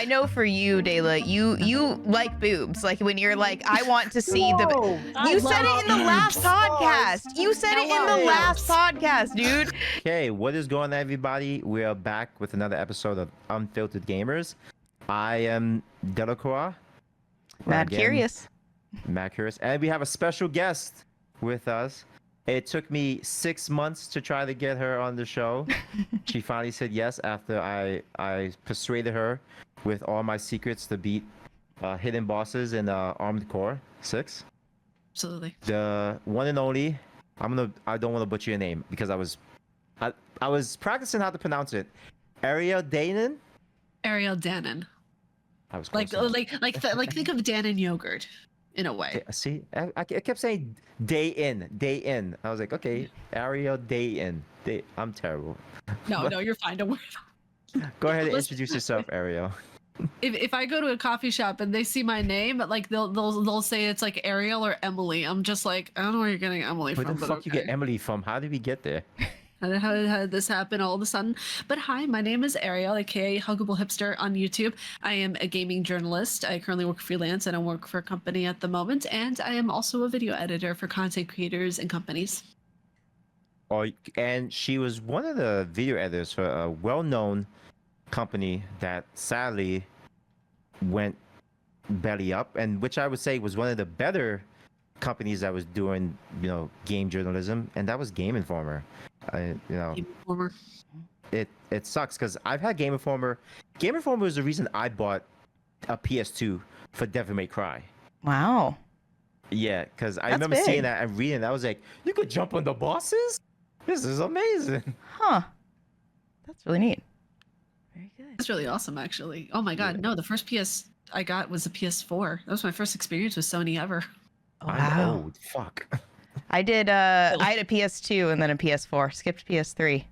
I know for you, Dayla, you like boobs. Like when you're like, I want to see the. You said it in the last podcast. You said it in the last podcast, dude. Okay, what is going on, everybody? We are back with another episode of Unfiltered Gamers. I am Delacroix. Mad Curious. Mad Curious. And we have a special guest with us. It took me 6 months to try to get her on the show. She finally said yes after I persuaded her with all my secrets to beat hidden bosses in Armored Core 6. Absolutely. The one and only. I don't want to butcher your name because I was practicing how to pronounce it. Arielle Danan. Arielle Danan. I was like think of Danan yogurt in a way. See, I kept saying day in. I was like, okay, Arielle Danan. I'm terrible. No, you're fine. Don't worry. Go ahead and introduce yourself, Arielle. If I go to a coffee shop and they see my name, like they'll say it's like Ariel or Emily. I'm just like, I don't know where you're getting Emily from. Where the fuck you get Emily from? How did we get there? How did this happen all of a sudden? But hi, my name is Arielle, aka Huggable Hipster on YouTube. I am a gaming journalist. I currently work freelance and I work for a company at the moment. And I am also a video editor for content creators and companies. Oh, and she was one of the video editors for a well-known company that sadly went belly up, and which I would say was one of the better companies that was doing, game journalism, and that was Game Informer. Game Informer. It sucks because I've had Game Informer. Game Informer was the reason I bought a PS2 for Devil May Cry. Wow. Yeah, because I remember seeing that and reading that. I was like, you could jump on the bosses? This is amazing. Huh. That's really neat. Very good. That's really awesome, actually. Oh my god, no, the first PS I got was a PS4. That was my first experience with Sony ever. Wow. I'm old. Fuck. I did. I had a PS2 and then a PS4. Skipped PS3.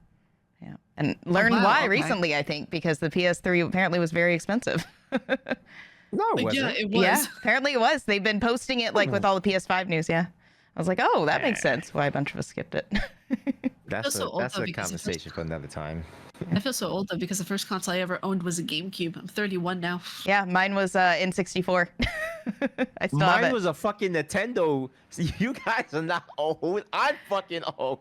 Yeah, and learned why recently. I think because the PS3 apparently was very expensive. No, it wasn't. Yeah, it was. Yeah, apparently it was. They've been posting it like with all the PS5 news. Yeah, I was like, oh, that makes sense. Why a bunch of us skipped it. That's a conversation for another time. I feel so old though because the first console I ever owned was a GameCube. I'm 31 now. Yeah, mine was N64. I still have it. Mine was a fucking Nintendo. You guys are not old. I'm fucking old.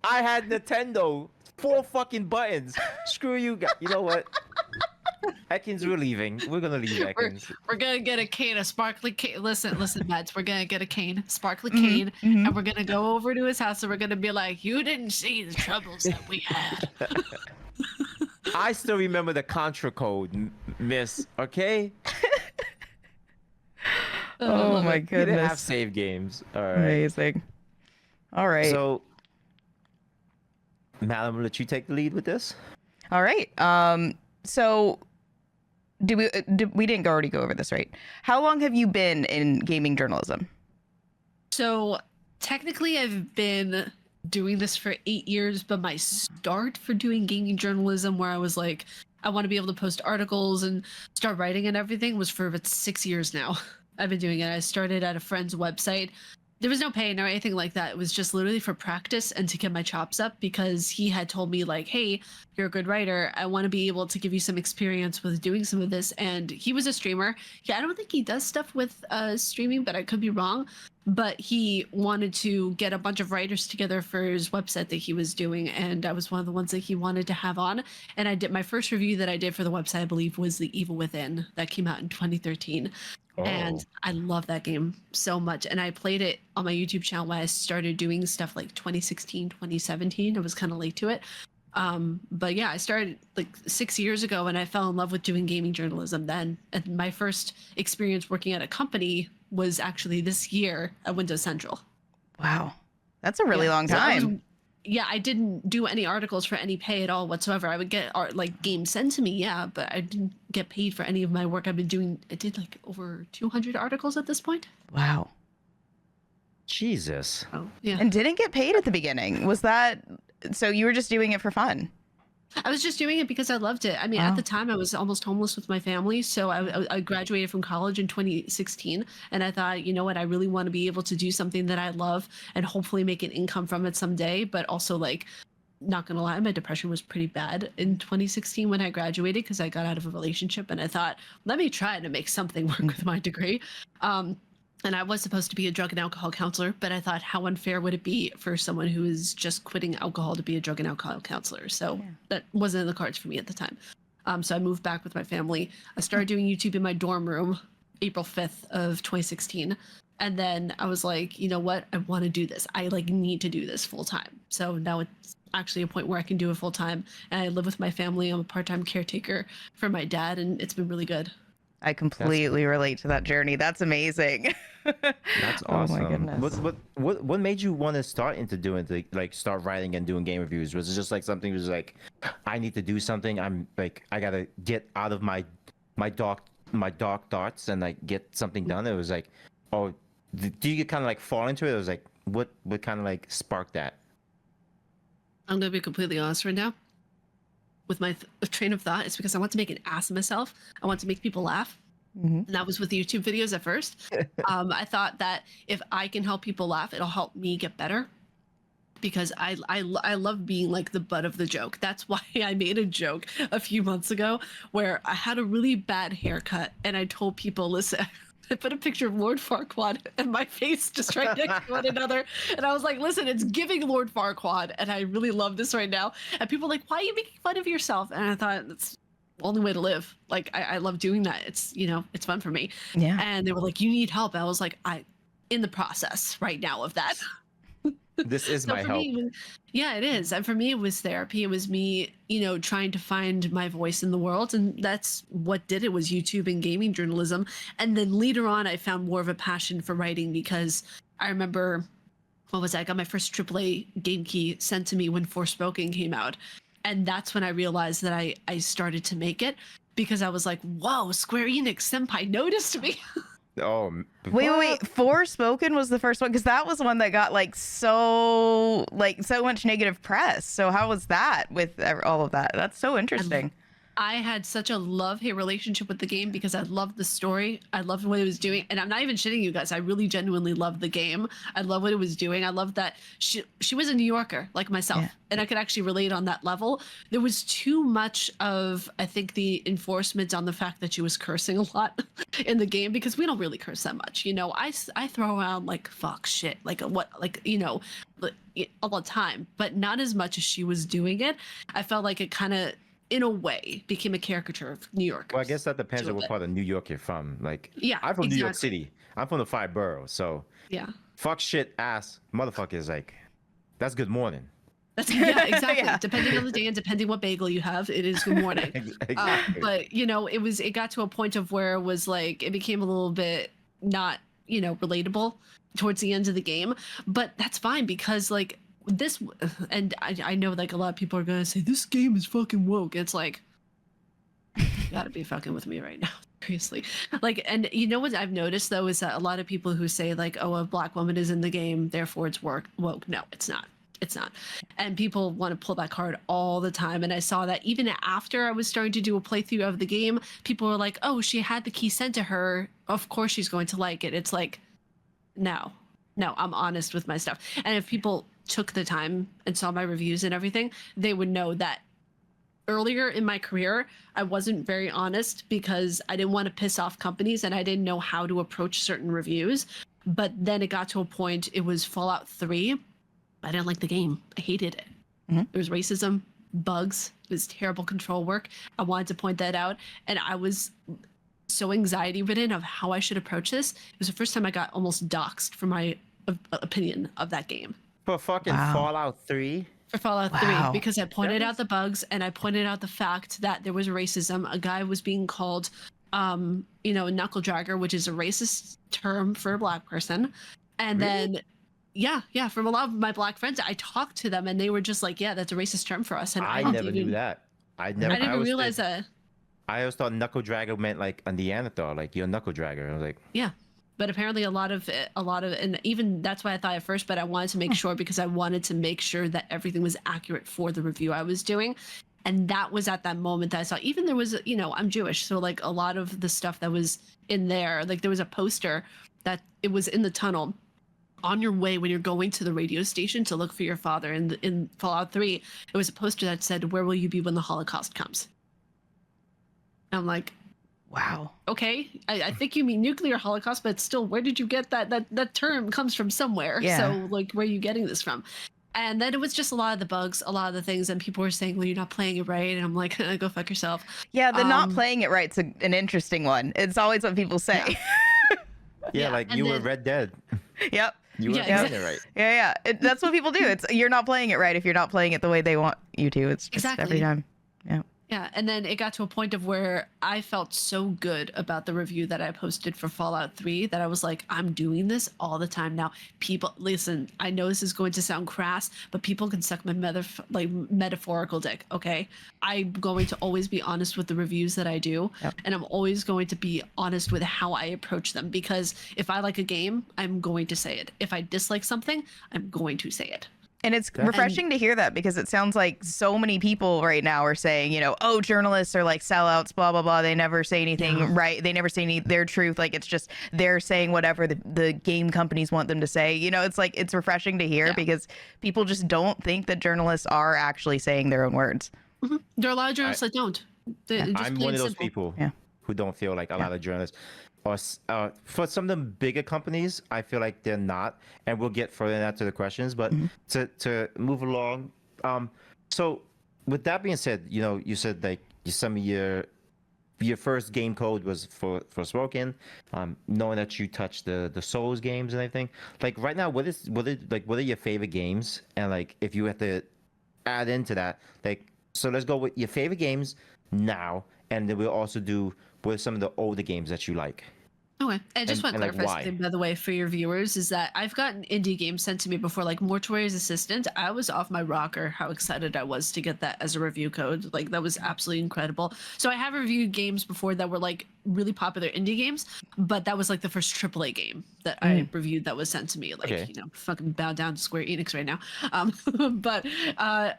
I had Nintendo. 4 fucking buttons. Screw you guys. You know what? Ekins, we're leaving. We're gonna leave Ekins. We're gonna get a cane, a sparkly cane. Listen, Mads. We're gonna get a cane, sparkly cane, and we're gonna go over to his house and we're gonna be like, "You didn't see the troubles that we had." I still remember the Contra code, miss. Okay. Oh my goodness. You didn't have save games. All right. Amazing. All right. So, Madam, will let you take the lead with this. All right. So we didn't already go over this, right? How long have you been in gaming journalism? So technically I've been doing this for 8 years, but my start for doing gaming journalism where I was like, I want to be able to post articles and start writing and everything was for about 6 years now. I've been doing it. I started at a friend's website. There was no pay or anything like that. It was just literally for practice and to get my chops up because he had told me like, hey, you're a good writer. I want to be able to give you some experience with doing some of this. And he was a streamer. Yeah, I don't think he does stuff with streaming, but I could be wrong. But he wanted to get a bunch of writers together for his website that he was doing. And I was one of the ones that he wanted to have on. And I did my first review that I did for the website, I believe, was The Evil Within that came out in 2013. And I love that game so much. And I played it on my YouTube channel when I started doing stuff like 2016, 2017. I was kind of late to it. But yeah, I started like 6 years ago and I fell in love with doing gaming journalism then. And my first experience working at a company was actually this year at Windows Central. Wow. That's a really long time. I didn't do any articles for any pay at all whatsoever. I would get games sent to me, but I didn't get paid for any of my work. I've been doing, I did like over 200 articles at this point. Wow. Jesus. Oh, yeah. And didn't get paid at the beginning. Was that, so you were just doing it for fun? I was just doing it because I loved it. I mean, at the time I was almost homeless with my family. So I graduated from college in 2016 and I thought, you know what, I really want to be able to do something that I love and hopefully make an income from it someday, but also like not gonna lie, my depression was pretty bad in 2016 when I graduated because I got out of a relationship and I thought, let me try to make something work with my degree. And I was supposed to be a drug and alcohol counselor, but I thought, how unfair would it be for someone who is just quitting alcohol to be a drug and alcohol counselor? So that wasn't in the cards for me at the time. So I moved back with my family. I started doing YouTube in my dorm room, April 5th of 2016. And then I was like, you know what? I want to do this. I like need to do this full time. So now it's actually a point where I can do it full time. And I live with my family. I'm a part-time caretaker for my dad, and it's been really good. I completely relate to that journey. That's amazing. That's awesome. Oh my goodness. What made you want to start into doing like start writing and doing game reviews? Was it just like something was like, I need to do something. I'm like, I gotta get out of my dark thoughts and like get something done. It was like, oh, do you kind of like fall into it? It was like, what kind of like sparked that? I'm gonna be completely honest right now. With my train of thought, it's because I want to make an ass of myself. I want to make people laugh. And that was with the YouTube videos at first. I thought that if I can help people laugh, it'll help me get better. Because I love being like the butt of the joke. That's why I made a joke a few months ago where I had a really bad haircut and I told people, listen, I put a picture of Lord Farquaad and my face just right next to one another. And I was like, listen, it's giving Lord Farquaad. And I really love this right now. And people are like, why are you making fun of yourself? And I thought, that's the only way to live. Like, I love doing that. It's, you know, it's fun for me. Yeah. And they were like, you need help. I was like, in the process right now of that. This is my help. Yeah, it is. And for me, it was therapy. It was me, you know, trying to find my voice in the world. And that's what did it, was YouTube and gaming journalism. And then later on, I found more of a passion for writing because I remember, what was that? I got my first AAA game key sent to me when Forspoken came out. And that's when I realized that I started to make it because I was like, whoa, Square Enix Senpai noticed me. Oh, Wait. Forspoken was the first one because that was one that got so much negative press. So how was that with all of that? That's so interesting. I had such a love-hate relationship with the game because I loved the story. I loved what it was doing. And I'm not even shitting you guys. I really genuinely loved the game. I love what it was doing. I love that she was a New Yorker like myself. Yeah. And I could actually relate on that level. There was too much of, I think, the enforcement on the fact that she was cursing a lot in the game because we don't really curse that much. You know, I throw around like fuck, shit, like what, like, you know, all the time, but not as much as she was doing it. I felt like it kind of, in a way, became a caricature of New York. Well, I guess that depends on what part of New York you're from. Like, yeah, I'm from New York City. I'm from the 5 boroughs. So, yeah, fuck, shit, ass, motherfucker is like, that's good morning. That's, yeah, exactly. Yeah. Depending on the day and depending what bagel you have, it is good morning. Exactly. But you know, it got to a point of where it was like it became a little bit not, you know, relatable towards the end of the game. But that's fine because like. This, and I know like a lot of people are gonna say this game is fucking woke. It's like, you gotta be fucking with me right now, seriously. Like, and you know what I've noticed though is that a lot of people who say like, oh, a black woman is in the game, therefore it's woke. No, it's not. It's not. And people want to pull that card all the time. And I saw that even after I was starting to do a playthrough of the game, people were like, oh, she had the key sent to her. Of course she's going to like it. It's like, no, I'm honest with my stuff. And if people took the time and saw my reviews and everything, they would know that earlier in my career, I wasn't very honest because I didn't want to piss off companies and I didn't know how to approach certain reviews. But then it got to a point, it was Fallout 3. I didn't like the game. I hated it. There was racism, bugs, it was terrible control work. I wanted to point that out. And I was so anxiety ridden of how I should approach this. It was the first time I got almost doxxed for my opinion of that game. For fucking Fallout 3? For Fallout 3, because I pointed out the bugs and I pointed out the fact that there was racism. A guy was being called, you know, a knuckle dragger, which is a racist term for a black person. And then, yeah, from a lot of my black friends, I talked to them and they were just like, yeah, that's a racist term for us. And I never knew that. I never realized that. I always thought knuckle dragger meant like a Neanderthal, like you're a knuckle dragger. I was like, yeah. But apparently a lot of, and even that's why I thought at first, but I wanted to make sure because I wanted to make sure that everything was accurate for the review I was doing. And that was at that moment that I saw, even there was, you know, I'm Jewish. So like a lot of the stuff that was in there, like there was a poster that it was in the tunnel on your way when you're going to the radio station to look for your father. And in Fallout 3, it was a poster that said, "Where will you be when the Holocaust comes?" And I'm like, Wow. okay, I think you mean nuclear holocaust, but still, where did you get that? That term comes from somewhere. Yeah. So like, where are you getting this from? And then it was just a lot of the bugs, a lot of the things, and people were saying, well, you're not playing it right. And I'm like, go fuck yourself. Yeah, the not playing it right's an interesting one. It's always what people say. Yeah, like you were Red Dead. Yep. You weren't playing it right. Yeah. That's what people do. It's you're not playing it right if you're not playing it the way they want you to. It's just every time. Yeah. Yeah, and then it got to a point of where I felt so good about the review that I posted for Fallout 3 that I was like, I'm doing this all the time now. People, listen, I know this is going to sound crass, but people can suck my metaphorical dick, okay? I'm going to always be honest with the reviews that I do, and I'm always going to be honest with how I approach them, because if I like a game, I'm going to say it. If I dislike something, I'm going to say it. And it's refreshing to hear that, because it sounds like so many people right now are saying, you know, oh, journalists are like sellouts, blah, blah, blah. They never say anything right. They never say their truth. Like, it's just they're saying whatever the game companies want them to say. You know, it's like it's refreshing to hear because people just don't think that journalists are actually saying their own words. Mm-hmm. There are a lot of journalists that don't. I'm one of those people who don't feel like a lot of journalists. Or for some of the bigger companies, I feel like they're not, and we'll get further into the questions. But to move along, so with that being said, you know, you said like some of your first game code was for smoking, knowing that you touched the Souls games and everything. Like right now, what are your favorite games? And like if you have to add into that, like, so let's go with your favorite games now, and then we'll also do what are some of the older games that you like. Okay, I just want to clarify like something, by the way, for your viewers, is that I've gotten indie games sent to me before, like Mortuary's Assistant. I was off my rocker how excited I was to get that as a review code. Like, that was absolutely incredible. So I have reviewed games before that were like really popular indie games, but that was like the first AAA game that I reviewed that was sent to me. Like, you know, fucking bow down to Square Enix right now.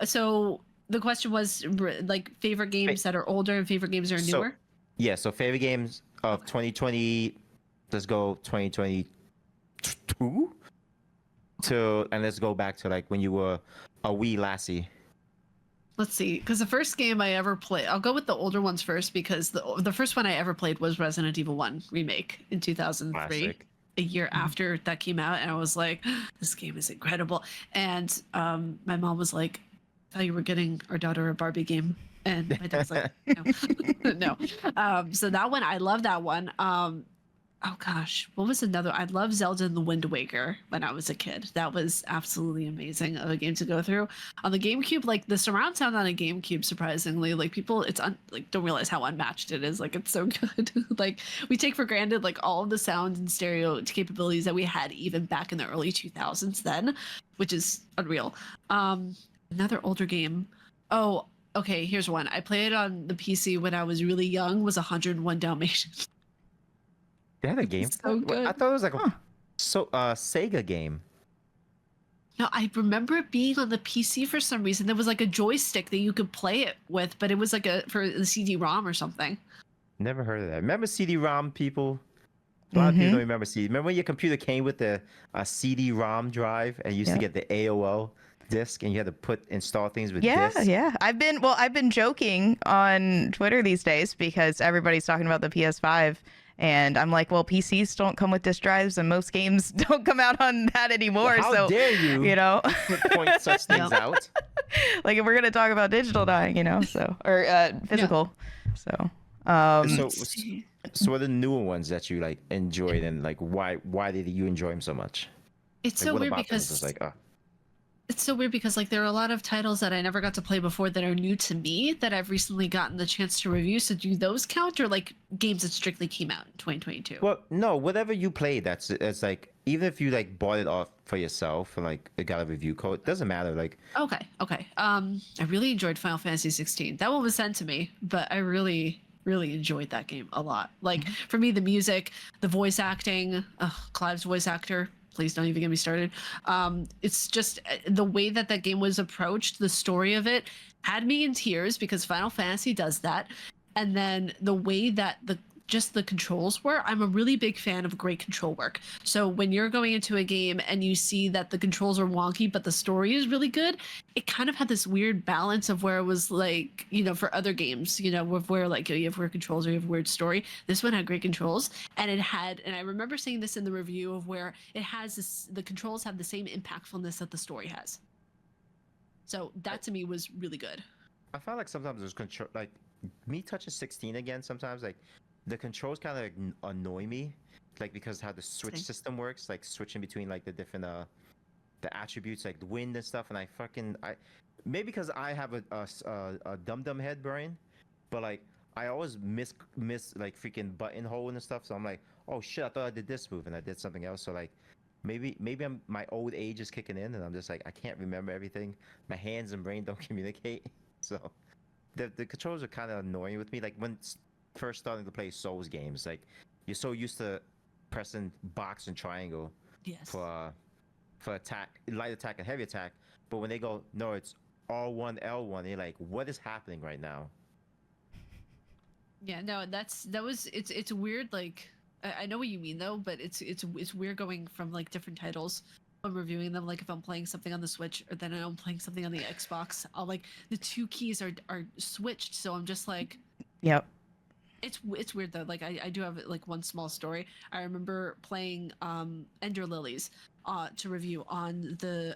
So the question was like favorite games that are older and favorite games that are newer? Yeah, so favorite games of 2020, let's go 2022 and let's go back to like when you were a wee lassie. Let's see, because the first game I ever played, I'll go with the older ones first, because the first one I ever played was Resident Evil 1 Remake in 2003. Classic. A year after that came out, and I was like, this game is incredible. And my mom was like, I thought you were getting our daughter a Barbie game. And my dad's like, no. So that one, I love that one. Oh gosh, what was another? I love Zelda and the Wind Waker when I was a kid. That was absolutely amazing of a game to go through. On the GameCube, like the surround sound on a GameCube, surprisingly, like people, like don't realize how unmatched it is. Like, it's so good. Like, we take for granted like all of the sound and stereo capabilities that we had even back in the early 2000s then, which is unreal. Another older game. Oh, okay, here's one. I played on the PC when I was really young, was 101 Dalmatians. They had a game? So good. I thought it was like a Sega game. No, I remember it being on the PC for some reason. There was like a joystick that you could play it with, but it was like for the CD-ROM or something. Never heard of that. Remember CD-ROM, people? A lot of people don't remember CD. Remember when your computer came with a CD-ROM drive and you used to get the AOL disc and you had to install things with discs? Yeah. I've been joking on Twitter these days because everybody's talking about the PS5. And I'm like, well, PCs don't come with disk drives, and most games don't come out on that anymore. Well, how dare you know, point such things out? Like, if we're gonna talk about digital dying, you know, or physical. So what are the newer ones that you like enjoyed, and like why did you enjoy them so much? It's so weird because it's so weird because like there are a lot of titles that I never got to play before that are new to me that I've recently gotten the chance to review. So do those count, or like games that strictly came out in 2022? Well, no, whatever you played, that's like, even if you like bought it off for yourself and like it got a review code, it doesn't matter. Like, okay. I really enjoyed Final Fantasy 16. That one was sent to me, but I really enjoyed that game a lot. Like for me, the music, the voice acting, Clive's voice actor. Please don't even get me started. It's just the way that game was approached, the story of it had me in tears because Final Fantasy does that. And then the way that the just the controls were. I'm a really big fan of great control work. So when you're going into a game and you see that the controls are wonky, but the story is really good, it kind of had this weird balance of where it was like, for other games, where like you have weird controls or you have weird story. This one had great controls, and and I remember seeing this in the review of where it has the controls have the same impactfulness that the story has. So that to me was really good. I felt like sometimes there's control, like me touching 16 again. Sometimes like the controls kind of like annoy me, like because how the switch Same. system works, like switching between like the different the attributes like the wind and stuff, and I maybe because I have a dum head brain, but like I always miss like freaking buttonhole and stuff. So I'm like, oh shit, I thought I did this move and I did something else. So like maybe my old age is kicking in and I'm just like I can't remember everything. My hands and brain don't communicate. So the controls are kind of annoying with me. Like when first starting to play Souls games, like you're so used to pressing box and triangle Yes. for attack, light attack and heavy attack, but when they go, no, it's R1, L1, you're like, what is happening right now? Yeah, no, it's weird. Like I know what you mean though, but it's weird going from like different titles when reviewing them. Like if I'm playing something on the Switch or then I'm playing something on the Xbox, I'll like the two keys are switched, so I'm just like, Yep. it's weird though. Like I do have like one small story. I remember playing Ender Lilies to review on the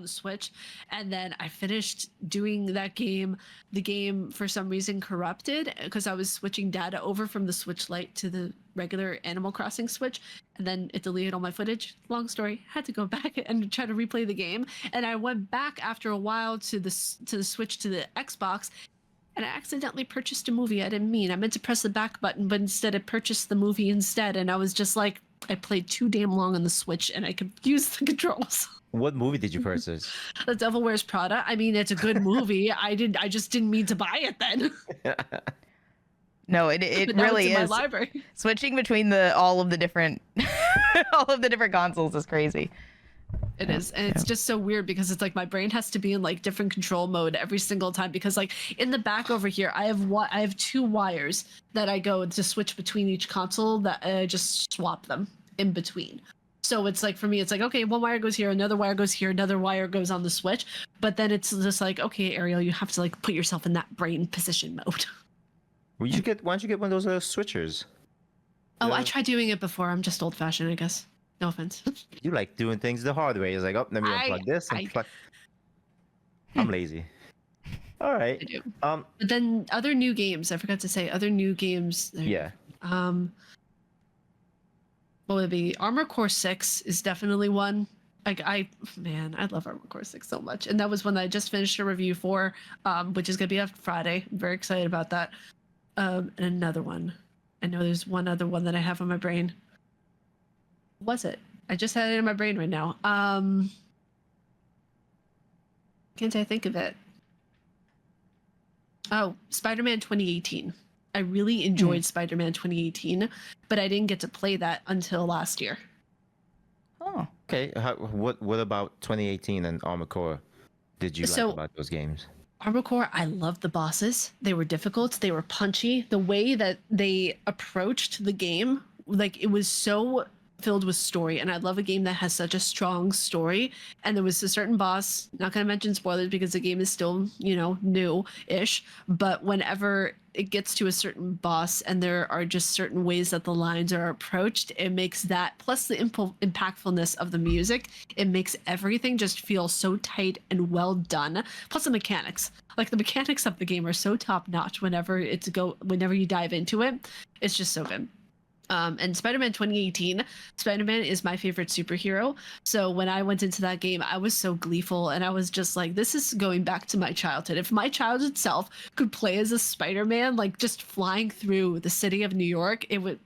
Switch, and then I finished doing that game. The game for some reason corrupted because I was switching data over from the Switch Lite to the regular Animal Crossing Switch, and then it deleted all my footage. Long story. Had to go back and try to replay the game, and I went back after a while to the Switch to the Xbox. And I accidentally purchased a movie I didn't mean. I meant to press the back button, but instead I purchased the movie instead. And I was just like, I played too damn long on the Switch and I confused the controls. What movie did you purchase? The Devil Wears Prada. I mean, it's a good movie. I just didn't mean to buy it then. No, it But now really it's in is. my library. Switching between all of the different consoles is crazy. It is, and it's just so weird because it's like my brain has to be in like different control mode every single time because like in the back over here I have two wires that I go to switch between each console that I just swap them in between. So it's like for me it's like okay, one wire goes here, another wire goes here, another wire goes on the Switch, but then it's just like okay, Arielle, you have to like put yourself in that brain position mode. Well, why don't you get one of those switchers? Oh, Yeah. I tried doing it before. I'm just old-fashioned, I guess. No offense. You like doing things the hard way. It's like, oh, let me unplug this and plug. I'm lazy. All right. I do. Um. But then other new games, I forgot to say other new games. Yeah. What would it be? Armor Core 6 is definitely one. Like I love Armor Core 6 so much. And that was one that I just finished a review for, which is gonna be up Friday. I'm very excited about that. And another one. I know there's one other one that I have on my brain. What was it? I just had it in my brain right now. Can't I think of it? Oh, Spider-Man 2018. I really enjoyed Spider-Man 2018, but I didn't get to play that until last year. Oh. Okay. What about 2018 and Armored Core? Did you like about those games? Armored Core, I loved the bosses. They were difficult. They were punchy. The way that they approached the game, like it was so filled with story, and I love a game that has such a strong story. And there was a certain boss, not going to mention spoilers because the game is still, new-ish, but whenever it gets to a certain boss and there are just certain ways that the lines are approached, it makes that, plus the impactfulness of the music, it makes everything just feel so tight and well done. Plus the mechanics, like the mechanics of the game are so top-notch whenever you dive into it. It's just so good. And Spider-Man 2018, Spider-Man is my favorite superhero. So when I went into that game, I was so gleeful and I was just like, this is going back to my childhood. If my childhood self could play as a Spider-Man, like just flying through the city of New York, it would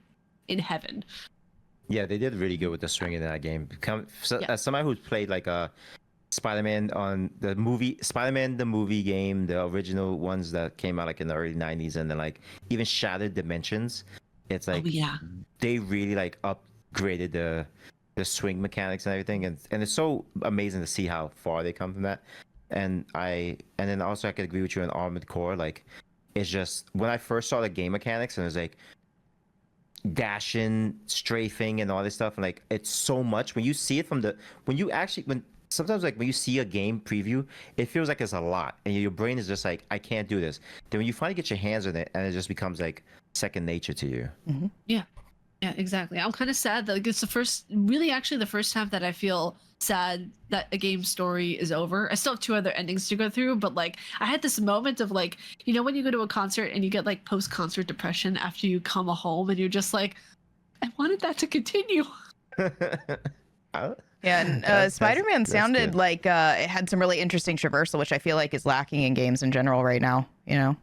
in heaven. Yeah, they did really good with the swinging in that game. As somebody who's played like a Spider-Man on the movie, Spider-Man the movie game, the original ones that came out like in the early 90s, and then like even Shattered Dimensions. It's like they really like upgraded the swing mechanics and everything, and it's so amazing to see how far they come from that. And then also I could agree with you on Armored Core. Like it's just when I first saw the game mechanics and it was like dashing, strafing, and all this stuff. And like it's so much when you see it from the when sometimes like when you see a game preview, it feels like it's a lot, and your brain is just like, I can't do this. Then when you finally get your hands on it, and it just becomes like second nature to you. Mm-hmm. Yeah. Yeah, exactly. I'm kind of sad that like, it's really actually the first time that I feel sad that a game story is over. I still have 2 other endings to go through, but like I had this moment of like, you know, when you go to a concert and you get like post-concert depression after you come home and you're just like, I wanted that to continue. Yeah, and Spider-Man sounded like it had some really interesting traversal, which I feel like is lacking in games in general right now. You know.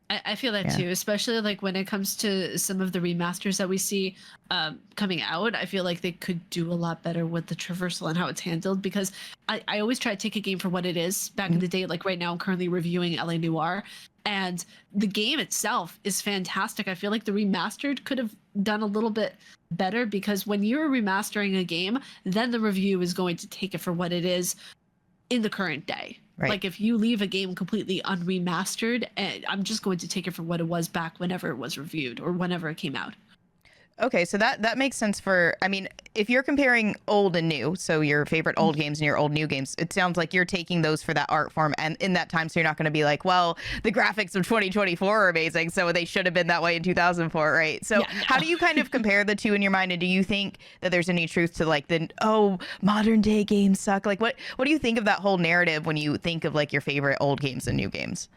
I feel that too, especially like when it comes to some of the remasters that we see coming out. I feel like they could do a lot better with the traversal and how it's handled, because I always try to take a game for what it is. Back in the day, like right now, I'm currently reviewing LA Noire, and the game itself is fantastic. I feel like the remastered could have done a little bit better, because when you're remastering a game, then the review is going to take it for what it is in the current day. Right. Like if you leave a game completely unremastered, I'm just going to take it for what it was back whenever it was reviewed or whenever it came out. Okay, so that makes sense for, I mean, if you're comparing old and new, so your favorite old games and your old new games, it sounds like you're taking those for that art form and in that time, so you're not going to be like, well, the graphics of 2024 are amazing, so they should have been that way in 2004, right? So how do you kind of compare the two in your mind, and do you think that there's any truth to like modern day games suck? Like what do you think of that whole narrative when you think of like your favorite old games and new games?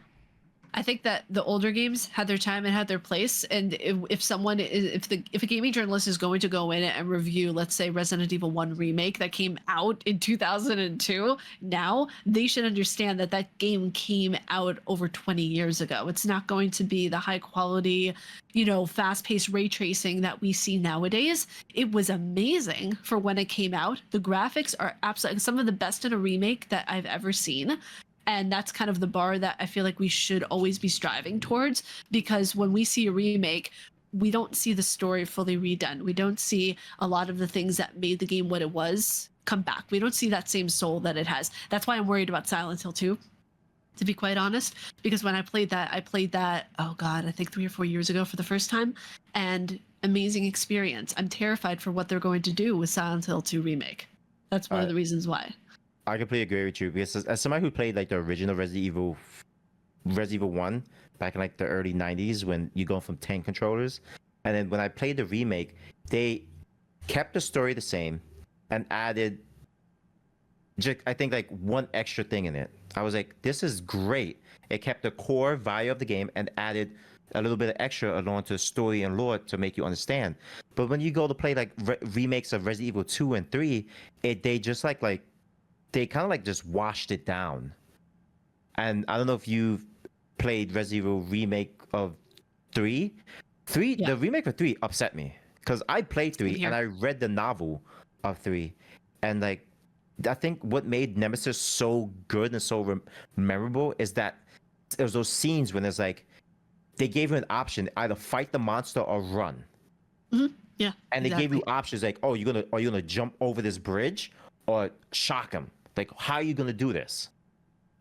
I think that the older games had their time and had their place, and if a gaming journalist is going to go in and review, let's say, Resident Evil 1 remake that came out in 2002, now they should understand that that game came out over 20 years ago. It's not going to be the high quality, fast-paced ray tracing that we see nowadays. It was amazing for when it came out. The graphics are absolutely some of the best in a remake that I've ever seen. And that's kind of the bar that I feel like we should always be striving towards, because when we see a remake, we don't see the story fully redone. We don't see a lot of the things that made the game what it was come back. We don't see that same soul that it has. That's why I'm worried about Silent Hill 2, to be quite honest, because when I played that, oh God, I think 3 or 4 years ago for the first time, and amazing experience. I'm terrified for what they're going to do with Silent Hill 2 remake. That's one of the reasons why. I completely agree with you, because as somebody who played like the original Resident Evil 1 back in like the early 90s, when you go from 10 controllers, and then when I played the remake, they kept the story the same and added I think like one extra thing in it. I was like, this is great. It kept the core value of the game and added a little bit of extra along to the story and lore to make you understand. But when you go to play like remakes of Resident Evil 2 and 3, they just they kind of like just washed it down. And I don't know if you've played Resident Evil remake of 3. The remake of 3 upset me, because I played 3 and I read the novel of 3, and like I think what made Nemesis so good and so memorable is that there's those scenes when it's like they gave you an option, either fight the monster or run. Mm-hmm. Yeah, and they gave you options like, oh, are you gonna jump over this bridge or shock him? Like, how are you gonna do this?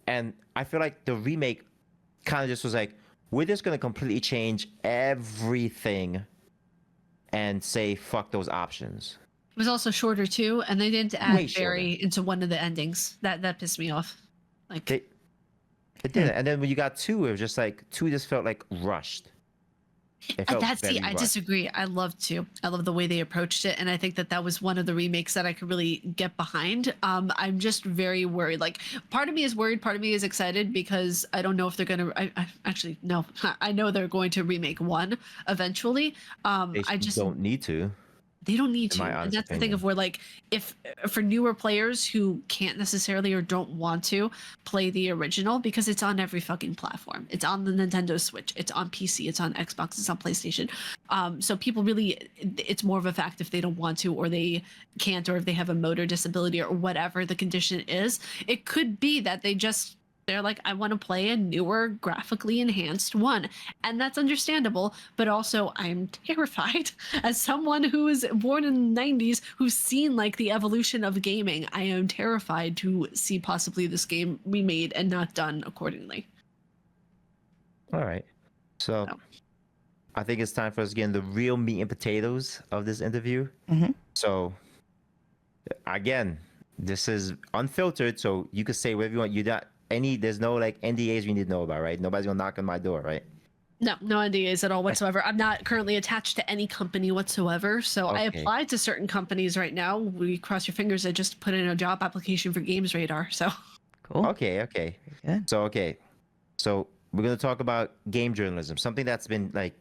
And I feel like the remake kind of just was like, we're just gonna completely change everything and say fuck those options. It was also shorter too, and they didn't add Barry into one of the endings. That pissed me off. Like it didn't. And then when you got 2, it was just like 2 just felt like rushed. I disagree. I love 2. I love the way they approached it, and I think that was one of the remakes that I could really get behind. I'm just very worried. Like, part of me is worried, part of me is excited, because I don't know if they're gonna. I actually no. I know they're going to remake 1 eventually. I just don't need to. They don't need to. And that's the thing of where, like, if for newer players who can't necessarily or don't want to play the original, because it's on every fucking platform. It's on the Nintendo Switch. It's on PC. It's on Xbox. It's on PlayStation. So people really, it's more of a fact if they don't want to, or they can't, or if they have a motor disability or whatever the condition is. It could be that they're like, I want to play a newer, graphically enhanced one. And that's understandable. But also, I'm terrified as someone who is born in the 90s, who's seen like the evolution of gaming. I am terrified to see possibly this game remade and not done accordingly. All right. So I think it's time for us to get into the real meat and potatoes of this interview. Mhm. So, again, this is unfiltered, so you could say whatever you want. There's no like NDAs you need to know about, right? Nobody's gonna knock on my door, right? No, no NDAs at all whatsoever. I'm not currently attached to any company whatsoever. So I Okay. applied to certain companies right now. We cross your fingers. I just put in a job application for Games Radar. So Cool. Okay. Good. So we're gonna talk about game journalism, something that's been like,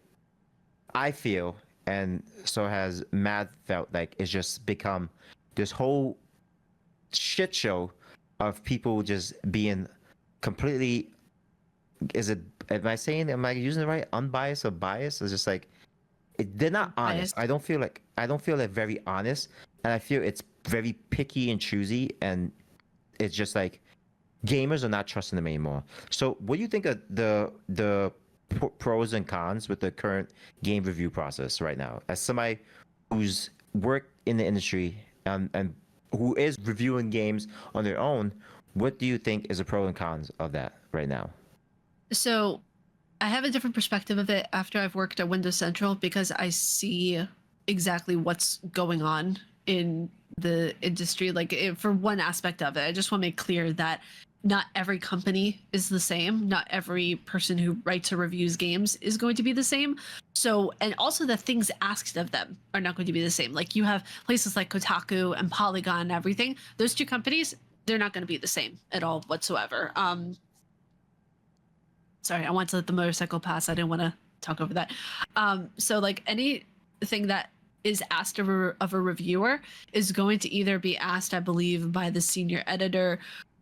I feel, and so has Matt felt like, it's just become this whole shit show of people just being completely. Am I using it right? Unbiased or biased? It's just like they're not honest. Biased. I don't feel they're very honest, and I feel it's very picky and choosy, and it's just like gamers are not trusting them anymore. So, what do you think of the pros and cons with the current game review process right now? As somebody who's worked in the industry and who is reviewing games on their own, what do you think is the pros and cons of that right now? So I have a different perspective of it after I've worked at Windows Central because I see exactly what's going on in the industry. Like for one aspect of it, I just want to make clear that not every company is the same. Not every person who writes or reviews games is going to be the same. So, and also the things asked of them are not going to be the same. Like you have places like Kotaku and Polygon and everything. Those two companies, they're not going to be the same at all whatsoever. Sorry, I want to let the motorcycle pass. I didn't want to talk over that. So like anything that is asked of a reviewer is going to either be asked, I believe, by the senior editor,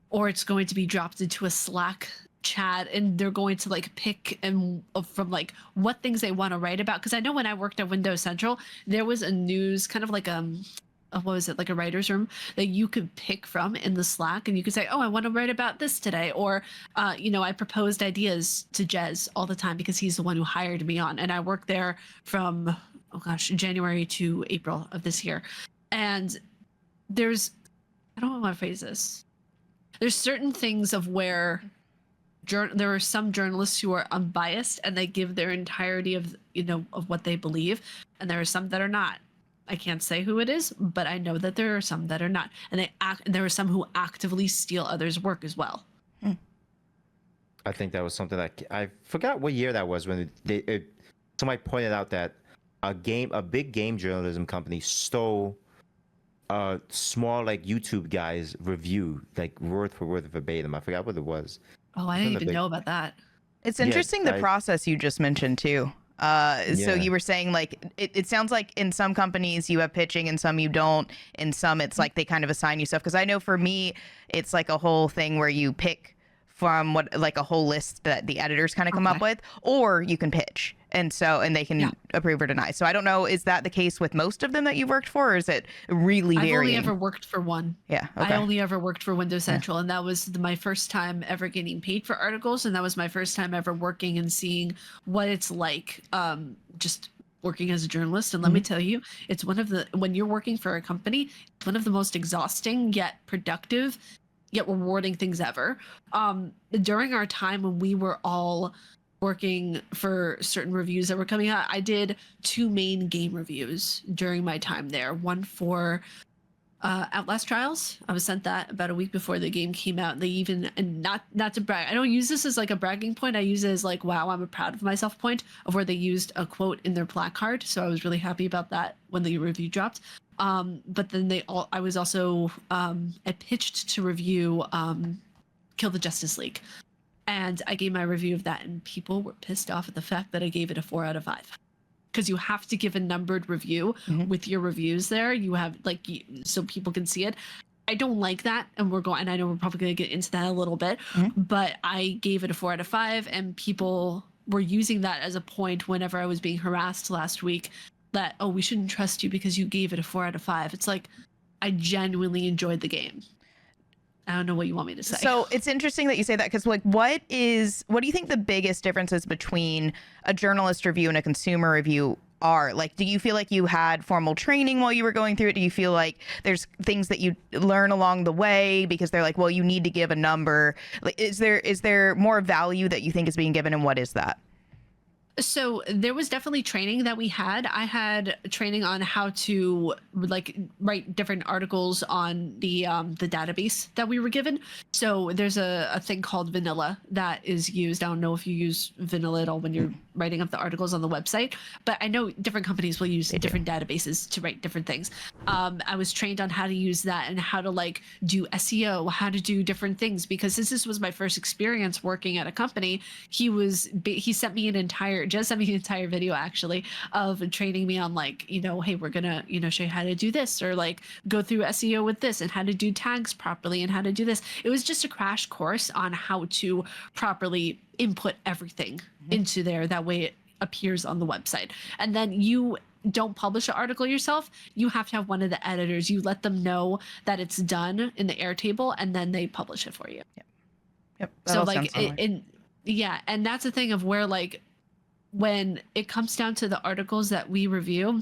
or it's going to be dropped into a Slack chat, and they're going to like pick and from like what things they want to write about. Because I know when I worked at Windows Central, there was a news kind of like what was it, like a writer's room that you could pick from in the Slack, and you could say, oh, I want to write about this today, or I proposed ideas to Jez all the time because he's the one who hired me on, and I worked there from January to April of this year. And I don't want to phrase this, there's certain things of where there are some journalists who are unbiased and they give their entirety of what they believe, and there are some that are not. I can't say who it is, but I know that there are some that are not, and there are some who actively steal others' work as well. I think that was something that I forgot what year that was when somebody pointed out that a big game journalism company stole a small like YouTube guy's review, like word for word verbatim. I forgot what it was. Oh, I didn't even know about that. It's interesting the process you just mentioned too. So you were saying like it sounds like in some companies you have pitching and some you don't. In some it's like they kind of assign you stuff. Because I know for me it's like a whole thing where you pick from a whole list that the editors kind of come up with, or you can pitch, and they can approve or deny. So I don't know, is that the case with most of them that you've worked for, or is it really varying? I've only ever worked for one. Yeah, okay. I only ever worked for Windows Central, and that was my first time ever getting paid for articles, and that was my first time ever working and seeing what it's like just working as a journalist. And let me tell you, it's when you're working for a company, it's one of the most exhausting yet productive yet rewarding things ever. During our time when we were all working for certain reviews that were coming out, I did 2 main game reviews during my time there. One for Outlast Trials. I was sent that about a week before the game came out. And not to brag, I don't use this as like a bragging point. I use it as like, wow, I'm proud of myself point of where they used a quote in their placard. So I was really happy about that when the review dropped. But then I was also I pitched to review Kill the Justice League, and I gave my review of that, and people were pissed off at the fact that I gave it a 4 out of 5, because you have to give a numbered review with your reviews there. You have so people can see it. I don't like that, and I know we're probably going to get into that a little bit, but I gave it a 4 out of 5, and people were using that as a point whenever I was being harassed last week, that, oh, we shouldn't trust you because you gave it a 4 out of 5. It's like, I genuinely enjoyed the game. I don't know what you want me to say. So it's interesting that you say that, because like, what do you think the biggest differences between a journalist review and a consumer review are? Like, do you feel like you had formal training while you were going through it? Do you feel like there's things that you learn along the way because they're like, well, you need to give a number? Like, is there more value that you think is being given, and what is that? So there was definitely training that we had. I had training on how to like write different articles on the database that we were given. So there's a thing called vanilla that is used. I don't know if you use vanilla at all when you're writing up the articles on the website, but I know different companies will use different databases to write different things. I was trained on how to use that and how to like do SEO, how to do different things, because since this was my first experience working at a company, he sent me just sent me an entire video actually of training me on like, hey, we're gonna, show you how to do this, or like go through SEO with this and how to do tags properly and how to do this. It was just a crash course on how to properly input everything into there. That way it appears on the website. And then you don't publish an article yourself. You have to have one of the editors. You let them know that it's done in the Airtable, and then they publish it for you. Yep. So like yeah, and that's the thing of where like when it comes down to the articles that we review,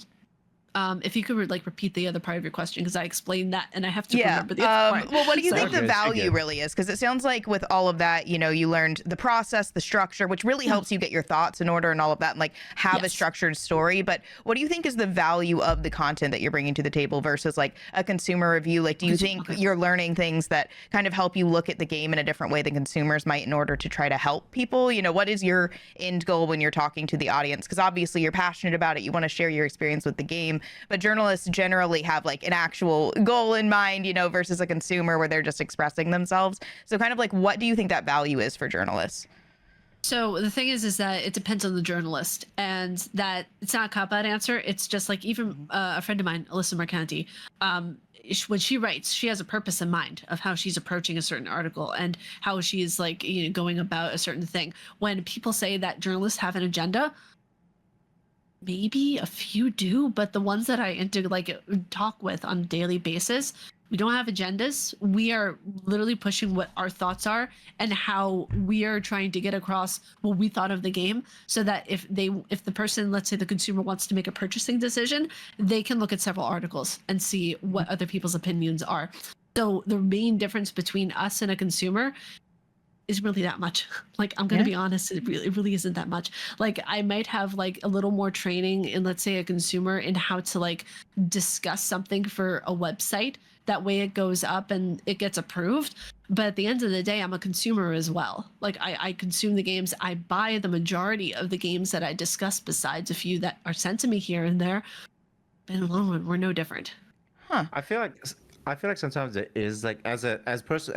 if you could like repeat the other part of your question, because I explained that and I have to remember the other part. Well, what do you think Okay, the so value good. really is? Because it sounds like with all of that, you learned the process, the structure, which really helps you get your thoughts in order and all of that, and like have a Yes. structured story. But what do you think is the value of the content that you're bringing to the table versus like a consumer review? Like, do you think you're learning things that kind of help you look at the game in a different way than consumers might in order to try to help people? What is your end goal when you're talking to the audience? Because obviously you're passionate about it. You want to share your experience with the game, but journalists generally have like an actual goal in mind, versus a consumer where they're just expressing themselves. So kind of like, what do you think that value is for journalists? So the thing is that it depends on the journalist, and that it's not a cop-out answer. It's just like even a friend of mine, Alyssa Mercanti, when she writes, she has a purpose in mind of how she's approaching a certain article and how she's like going about a certain thing. When people say that journalists have an agenda, maybe a few do, but the ones that I talk with on a daily basis, we don't have agendas. We are literally pushing what our thoughts are and how we are trying to get across what we thought of the game, so that if the person, let's say the consumer, wants to make a purchasing decision, they can look at several articles and see what other people's opinions are. So the main difference between us and a consumer is really that much. Like, I'm gonna be honest, it really isn't that much. Like, I might have like a little more training in, let's say, a consumer in how to like discuss something for a website. That way it goes up and it gets approved. But at the end of the day, I'm a consumer as well. Like, I consume the games. I buy the majority of the games that I discuss, besides a few that are sent to me here and there. But in the long run, we're no different. I feel like sometimes it is like as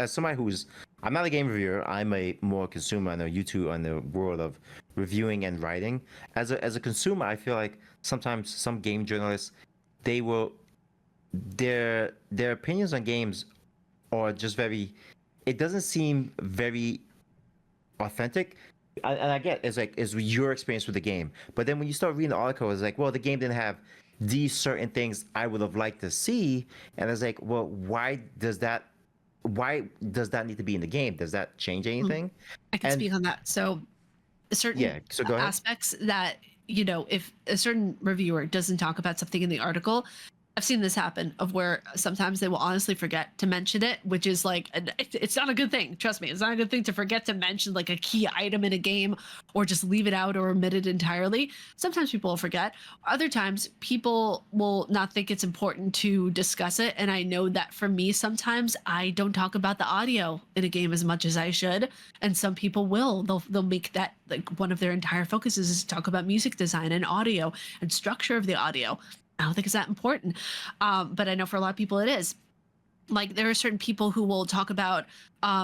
somebody who's, I'm not a game reviewer. I'm a more consumer on the YouTube, on the world of reviewing and writing. As a consumer, I feel like sometimes some game journalists, they will, their opinions on games are just very, it doesn't seem very authentic. And I get it's your experience with the game, but then when you start reading the article, it's like, well, the game didn't have these certain things I would have liked to see, and it's like, well, why does that need to be in the game? Does that change anything? I can speak on that. So certain So go ahead. aspects that, if a certain reviewer doesn't talk about something in the article, I've seen this happen, of where sometimes they will honestly forget to mention it, which is like, it's not a good thing. Trust me, it's not a good thing to forget to mention like a key item in a game, or just leave it out or omit it entirely. Sometimes people will forget. Other times people will not think it's important to discuss it. And I know that for me, sometimes I don't talk about the audio in a game as much as I should. And some people will. They'll make that like one of their entire focuses is to talk about music design and audio and structure of the audio. I don't think it's that important. But I know for a lot of people it is. Like, there are certain people who will talk about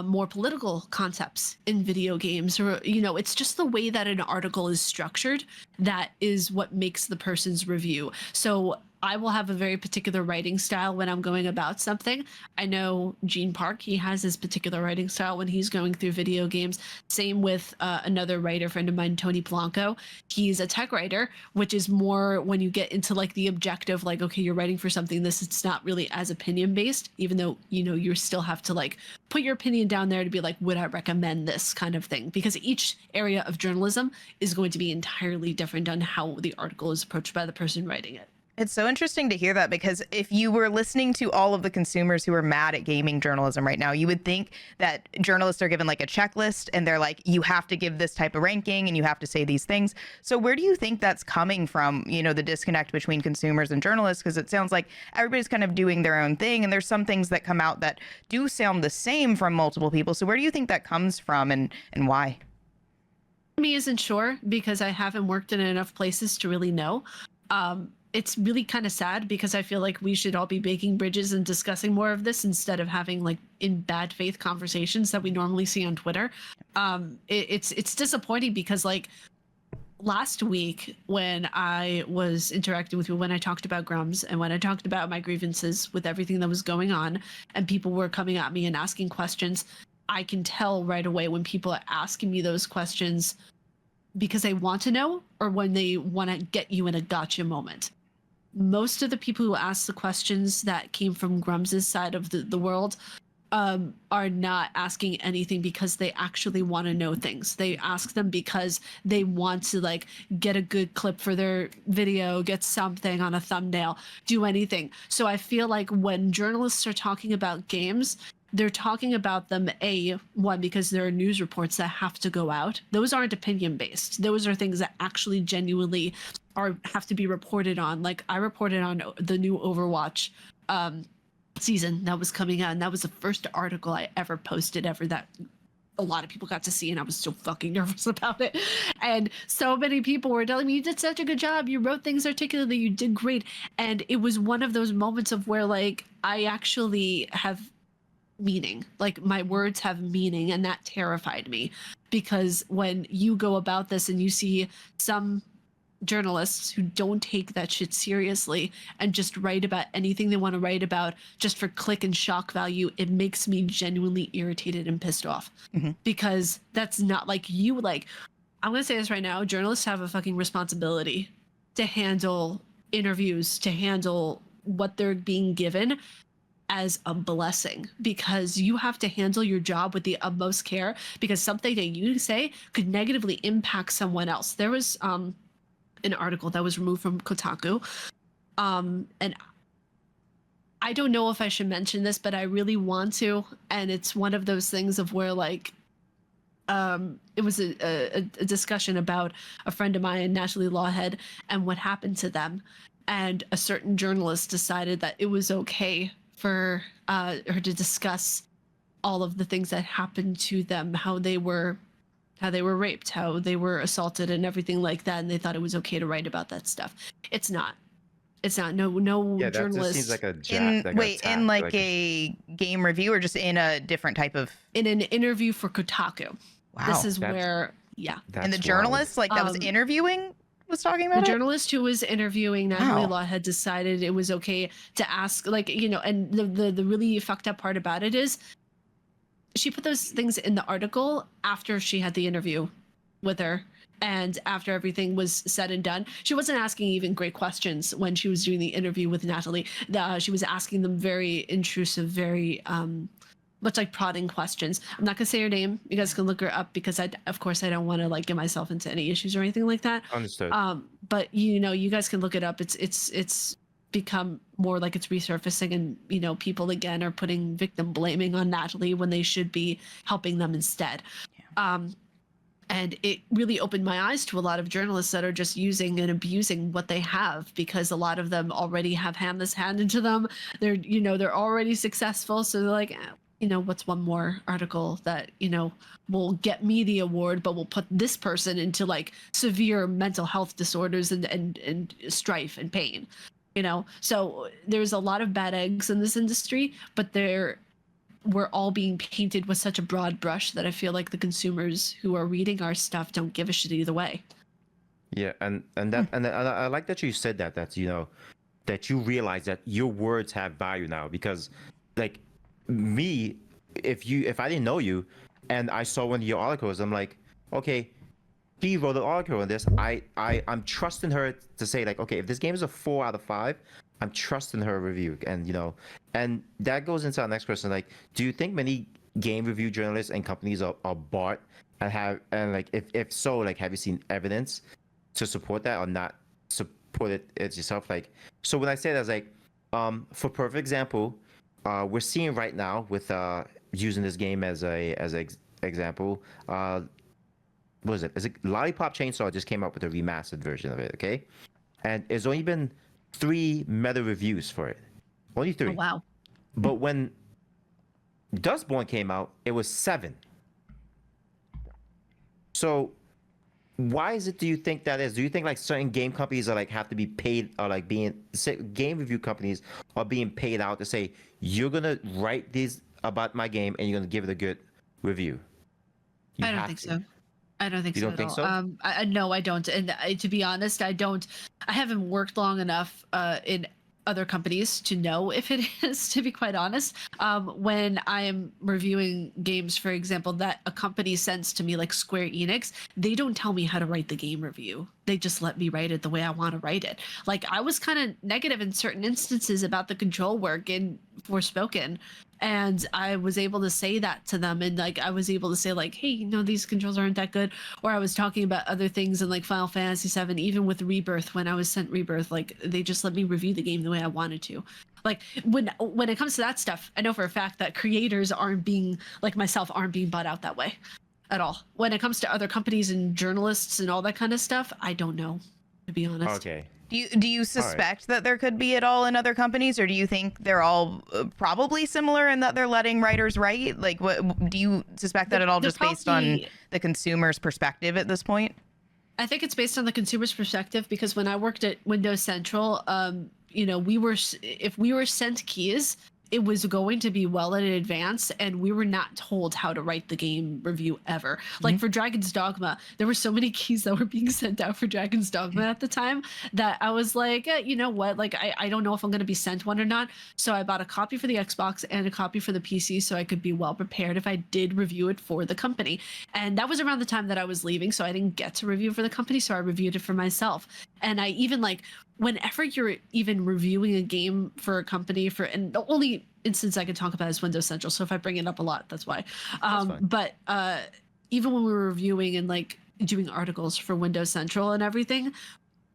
more political concepts in video games, or, it's just the way that an article is structured that is what makes the person's review. So I will have a very particular writing style when I'm going about something. I know Gene Park, he has his particular writing style when he's going through video games. Same with another writer friend of mine, Tony Blanco. He's a tech writer, which is more when you get into like the objective, like, okay, you're writing for something, it's not really as opinion based, even though, you still have to like put your opinion down there to be like, would I recommend this kind of thing? Because each area of journalism is going to be entirely different on how the article is approached by the person writing it. It's so interesting to hear that, because if you were listening to all of the consumers who are mad at gaming journalism right now, you would think that journalists are given like a checklist and they're like, you have to give this type of ranking and you have to say these things. So where do you think that's coming from, the disconnect between consumers and journalists? Because it sounds like everybody's kind of doing their own thing, and there's some things that come out that do sound the same from multiple people. So where do you think that comes from, and why? Me isn't sure, because I haven't worked in enough places to really know. It's really kind of sad, because I feel like we should all be baking bridges and discussing more of this instead of having like in bad faith conversations that we normally see on Twitter. It's disappointing, because like last week when I was interacting with you, when I talked about Grums and when I talked about my grievances with everything that was going on, and people were coming at me and asking questions, I can tell right away when people are asking me those questions because they want to know, or when they want to get you in a gotcha moment. Most of the people who ask the questions that came from Grums's side of the world are not asking anything because they actually want to know things. They ask them because they want to like get a good clip for their video, get something on a thumbnail, do anything. So I feel like when journalists are talking about games, they're talking about them, one, because there are news reports that have to go out. Those aren't opinion based. Those are things that actually genuinely have to be reported on. Like I reported on the new Overwatch season that was coming out, and that was the first article I ever posted ever that a lot of people got to see, and I was so fucking nervous about it. And so many people were telling me, you did such a good job, you wrote things articulately, you did great. And it was one of those moments of where like I actually have meaning, like my words have meaning, and that terrified me, because when you go about this and you see some journalists who don't take that shit seriously and just write about anything they want to write about just for click and shock value, it makes me genuinely irritated and pissed off. Because that's not like you. Like, I'm gonna say this right now, journalists have a fucking responsibility to handle interviews, to handle what they're being given as a blessing, because you have to handle your job with the utmost care, because something that you say could negatively impact someone else. There was an article that was removed from Kotaku, and I don't know if I should mention this, but I really want to, and it's one of those things of where like it was a discussion about a friend of mine, Natalie Lawhead, and what happened to them, and a certain journalist decided that it was okay for her to discuss all of the things that happened to them, how they were raped, how they were assaulted, and everything like that, and they thought it was okay to write about that stuff. It's not. No Yeah, that just journalist seems like a In like a game review, or just in a different type of? in an interview for Kotaku. Wow. This is That's- where, yeah. And the wild. journalist that was interviewing was talking The about it? journalist who was interviewing Natalie Wow. Law had decided it was okay to ask, like, and the really fucked up part about it is she put those things in the article after she had the interview with her, and after everything was said and done. She wasn't asking even great questions when she was doing the interview with Natalie. She was asking them very intrusive, very much like prodding questions. I'm not gonna say her name. You guys can look her up, because of course I don't want to like get myself into any issues or anything like that. Understood. But you guys can look it up. It's become more like it's resurfacing, and people again are putting victim blaming on Natalie when they should be helping them instead. And it really opened my eyes to a lot of journalists that are just using and abusing what they have, because a lot of them already have this hand into them. They're already successful, so they're like, what's one more article that will get me the award, but will put this person into like severe mental health disorders and strife and pain. So there's a lot of bad eggs in this industry, but we're all being painted with such a broad brush that I feel like the consumers who are reading our stuff don't give a shit either way. Yeah, and I like that you said that that you realize that your words have value now, because like me, if I didn't know you and I saw one of your articles, I'm like, okay, she wrote an article on this. I'm trusting her to say like, okay, if this game is a 4 out of 5, I'm trusting her review. And and that goes into our next question. Like, do you think many game review journalists and companies are bought, and like if so, like have you seen evidence to support that, or not put it as yourself. Like, so when I say that, I was like, for perfect example, we're seeing right now with using this game as a example. What is it? Is it Lollipop Chainsaw just came out with a remastered version of it? Okay, and there's only been 3 meta reviews for it. Only 3. Oh, wow. But when Dustborn came out, it was 7. So why is it, do you think that is? Do you think like certain game companies are like have to be paid, or like game review companies are being paid out to say you're gonna write these about my game and you're gonna give it a good review? You I don't have think to. so. I don't think You so don't at think all. so? No, I don't. And to be honest, I don't. I haven't worked long enough in other companies to know if it is. To be quite honest, when I am reviewing games, for example, that a company sends to me, like Square Enix, they don't tell me how to write the game review. They just let me write it the way I want to write it. Like, I was kind of negative in certain instances about the control work in Forspoken, and I was able to say that to them, and like I was able to say like, hey, these controls aren't that good. Or I was talking about other things in like Final Fantasy VII, even with Rebirth. When I was sent Rebirth, like they just let me review the game the way I wanted to. Like, when it comes to that stuff, I know for a fact that creators aren't being, like myself, aren't being bought out that way at all. When it comes to other companies and journalists and all that kind of stuff, I don't know, to be honest. Okay. Do you suspect that there could be it all in other companies, or do you think they're all probably similar in that they're letting writers write? Like, what do you suspect that it all They're just based on probably- the consumer's perspective at this point? I think it's based on the consumer's perspective, because when I worked at Windows Central, if we were sent keys, it was going to be well in advance, and we were not told how to write the game review ever. Like for Dragon's Dogma, there were so many keys that were being sent out for Dragon's Dogma at the time that I was like, you know what? Like, I don't know if I'm going to be sent one or not. So I bought a copy for the Xbox and a copy for the PC so I could be well prepared if I did review it for the company. And that was around the time that I was leaving, so I didn't get to review for the company, so I reviewed it for myself. And I even like, whenever you're even reviewing a game for a company, and the only instance I can talk about is Windows Central, so if I bring it up a lot, that's why. Fine. But even when we were reviewing and like doing articles for Windows Central and everything,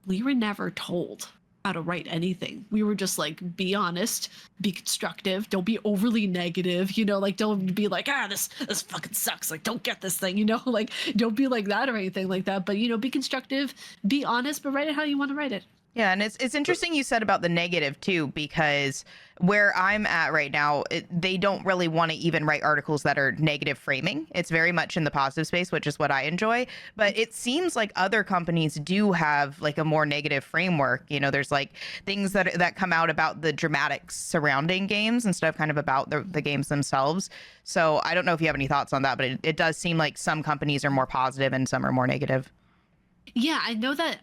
we were never told how to write anything. We were just like, be honest, be constructive, don't be overly negative, like don't be like, this fucking sucks, like don't get this thing, like don't be like that or anything like that. But be constructive, be honest, but write it how you want to write it. Yeah, and it's interesting you said about the negative too, because where I'm at right now, they don't really want to even write articles that are negative framing. It's very much in the positive space, which is what I enjoy. But it seems like other companies do have like a more negative framework. There's like things that come out about the dramatics surrounding games instead of kind of about the games themselves. So I don't know if you have any thoughts on that, but it does seem like some companies are more positive and some are more negative. Yeah, I know that,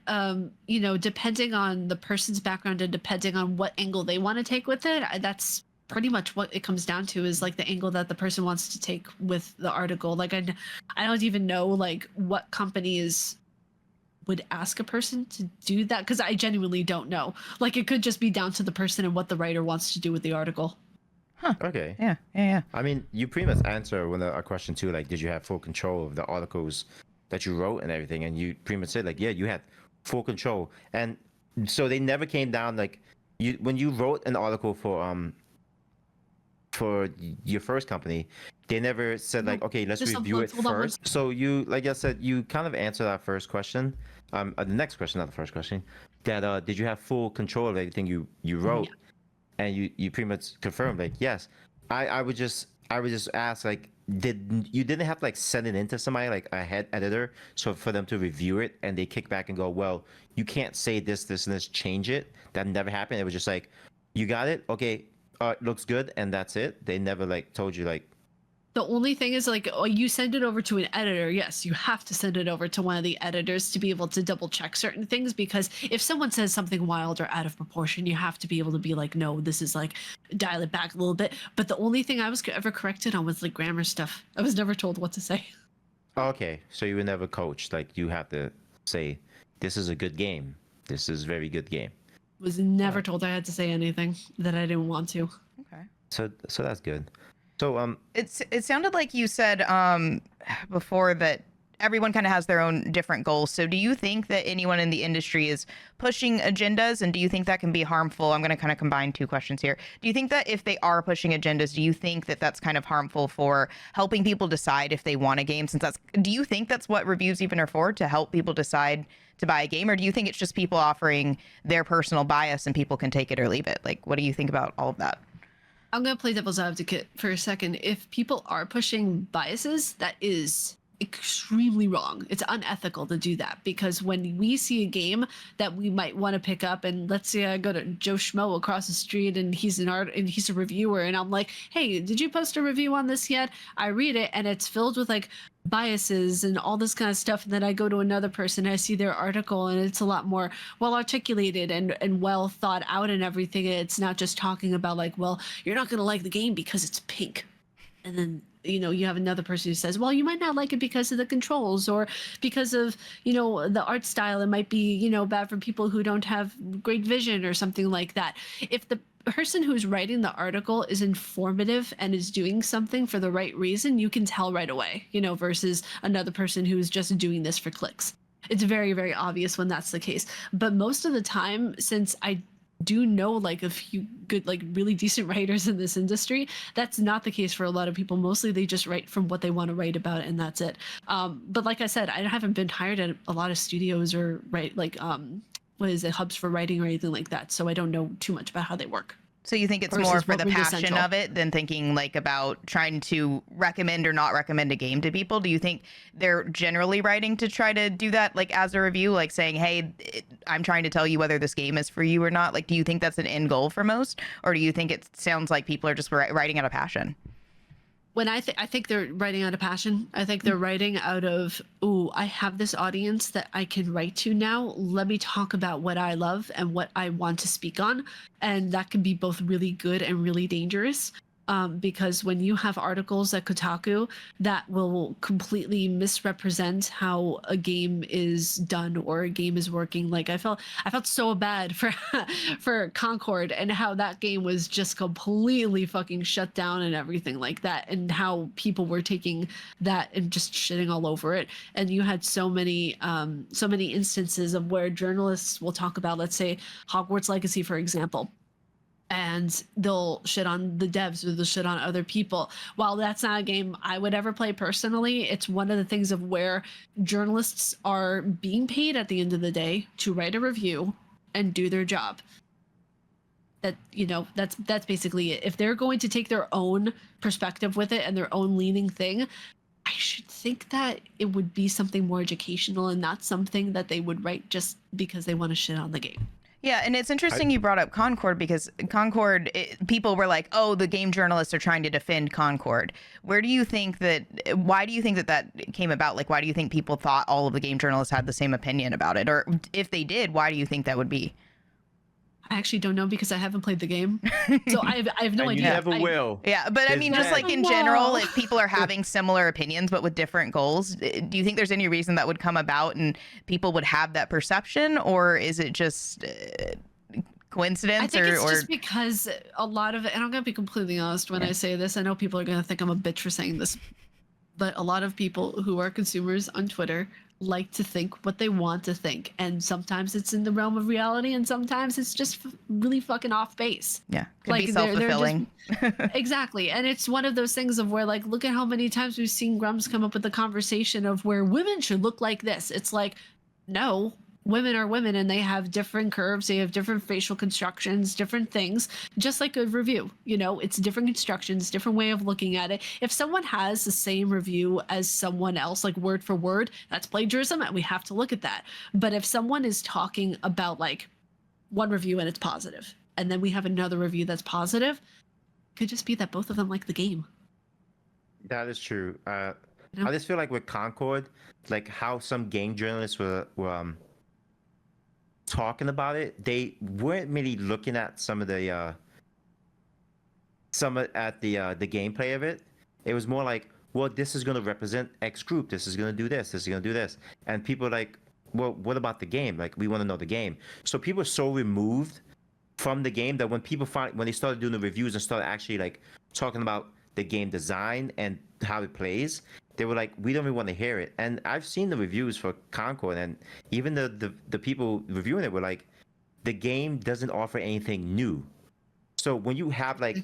depending on the person's background and depending on what angle they want to take with it, that's pretty much what it comes down to, is like the angle that the person wants to take with the article. Like, I don't even know like what companies would ask a person to do that, because I genuinely don't know. Like, it could just be down to the person and what the writer wants to do with the article. Huh. Okay. Yeah. I mean, you pretty much answer a question too, like, did you have full control of the articles that you wrote and everything? And you pretty much said like, yeah, you had full control. And so they never came down like, when you wrote an article for your first company, they never said like, okay, let's Just review it hold on one first. So you, like I said, you kind of answered that first question, the next question, not the first question, that did you have full control of everything you wrote? Yeah. And you pretty much confirmed like, yes. I would just ask like, didn't have to like send it into somebody like a head editor so for them to review it and they kick back and go, well, you can't say this and this, change it? That never happened. It was just like, you got it, okay, it looks good, and that's it. They never like told you like, The only thing is like, you send it over to an editor. Yes, you have to send it over to one of the editors to be able to double check certain things, because if someone says something wild or out of proportion, you have to be able to be like, no, this is like, dial it back a little bit. But the only thing I was ever corrected on was like grammar stuff. I was never told what to say. okay, so you were never coached. Like, you have to say, this is a good game. This is a very good game. Was never told I had to say anything that I didn't want to. Okay. So that's good. So It sounded like you said before that everyone kind of has their own different goals. So do you think that anyone in the industry is pushing agendas, and do you think that can be harmful? I'm going to kind of combine two questions here. Do you think that if they are pushing agendas, do you think that that's kind of harmful for helping people decide if they want a game? Do you think that's what reviews even are for, to help people decide to buy a game, or do you think it's just people offering their personal bias and people can take it or leave it? Like, what do you think about all of that? I'm going to play devil's advocate for a second. If people are pushing biases, that is extremely wrong. It's unethical to do that, because when we see a game that we might want to pick up, and let's say I go to Joe Schmo across the street and he's a reviewer, and I'm like, hey, did you post a review on this yet? I read it and it's filled with like biases and all this kind of stuff, and then I go to another person and I see their article and it's a lot more well articulated and well thought out and everything. It's not just talking about like, well, you're not going to like the game because it's pink, and then you have another person who says, well, you might not like it because of the controls or because of the art style. It might be bad for people who don't have great vision or something like that. If the person who's writing the article is informative and is doing something for the right reason, you can tell right away, versus another person who is just doing this for clicks. It's very, very obvious when that's the case. But most of the time, since I do know like a few good, like really decent writers in this industry, that's not the case for a lot of people. Mostly they just write from what they want to write about, and that's it. But like I said, I haven't been hired at a lot of studios or hubs for writing or anything like that, so I don't know too much about how they work. So you think it's more for the passion of it than thinking like about trying to recommend or not recommend a game to people? Do you think they're generally writing to try to do that, like as a review, like saying, hey, I'm trying to tell you whether this game is for you or not? Like, do you think that's an end goal for most, or do you think it sounds like people are just writing out of passion? When I think they're writing out of passion. I think they're writing out of, ooh, I have this audience that I can write to now. Let me talk about what I love and what I want to speak on. And that can be both really good and really dangerous. Because when you have articles at Kotaku that will completely misrepresent how a game is done or a game is working, like I felt so bad for for Concord and how that game was just completely fucking shut down and everything like that, and how people were taking that and just shitting all over it. And you had so many instances of where journalists will talk about, let's say, Hogwarts Legacy, for example, and they'll shit on the devs or they'll shit on other people. While that's not a game I would ever play personally, it's one of the things of where journalists are being paid at the end of the day to write a review and do their job. That's basically it. If they're going to take their own perspective with it and their own leaning thing, I should think that it would be something more educational and not something that they would write just because they want to shit on the game. Yeah, and it's interesting you brought up Concord, because Concord, people were like, oh, the game journalists are trying to defend Concord. Why do you think that came about? Like, why do you think people thought all of the game journalists had the same opinion about it? Or if they did, why do you think that would be? I actually don't know, because I haven't played the game, so I have no idea. You never will. Yeah, but I mean, just like in general, if people are having similar opinions but with different goals, do you think there's any reason that would come about and people would have that perception, or is it just coincidence? I think it's just because a lot of it, and I'm gonna be completely honest when I say this. I know people are gonna think I'm a bitch for saying this, but a lot of people who are consumers on Twitter like to think what they want to think, and sometimes it's in the realm of reality and sometimes it's just really fucking off base. Yeah, could be self-fulfilling. Exactly. And it's one of those things of where, like, look at how many times we've seen Grums come up with the conversation of where women should look like this. It's like, no, women are women and they have different curves, they have different facial constructions, different things, just like a review. It's different constructions, different way of looking at it. If someone has the same review as someone else, like word for word, that's plagiarism and we have to look at that. But if someone is talking about like one review and it's positive, and then we have another review that's positive, it could just be that both of them like the game. That is true. I just feel like with Concord, like how some game journalists were talking about it, they weren't really looking at the gameplay of it. It was more like, well, this is going to represent X group, this is going to do this is going to do this, and people are like, well, what about the game? Like, we want to know the game. So people are so removed from the game that when they started doing the reviews and started actually like talking about the game design and how it plays, they were like, we don't even want to hear it. And I've seen the reviews for Concord, and even the people reviewing it were like, the game doesn't offer anything new. So when you have like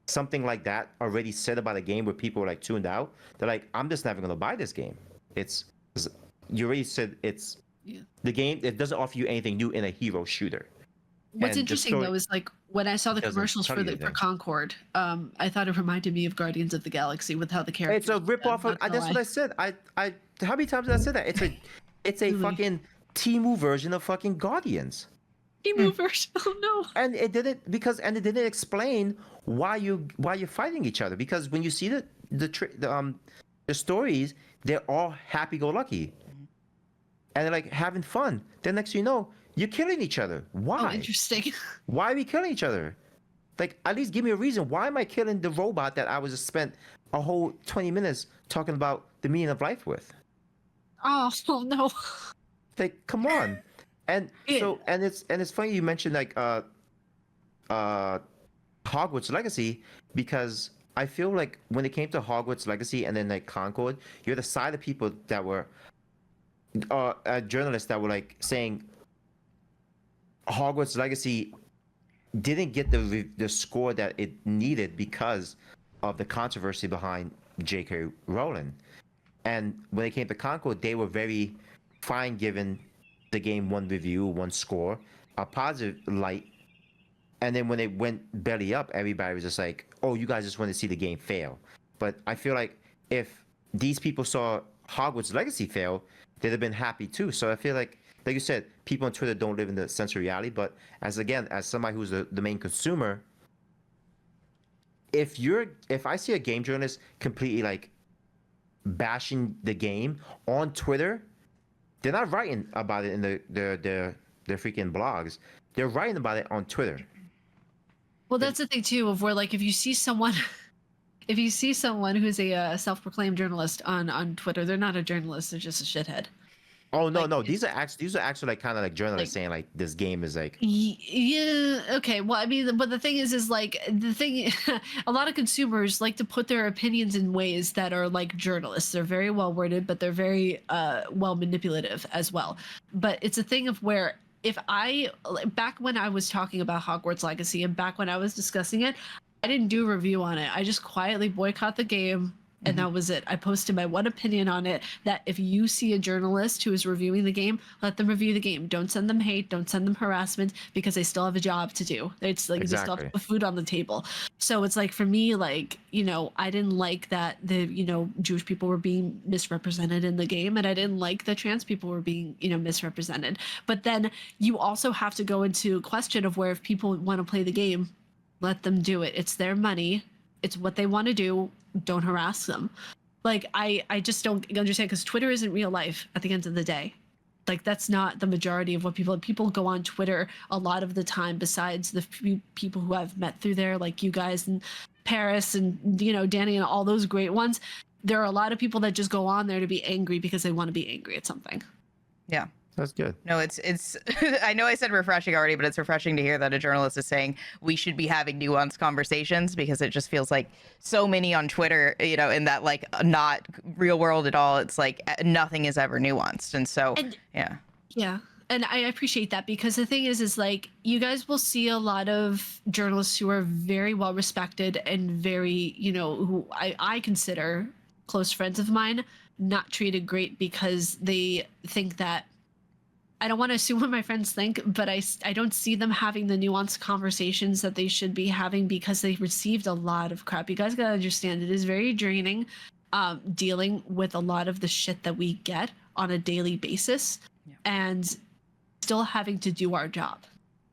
something like that already said about a game where people are like tuned out, they're like, I'm just never gonna buy this game. You already said the game. It doesn't offer you anything new in a hero shooter. What's And the interesting story though is like when I saw the doesn't commercials tell for you for anything. Concord, I thought it reminded me of Guardians of the Galaxy with how the characters. It's a rip off of. That's what I said. I how many times did I say that? It's a Really? fucking Temu version of fucking Guardians. Movers. Oh no. And it didn't explain why you're fighting each other, because when you see the stories, they're all happy go lucky, and they're like having fun. Then next you know, you're killing each other. Why? Oh, interesting. Why are we killing each other? Like, at least give me a reason. Why am I killing the robot that I was just spent a whole 20 minutes talking about the meaning of life with? Oh no. Like, come on. And so it's funny you mentioned like Hogwarts Legacy, because I feel like when it came to Hogwarts Legacy and then like Concord, you're the side of people that were journalists that were like saying Hogwarts Legacy didn't get the score that it needed because of the controversy behind J.K. Rowling. And when it came to Concord, they were very fine giving the game one review, one score, a positive light. And then when it went belly up, everybody was just like, oh, you guys just want to see the game fail. But I feel like if these people saw Hogwarts Legacy fail, they'd have been happy too. So I feel like you said, people on Twitter don't live in the sense of reality. But as somebody who's the main consumer, if I see a game journalist completely like bashing the game on Twitter, they're not writing about it in their freaking blogs. They're writing about it on Twitter. Well, that's the thing too, of where like if you see someone who's a self-proclaimed journalist on Twitter, they're not a journalist; they're just a shithead. Oh no, Like, no, these are actually like kind of like journalists like- saying like this game is like. Yeah. Okay. Well, I mean, but the thing is like a lot of consumers like to put their opinions in ways that are like journalists. They're very well worded, but they're very well manipulative as well. But it's a thing of where back when I was talking about Hogwarts Legacy and back when I was discussing it, I didn't do a review on it. I just quietly boycott the game. And that was it. I posted my one opinion on it, that if you see a journalist who is reviewing the game, let them review the game. Don't send them hate. Don't send them harassment, because they still have a job to do. It's like they still have to put food on the table. So it's like, for me, like, I didn't like that the, Jewish people were being misrepresented in the game. And I didn't like that trans people were being, misrepresented. But then you also have to go into a question of where if people want to play the game, let them do it. It's their money. It's what they want to do. Don't harass them. Like, I just don't understand, because Twitter isn't real life at the end of the day. Like, that's not the majority of what people go on Twitter a lot of the time, besides the few people who I've met through there, like you guys and Paris and, Danny and all those great ones. There are a lot of people that just go on there to be angry because they want to be angry at something. Yeah. That's good. No, it's I know I said refreshing already, but it's refreshing to hear that a journalist is saying we should be having nuanced conversations, because it just feels like so many on Twitter, in that like not real world at all. It's like nothing is ever nuanced. And so, yeah. Yeah. And I appreciate that, because the thing is like, you guys will see a lot of journalists who are very well respected and very, who I consider close friends of mine, not treated great because they think that, I don't want to assume what my friends think, but I don't see them having the nuanced conversations that they should be having, because they received a lot of crap. You guys got to understand, it is very draining dealing with a lot of the shit that we get on a daily basis, and still having to do our job.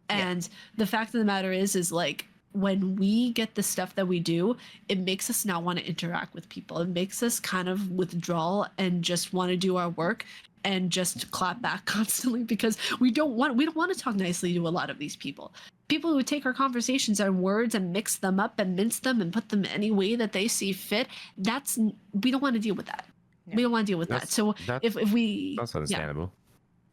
And the fact of the matter is like, when we get the stuff that we do, it makes us not want to interact with people. It makes us kind of withdraw and just want to do our work and just clap back constantly, because we don't want to talk nicely to a lot of these people who would take our conversations and words and mix them up and mince them and put them any way that they see fit. We don't want to deal with that. We don't want to deal with that. So if we, that's understandable.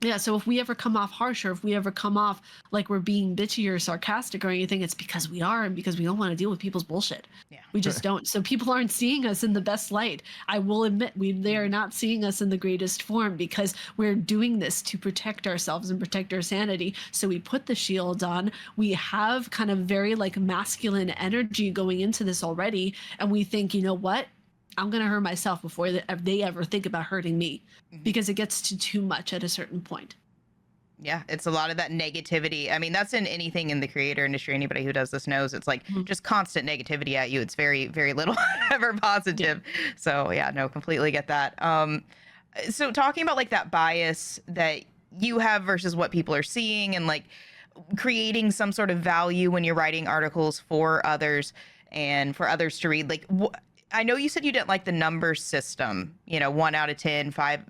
Yeah, so if we ever come off harsh, or if we ever come off like we're being bitchy or sarcastic or anything, it's because we are, and because we don't want to deal with people's bullshit. Yeah. We just don't. So people aren't seeing us in the best light. I will admit, they are not seeing us in the greatest form, because we're doing this to protect ourselves and protect our sanity. So we put the shield on. We have kind of very like masculine energy going into this already, and we think, you know what? I'm going to hurt myself before they ever think about hurting me, because it gets to too much at a certain point. Yeah, it's a lot of that negativity. I mean, that's in anything in the creator industry. Anybody who does this knows it's like just constant negativity at you. It's very, very little ever positive. Yeah. So yeah, no, completely get that. So talking about like that bias that you have versus what people are seeing, and like creating some sort of value when you're writing articles for others and for others to read, like I know you said you didn't like the number system, 1 out of 10, 5,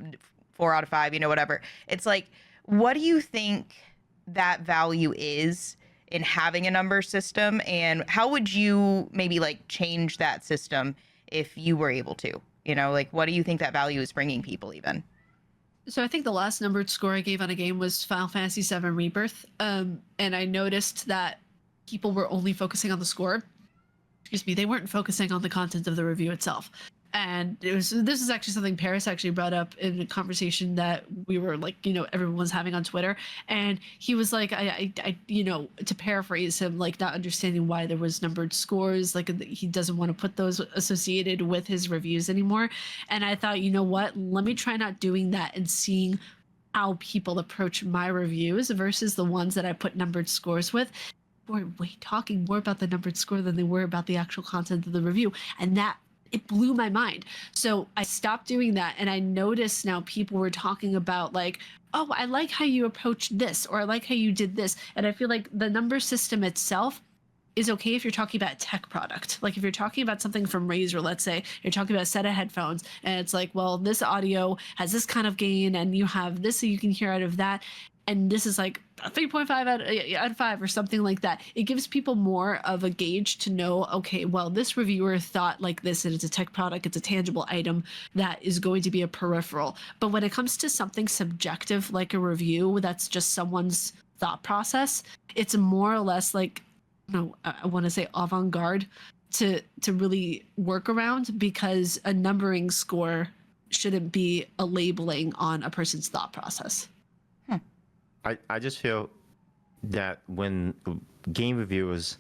4 out of 5, whatever. It's like, what do you think that value is in having a number system, and how would you maybe like change that system if you were able to? Like, what do you think that value is bringing people even? So I think the last numbered score I gave on a game was Final Fantasy VII Rebirth, and I noticed that people were only focusing on the score. Excuse me, they weren't focusing on the content of the review itself. And this is actually something Paris actually brought up in a conversation that we were like, everyone was having on Twitter. And he was like, I to paraphrase him, like not understanding why there was numbered scores, like he doesn't want to put those associated with his reviews anymore. And I thought, you know what, let me try not doing that and seeing how people approach my reviews versus the ones that I put numbered scores with. Were talking more about the numbered score than they were about the actual content of the review, and that it blew my mind. So I stopped doing that, and I noticed now people were talking about like, oh, I like how you approached this, or I like how you did this. And I feel like the number system itself is okay if you're talking about a tech product. Like if you're talking about something from Razer, let's say you're talking about a set of headphones, and it's like, well, this audio has this kind of gain, and you have this so you can hear out of that, and this is like a 3.5 out of 5 or something like that. It gives people more of a gauge to know, okay, well, this reviewer thought like this, and it's a tech product, it's a tangible item that is going to be a peripheral. But when it comes to something subjective like a review that's just someone's thought process, it's more or less like, I want to say avant-garde to really work around, because a numbering score shouldn't be a labeling on a person's thought process. I just feel that when game reviewers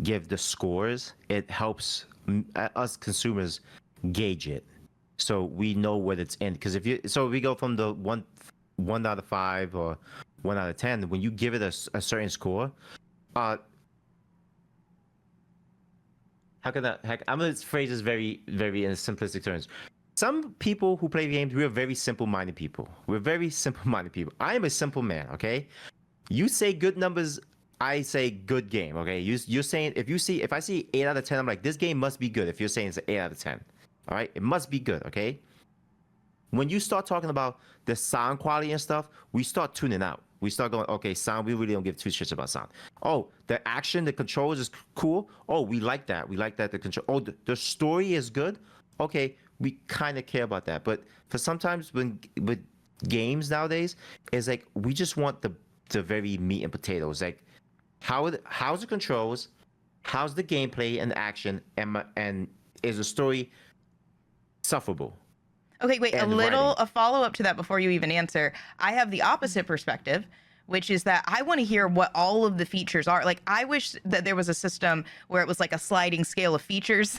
give the scores, it helps us consumers gauge it, so we know what it's in. Because if we go from the one out of 5 or 1 out of 10, when you give it a certain score, how can that? I'm gonna phrase this very, very in simplistic terms. Some people who play games, we're very simple-minded people. We're very simple-minded people. I am a simple man, okay? You say good numbers, I say good game, okay? You're saying, if I see 8 out of 10, I'm like, this game must be good. If you're saying it's an 8 out of 10, all right? It must be good, okay? When you start talking about the sound quality and stuff, we start tuning out. We start going, okay, sound, we really don't give two shits about sound. Oh, the action, the controls is cool. Oh, we like that. We like that the control. Oh, the story is good. Okay, we kind of care about that. But for sometimes with games nowadays, it's like we just want the very meat and potatoes. Like how's the controls, how's the gameplay and the action, and is the story sufferable? Okay, wait, a follow-up to that before you even answer. I have the opposite perspective, which is that I want to hear what all of the features are. Like, I wish that there was a system where it was like a sliding scale of features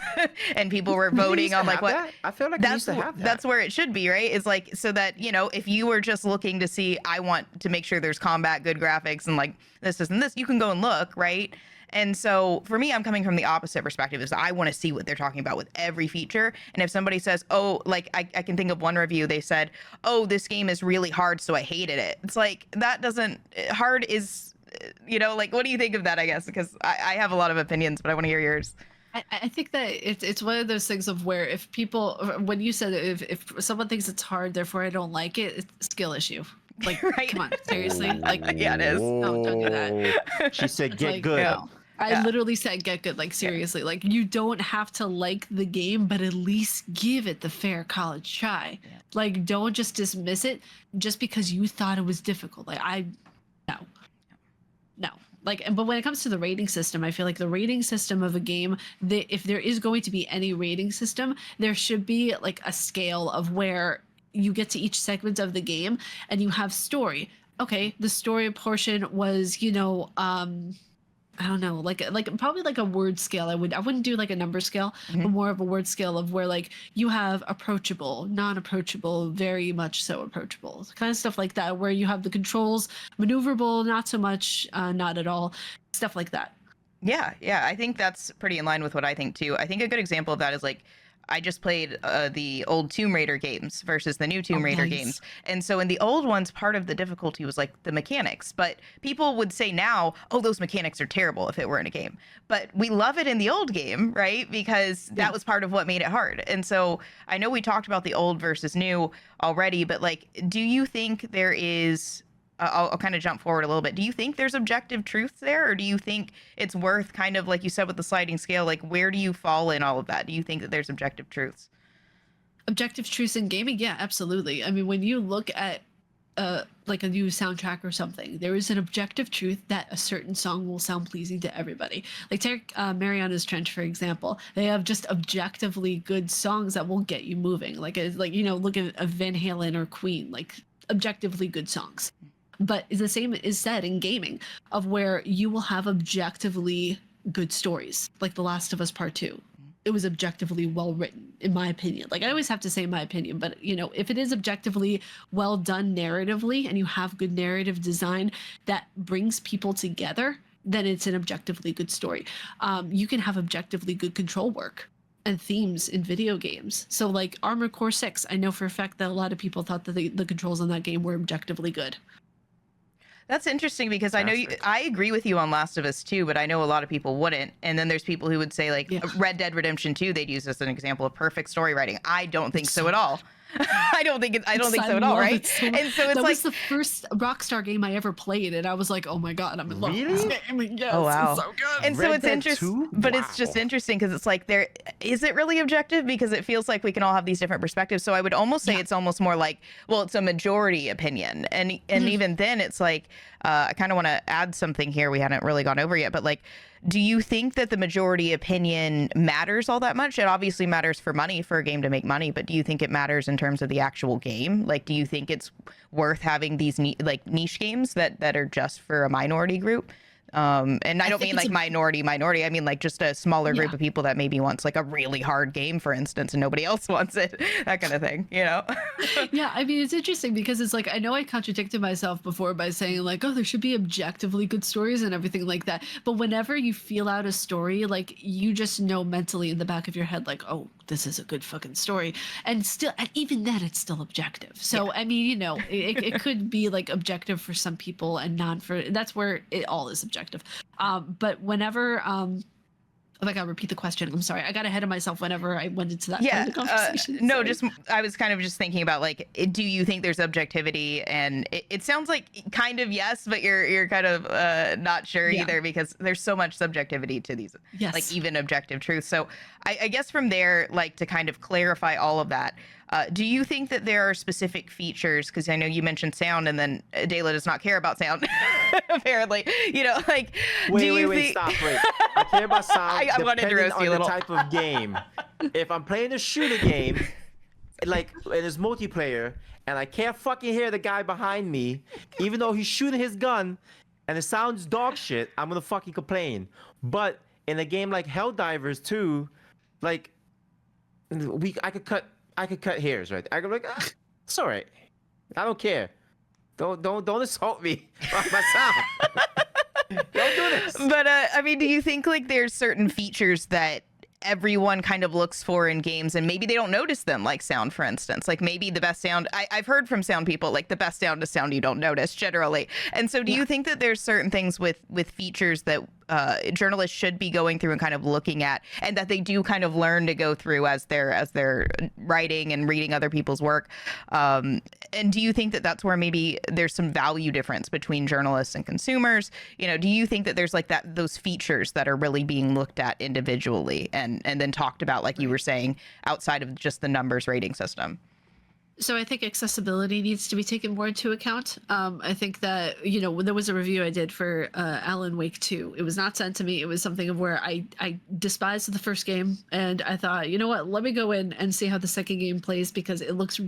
and people were voting on like what. That? I feel like we used to have that. That's where it should be, right? It's like, so that, if you were just looking to see, I want to make sure there's combat, good graphics, and like this and this, you can go and look, right? And so for me, I'm coming from the opposite perspective, is I want to see what they're talking about with every feature. And if somebody says, oh, like I can think of one review, they said, oh, this game is really hard, so I hated it. It's like, that doesn't, hard is, like, what do you think of that, I guess? Because I have a lot of opinions, but I want to hear yours. I think that it's one of those things of where if people, when you said if someone thinks it's hard, therefore I don't like it, it's a skill issue. Like, right? Come on, seriously? Like, yeah, it is. No, don't do that. She said, "Get good." No. I literally said get good, like seriously. Like you don't have to like the game, but at least give it the fair college try. Yeah. Like don't just dismiss it just because you thought it was difficult. No. No. Like, but when it comes to the rating system, I feel like the rating system of a game, if there is going to be any rating system, there should be like a scale of where you get to each segment of the game and you have story. Okay, the story portion was, I don't know, like probably like a word scale. I wouldn't do like a number scale, but more of a word scale of where like you have approachable, non-approachable, very much so approachable, kind of stuff like that, where you have the controls maneuverable, not so much, not at all, stuff like that. Yeah, I think that's pretty in line with what I think too. I think a good example of that is like I just played the old Tomb Raider games versus the new Tomb Raider games. And so in the old ones, part of the difficulty was like the mechanics. But people would say now, oh, those mechanics are terrible if it were in a game. But we love it in the old game, right? Because that was part of what made it hard. And so I know we talked about the old versus new already, but like, do you think there is... I'll kind of jump forward a little bit. Do you think there's objective truth there, or do you think it's worth kind of like you said with the sliding scale, like where do you fall in all of that? Do you think that there's objective truths? Objective truths in gaming? Yeah, absolutely. I mean, when you look at like a new soundtrack or something, there is an objective truth that a certain song will sound pleasing to everybody. Like take Mariana's Trench, for example. They have just objectively good songs that will get you moving. Like look at a Van Halen or Queen, like objectively good songs. But the same is said in gaming, of where you will have objectively good stories, like The Last of Us Part 2. It was objectively well written, in my opinion. Like I always have to say my opinion, but if it is objectively well done narratively and you have good narrative design that brings people together, then it's an objectively good story. You can have objectively good control work and themes in video games. So like Armored Core 6, I know for a fact that a lot of people thought that the controls on that game were objectively good. That's interesting because I know I agree with you on Last of Us 2, but I know a lot of people wouldn't. And then there's people who would say like Red Dead Redemption 2, they'd use as an example of perfect story writing. I don't think so at all. I don't think so at all, right? And so it's that like was the first Rockstar game I ever played, and I was like, oh my god, I'm in love with this game. Yes, oh wow, it's so good. And so it's interesting, but it's just interesting because it's like is it really objective? Because it feels like we can all have these different perspectives. So I would almost say it's almost more like, well, it's a majority opinion, and even then it's like I kind of want to add something here we hadn't really gone over yet, but like, do you think that the majority opinion matters all that much? It obviously matters for money, for a game to make money, but do you think it matters in terms of the actual game? Like, do you think it's worth having these niche games that are just for a minority group? And I don't mean like minority. I mean like just a smaller group of people that maybe wants like a really hard game, for instance, and nobody else wants it, that kind of thing, Yeah, I mean, it's interesting because it's like, I know I contradicted myself before by saying like, oh, there should be objectively good stories and everything like that. But whenever you feel out a story, like you just know mentally in the back of your head, like, oh, this is a good fucking story. And even then it's still objective. So, I mean, it could be like objective for some people and not for, that's where it all is objective. But whenever oh my god, repeat the question. I'm sorry, I got ahead of myself whenever I went into that part of the conversation. No, I was kind of just thinking about like, do you think there's objectivity? And it sounds like kind of yes, but you're kind of not sure either, because there's so much subjectivity to these, like even objective truth. So I guess from there, like to kind of clarify all of that, do you think that there are specific features? Because I know you mentioned sound, and then Dela does not care about sound, apparently. Like, wait, stop. I care about sound I wanted to roast you a little. The type of game. If I'm playing a shooter game, like it is multiplayer, and I can't fucking hear the guy behind me, even though he's shooting his gun, and it sounds dog shit, I'm gonna fucking complain. But in a game like Helldivers 2, like I could cut hairs, right? I could be like, it's all right. I don't care. Don't insult me on my sound. Don't do this. But I mean, do you think like there's certain features that everyone kind of looks for in games and maybe they don't notice them, like sound, for instance? Like maybe the best sound, I've heard from sound people, like the best sound is sound you don't notice generally. And so do you think that there's certain things with features that journalists should be going through and kind of looking at, and that they do kind of learn to go through as they're writing and reading other people's work. And do you think that that's where maybe there's some value difference between journalists and consumers? Do you think that there's like those features that are really being looked at individually and then talked about, like you were saying, outside of just the numbers rating system? So I think accessibility needs to be taken more into account. I think that, there was a review I did for Alan Wake 2. It was not sent to me. It was something of where I despised the first game, and I thought, you know what, let me go in and see how the second game plays, because it looks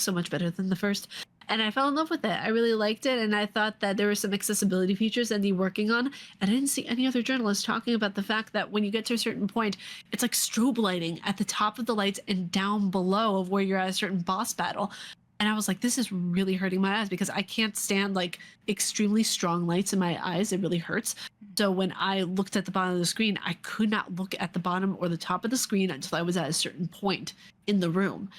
so much better than the first. And I fell in love with it. I really liked it, and I thought that there were some accessibility features that need working on. And I didn't see any other journalists talking about the fact that when you get to a certain point, it's like strobe lighting at the top of the lights and down below of where you're at a certain boss battle. And I was like, this is really hurting my eyes, because I can't stand like extremely strong lights in my eyes. It really hurts. So when I looked at the bottom of the screen, I could not look at the bottom or the top of the screen until I was at a certain point in the room.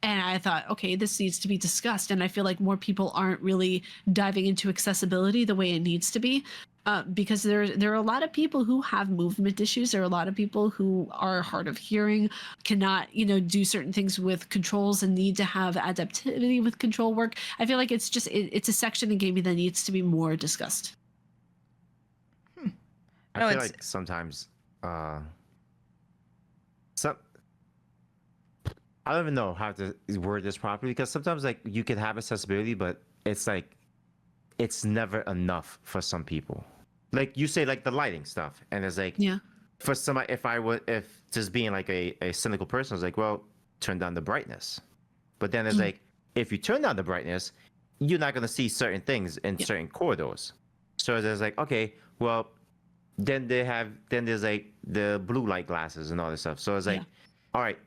And I thought, okay, this needs to be discussed. And I feel like more people aren't really diving into accessibility the way it needs to be, because there are a lot of people who have movement issues. There are a lot of people who are hard of hearing, cannot, do certain things with controls, and need to have adaptivity with control work. I feel like it's a section in gaming that needs to be more discussed. I feel like sometimes, I don't even know how to word this properly, because sometimes like you can have accessibility, but it's like it's never enough for some people. Like you say, like the lighting stuff, and it's like, yeah, for somebody, if just being like a cynical person, I was like, well, turn down the brightness. But then it's like, if you turn down the brightness, you're not gonna see certain things in certain corridors. So there's like, okay, well, then there's like the blue light glasses and all this stuff. So it's like, all right,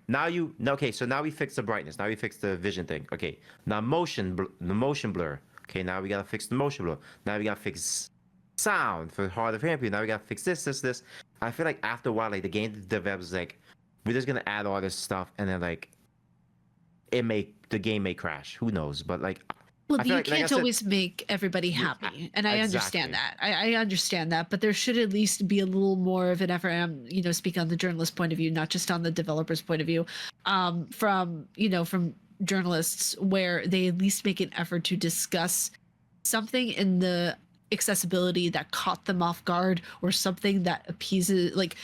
so now we fix the brightness. Now we fix the vision thing. Okay, now the motion blur. Okay, now we gotta fix the motion blur. Now we gotta fix sound for hard of hearing people. Now we gotta fix this. I feel like after a while, like the game developers like, we're just gonna add all this stuff, and then like, the game may crash. Who knows? But like, well, you can't always make everybody happy, and I understand that. I understand that, but there should at least be a little more of an effort. I'm, speaking on the journalist point of view, not just on the developer's point of view, from journalists, where they at least make an effort to discuss something in the accessibility that caught them off guard, or something that appeases, like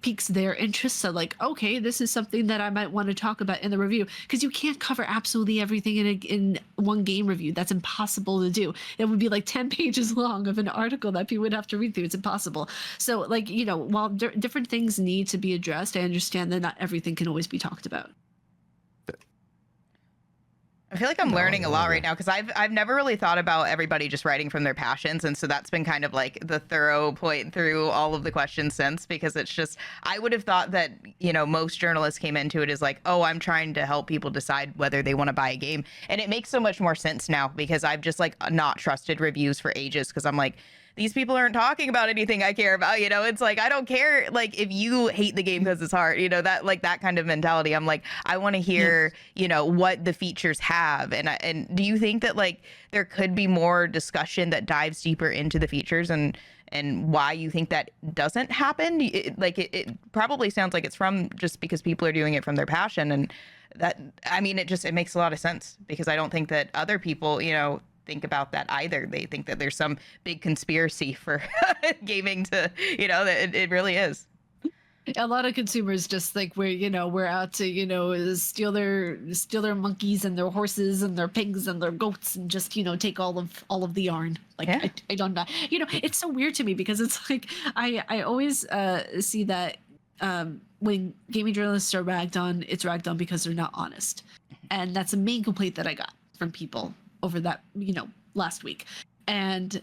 piques their interest. So like, okay, this is something that I might want to talk about in the review, because you can't cover absolutely everything in one game review. That's impossible to do. It would be like 10 pages long of an article that people would have to read through. It's impossible. So like, while different things need to be addressed, I understand that not everything can always be talked about. I feel like I'm learning a lot right now, because I've never really thought about everybody just writing from their passions, and so that's been kind of like the thorough point through all of the questions since, because it's just, I would have thought that most journalists came into it as like, oh, I'm trying to help people decide whether they want to buy a game, and it makes so much more sense now, because I've just like not trusted reviews for ages, because I'm like, these people aren't talking about anything I care about. It's like, I don't care. Like, if you hate the game because it's hard, that like that kind of mentality. I'm like, I want to hear, what the features have. And do you think that like there could be more discussion that dives deeper into the features and why you think that doesn't happen? It probably sounds like it's from just because people are doing it from their passion. And that, I mean, it makes a lot of sense, because I don't think that other people, think about that either. They think that there's some big conspiracy for gaming that it really is. A lot of consumers just think we're out to steal their monkeys and their horses and their pigs and their goats, and just take all of the yarn. Like, yeah. I don't know. It's so weird to me, because it's like I always see that when gaming journalists are ragged on, it's ragged on because they're not honest, and that's the main complaint that I got from people over that last week. And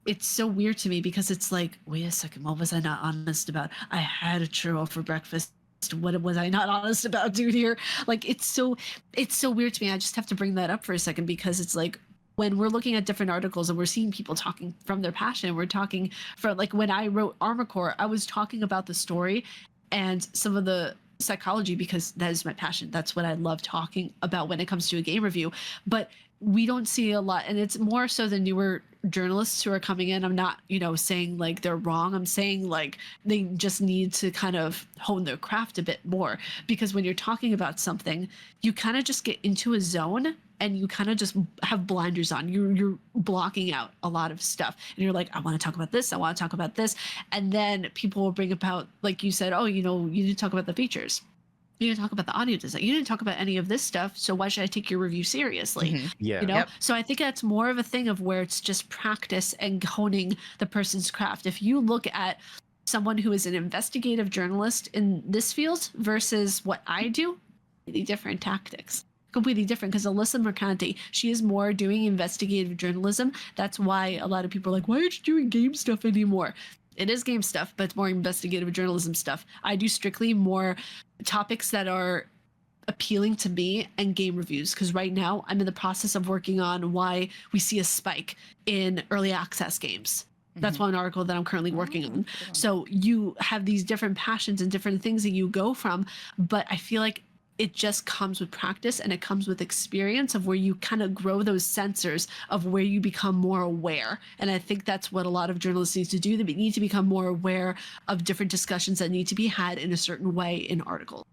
it's so weird to me, because it's like, wait a second, what was I not honest about? I had a churro for breakfast. What was I not honest about, dude? Here, like, it's so weird to me. I just have to bring that up for a second, because it's like, when we're looking at different articles and we're seeing people talking from their passion, we're talking from, like, when I wrote Armor Core, I was talking about the story and some of the psychology, because that is my passion. That's what I love talking about when it comes to a game review. But we don't see a lot, and it's more so the newer journalists who are coming in. I'm not, saying like they're wrong. I'm saying like they just need to kind of hone their craft a bit more, because when you're talking about something, you kind of just get into a zone and you kind of just have blinders on. You're blocking out a lot of stuff, and you're like, I want to talk about this, I want to talk about this, and then people will bring about, like you said, oh, you need to talk about the features. You didn't talk about the audio design. You didn't talk about any of this stuff. So why should I take your review seriously? Mhm. Yeah. Yep. So I think that's more of a thing of where it's just practice and honing the person's craft. If you look at someone who is an investigative journalist in this field versus what I do, completely different tactics. Completely different, because Alyssa Mercanti, she is more doing investigative journalism. That's why a lot of people are like, why aren't you doing game stuff anymore? It is game stuff, but it's more investigative journalism stuff. I do strictly more topics that are appealing to me and game reviews, because right now I'm in the process of working on why we see a spike in early access games. That's one article that I'm currently working on. So you have these different passions and different things that you go from, but I feel like it just comes with practice, and it comes with experience of where you kind of grow those sensors of where you become more aware. And I think that's what a lot of journalists need to do. They need to become more aware of different discussions that need to be had in a certain way in articles.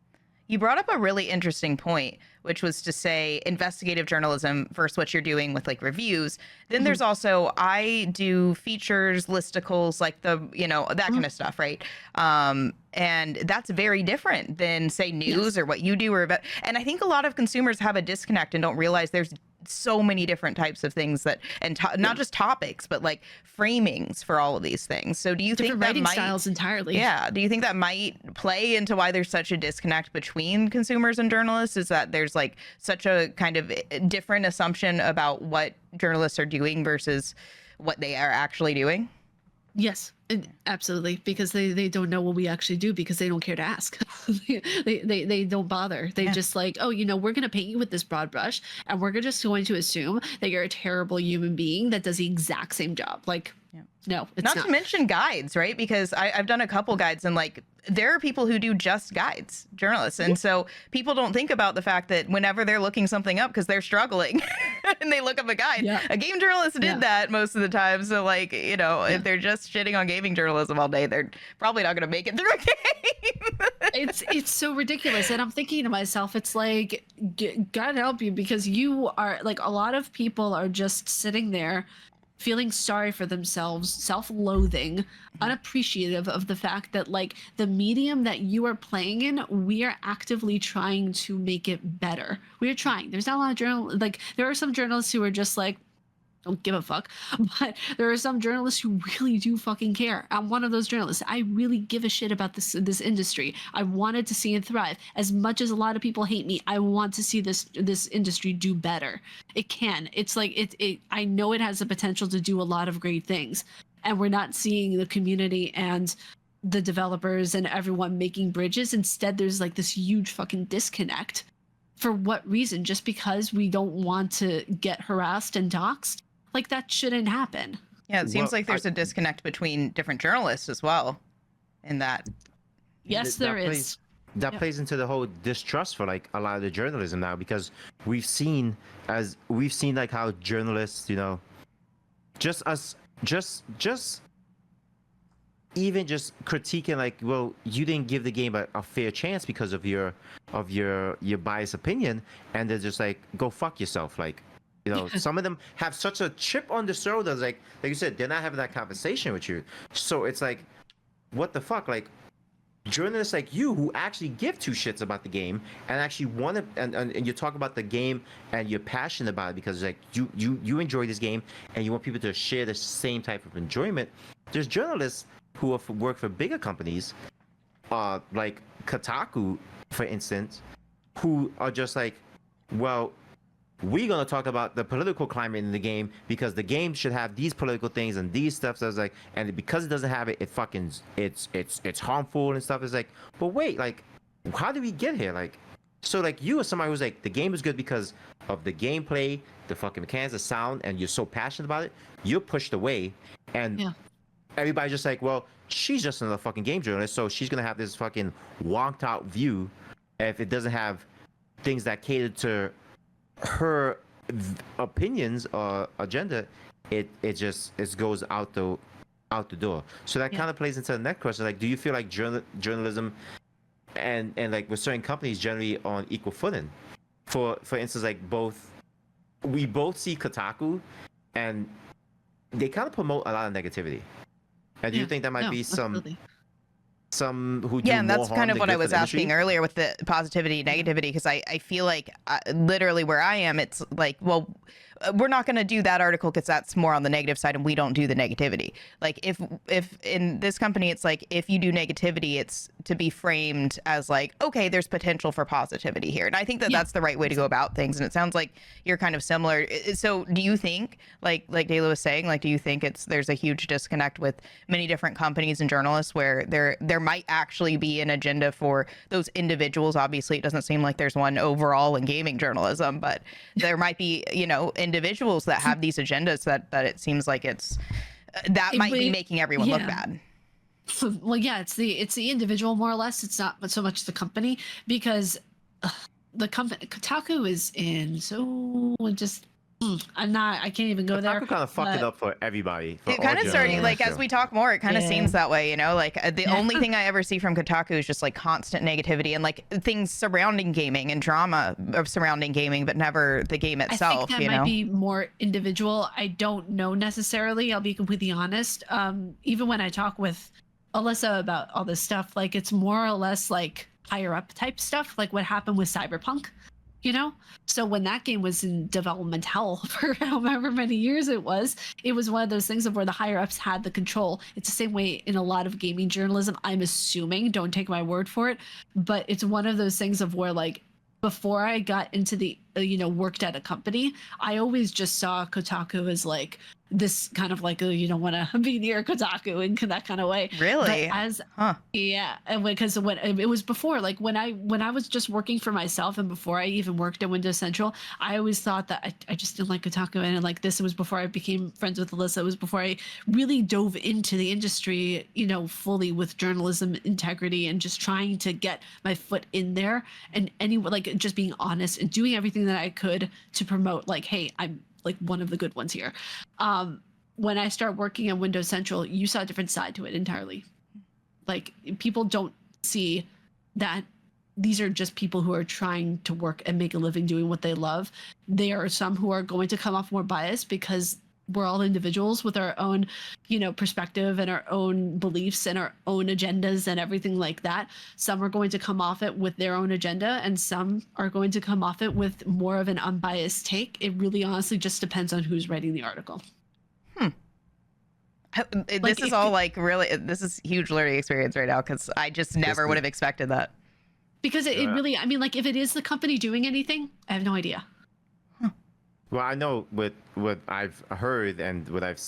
You brought up a really interesting point, which was to say investigative journalism versus what you're doing with like reviews. Then there's also, I do features, listicles, like that kind of stuff, right? And that's very different than say news or what you do and I think a lot of consumers have a disconnect and don't realize there's so many different types of things that, and not just topics, but like framings for all of these things. So do you Different think that writing might, styles entirely. yeah, do you think that might play into why there's such a disconnect between consumers and journalists? Is that there's like such a kind of different assumption about what journalists are doing versus what they are actually doing? Yes, absolutely, because they don't know what we actually do, because they don't care to ask. they don't bother. They just like, oh, we're going to paint you with this broad brush, and we're just going to assume that you're a terrible human being that does the exact same job. Like, no, it's not to mention guides, right? Because I've done a couple guides, and like there are people who do just guides, journalists. And so people don't think about the fact that whenever they're looking something up because they're struggling and they look up a guide, a game journalist did that most of the time. So like, if they're just shitting on gaming journalism all day, they're probably not going to make it through a game. It's so ridiculous. And I'm thinking to myself, it's like, God help you, because you are like, a lot of people are just sitting there feeling sorry for themselves, self-loathing, unappreciative of the fact that like the medium that you are playing in, we are actively trying to make it better. We are trying. There's not a lot of there are some journalists who are just like, don't give a fuck, but there are some journalists who really do fucking care. I'm one of those journalists. I really give a shit about this industry. I wanted to see it thrive. As much as a lot of people hate me, I want to see this industry do better. It can. It's like it I know it has the potential to do a lot of great things, and we're not seeing the community and the developers and everyone making bridges. Instead, there's like this huge fucking disconnect. For what reason? Just because we don't want to get harassed and doxxed? Like, that shouldn't happen. Yeah, it seems like there's a disconnect between different journalists as well in that. Yes, there is. That plays into the whole distrust for like a lot of the journalism now, because we've seen like how journalists, just even just critiquing like, well, you didn't give the game a fair chance because of your biased opinion, and they're just like, go fuck yourself. Like, some of them have such a chip on their shoulder, like you said, they're not having that conversation with you. So it's like, what the fuck? Like, journalists like you who actually give two shits about the game and actually want to, and you talk about the game and you're passionate about it because like you enjoy this game and you want people to share the same type of enjoyment. There's journalists who work for bigger companies, like Kotaku, for instance, who are just like, well, we're gonna talk about the political climate in the game because the game should have these political things and these stuff. So it's like, and because it doesn't have it, it's harmful and stuff. It's like, but wait, like, how did we get here? Like, so like you are somebody who's like, the game is good because of the gameplay, the fucking mechanics, the sound, and you're so passionate about it. You're pushed away, and everybody's just like, well, she's just another fucking game journalist, so she's gonna have this fucking wonked out view if it doesn't have things that cater to her opinions or agenda. it goes out the door. So that kind of plays into the next question. Like, do you feel like journalism and like with certain companies generally on equal footing? For instance, like we both see Kotaku, and they kind of promote a lot of negativity. And do you think that might be absolutely. some who do Yeah, and more that's harm kind of than what I good for was the industry? asking earlier with the positivity, negativity, because I feel like literally where I am, it's like, well, we're not going to do that article because that's more on the negative side and we don't do the negativity. Like if in this company, it's like, if you do negativity, it's to be framed as like, okay, there's potential for positivity here. And I think that that's the right way to go about things. And it sounds like you're kind of similar. So do you think, like Dayla was saying, like, do you think there's a huge disconnect with many different companies and journalists where there might actually be an agenda for those individuals? Obviously, it doesn't seem like there's one overall in gaming journalism, but there might be, individuals that have these agendas that it seems like that might be making everyone look bad. Well, yeah, it's the individual more or less. It's not so much the company, because the company Kotaku is in I can't even go there. Kotaku kind of fucked it up for everybody. It kind of started, like, as we talk more, it kind of seems that way, like the only thing I ever see from Kotaku is just like constant negativity and like things surrounding gaming and drama of surrounding gaming, but never the game itself. I think that might be more individual. I don't know necessarily. I'll be completely honest. Even when I talk with Alyssa about all this stuff, like, it's more or less like higher up type stuff, like what happened with Cyberpunk. So when that game was in development hell for however many years it was one of those things of where the higher ups had the control. It's the same way in a lot of gaming journalism, I'm assuming, don't take my word for it, but it's one of those things of where, like, before I got into the worked at a company, I always just saw Kotaku as like this kind of like, you don't want to be near Kotaku in that kind of way. Really? Yeah, and because when it was before, like when I was just working for myself and before I even worked at Windows Central, I always thought that I just didn't like Kotaku, and like this was before I became friends with Alyssa. It was before I really dove into the industry, fully with journalism integrity and just trying to get my foot in there, and like just being honest and doing everything that I could to promote, like, hey, I'm like one of the good ones here. When I started working at Windows Central, you saw a different side to it entirely. Like, people don't see that these are just people who are trying to work and make a living doing what they love. There are some who are going to come off more biased because we're all individuals with our own, perspective and our own beliefs and our own agendas and everything like that. Some are going to come off it with their own agenda, and some are going to come off it with more of an unbiased take. It really honestly just depends on who's writing the article. This is all like really, this is huge learning experience right now, because I just never would have expected that. Because it really, I mean, like, if it is the company doing anything, I have no idea. Well, I know what I've heard and what I've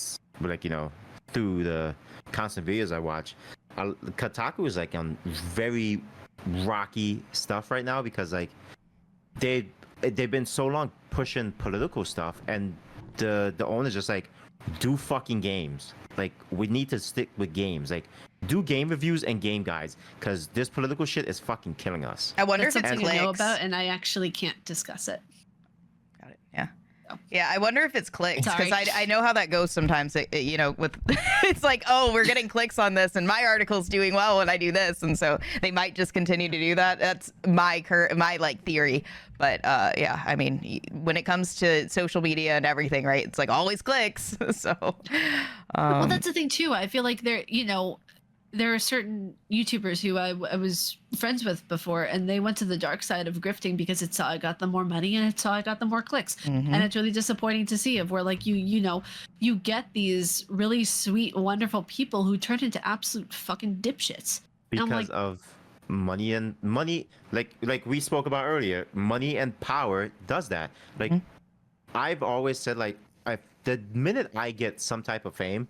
through the constant videos I watch, Kotaku is like on very rocky stuff right now, because like they've been so long pushing political stuff, and the owner's just like, do fucking games. Like, we need to stick with games. Like, do game reviews and game guides, because this political shit is fucking killing us. I wonder That's if it's something clicks. I know about, and I actually can't discuss it. Got it. Yeah. Yeah, I wonder if it's clicks, because Sorry. I know how that goes sometimes. With it's like, oh, we're getting clicks on this, and my article's doing well when I do this, and so they might just continue to do that. That's my like theory. But yeah, I mean, when it comes to social media and everything, right? It's like always clicks. So Well, that's the thing too. I feel like there are certain YouTubers who I was friends with before, and they went to the dark side of grifting because it saw I got them more money and it saw I got them more clicks. Mhm. And it's really disappointing to see of where, like, you get these really sweet, wonderful people who turn into absolute fucking dipshits. And I'm Because like, of money, like we spoke about earlier, money and power does that. Like, I've always said, like, the minute I get some type of fame,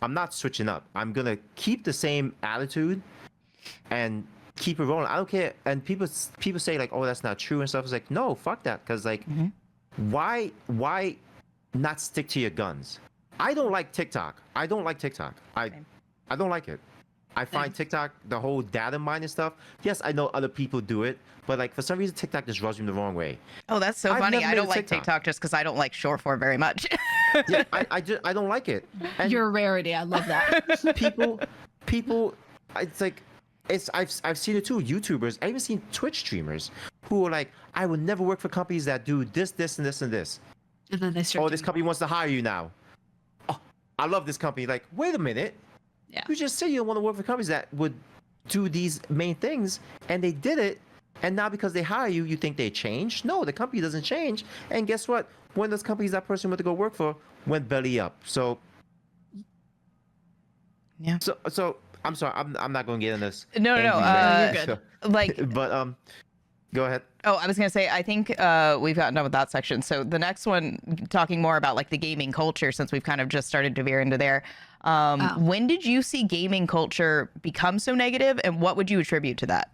I'm not switching up. I'm gonna keep the same attitude and keep it rolling. I don't care. And people say like, oh, that's not true and stuff. It's like, no, fuck that. Because like, why not stick to your guns? I don't like TikTok. I don't like TikTok. I don't like it. I find TikTok, the whole data mining stuff. Yes, I know other people do it, but like for some reason TikTok just rubs me the wrong way. oh, that's so I've funny. never I been don't to like TikTok just because I don't like short form very much. Yeah, I don't like it. And You're a rarity. I love that. people, it's like, I've seen it too. YouTubers, I even seen Twitch streamers who are like, I would never work for companies that do this, this, and this, and this. And then they start. Oh, this company wants to hire you now. Oh, I love this company. Like, wait a minute. Yeah. You just said you don't want to work for companies that would do these main things, and they did it. And now because they hire you, you think they changed? No, the company doesn't change. And guess what? One of those companies that person went to go work for went belly up. So, Yeah. So I'm sorry. I'm not going to get in this. No. you're good. Like, But go ahead. oh, I was gonna say, I think we've gotten done with that section. So the next one, talking more about like the gaming culture, since we've kind of just started to veer into there. When did you see gaming culture become so negative, and what would you attribute to that?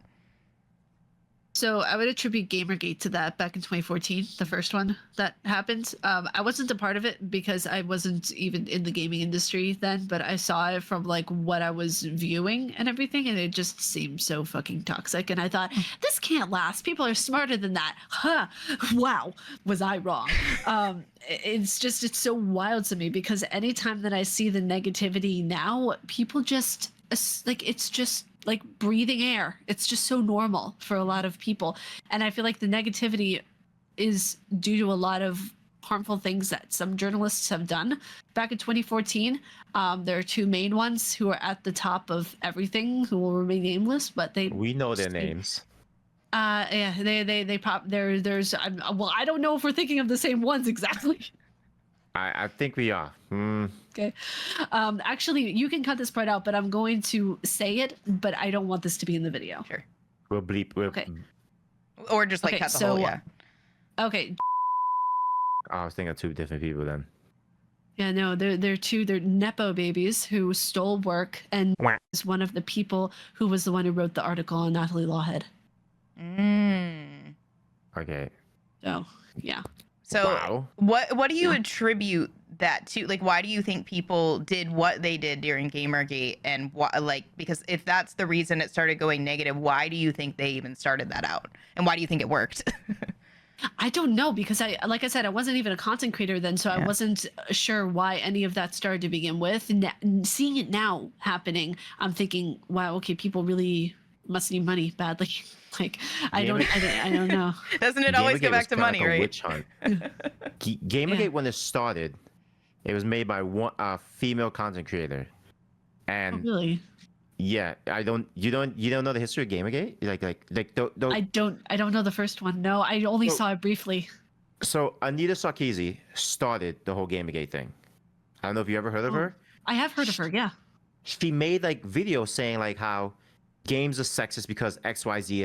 So I would attribute Gamergate to that back in 2014, the first one that happened. I wasn't a part of it because I wasn't even in the gaming industry then, but I saw it from like what I was viewing and everything, and it just seemed so fucking toxic. And I thought, this can't last. People are smarter than that. Huh. Wow. Was I wrong? It's so wild to me because anytime that I see the negativity now, people just like, it's just like breathing air. It's just so normal for a lot of people. And I feel like the negativity is due to a lot of harmful things that some journalists have done back in 2014. There are two main ones who are at the top of everything who will remain nameless, but We know their names. Yeah, they pop there's well, I don't know if we're thinking of the same ones exactly. I think we are. Okay. Actually, you can cut this part out, but I'm going to say it, but I don't want this to be in the video. Sure. We'll bleep. Okay. Or just like Okay, cut the so- whole, yeah. Okay. I was thinking of two different people then. Yeah, no, they're Nepo babies who stole work and Wah. is one of the people who was the one who wrote the article on Natalie Lawhead. Okay. So, yeah. So Wow. what do you Yeah. attribute that to? Like, why do you think people did what they did during Gamergate, and why, like, because if that's the reason it started going negative, why do you think they even started that out, and why do you think it worked? I don't know because like I said, I wasn't even a content creator then, so I Yeah. wasn't sure why any of that started to begin with. Seeing it now happening, I'm thinking, wow, okay, people really must need money badly. Like, I don't know. Doesn't it always Gamergate go back was to kinda money, like a right? Witch hunt. Gamergate, when it started, it was made by a female content creator, Oh, and really? yeah, you don't know the history of Gamergate? I don't know the first one. No, I only So- saw it briefly. So Anita Sarkeesian started the whole Gamergate thing. I don't know if you ever heard of Oh. her. I have heard of her, yeah. She made like videos saying like how games are sexist because XYZ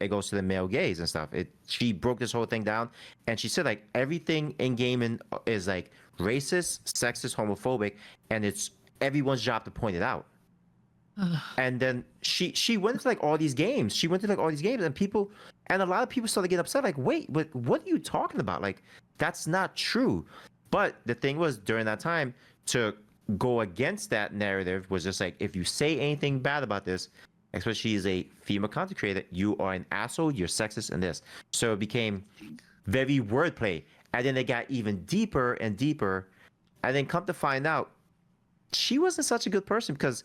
it goes to the male gaze and stuff. She broke this whole thing down, and she said like everything in gaming is like racist, sexist, homophobic, and it's everyone's job to point it out. Ugh. And then she went to like all these games. She went to like all these games, and a lot of people started to get upset. Like, wait, but what are you talking about? Like, that's not true. But the thing was, during that time, to go against that narrative was just like, if you say anything bad about this, especially as a female content creator, you are an asshole. You're sexist and this. So it became very wordplay, and then it got even deeper and deeper. And then come to find out, she wasn't such a good person because